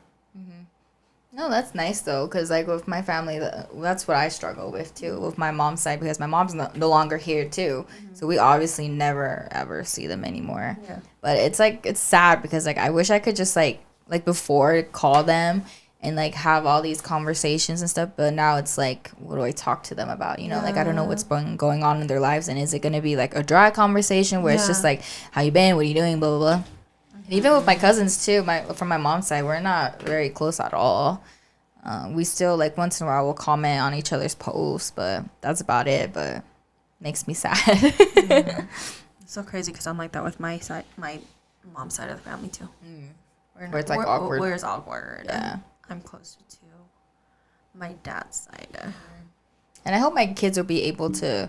Speaker 1: No, that's nice though, because like with my family, that's what I struggle with too, with my mom's side, because my mom's no longer here too, so we obviously never ever see them anymore.
Speaker 2: Yeah.
Speaker 1: But it's like it's sad because like I wish I could just like before call them and like have all these conversations and stuff, but now it's like, what do I talk to them about? Like I don't know what's going on in their lives, and is it gonna be like a dry conversation where it's just like, how you been? What are you doing? Blah blah blah. Even with my cousins too, from my mom's side, we're not very close at all. We still like once in a while we'll comment on each other's posts, but that's about it. But makes me sad.
Speaker 2: It's so crazy because I'm like that with my mom's side of the family too.
Speaker 1: Where it's like awkward.
Speaker 2: Where it's awkward.
Speaker 1: Yeah.
Speaker 2: I'm closer to my dad's side.
Speaker 1: And I hope my kids will be able to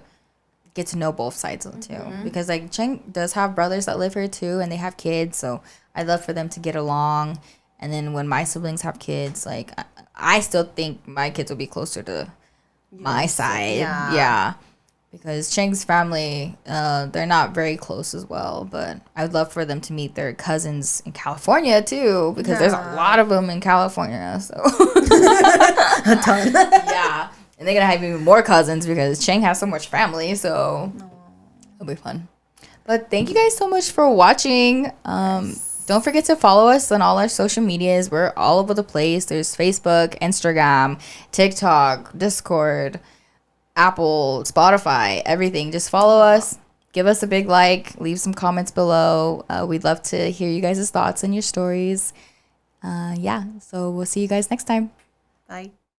Speaker 1: get to know both sides of it too, because like Cheng does have brothers that live here too, and they have kids, so I'd love for them to get along. And then when my siblings have kids, like I still think my kids will be closer to my side. Yeah, because Cheng's family, they're not very close as well, but I would love for them to meet their cousins in California too, because there's a lot of them in California, so
Speaker 2: A ton.
Speaker 1: yeah. And they're going to have even more cousins because Cheng has so much family. So it'll be fun. But thank you guys so much for watching. Don't forget to follow us on all our social medias. We're all over the place. There's Facebook, Instagram, TikTok, Discord, Apple, Spotify, everything. Just follow us. Give us a big like. Leave some comments below. We'd love to hear you guys' thoughts and your stories. So we'll see you guys next time.
Speaker 2: Bye.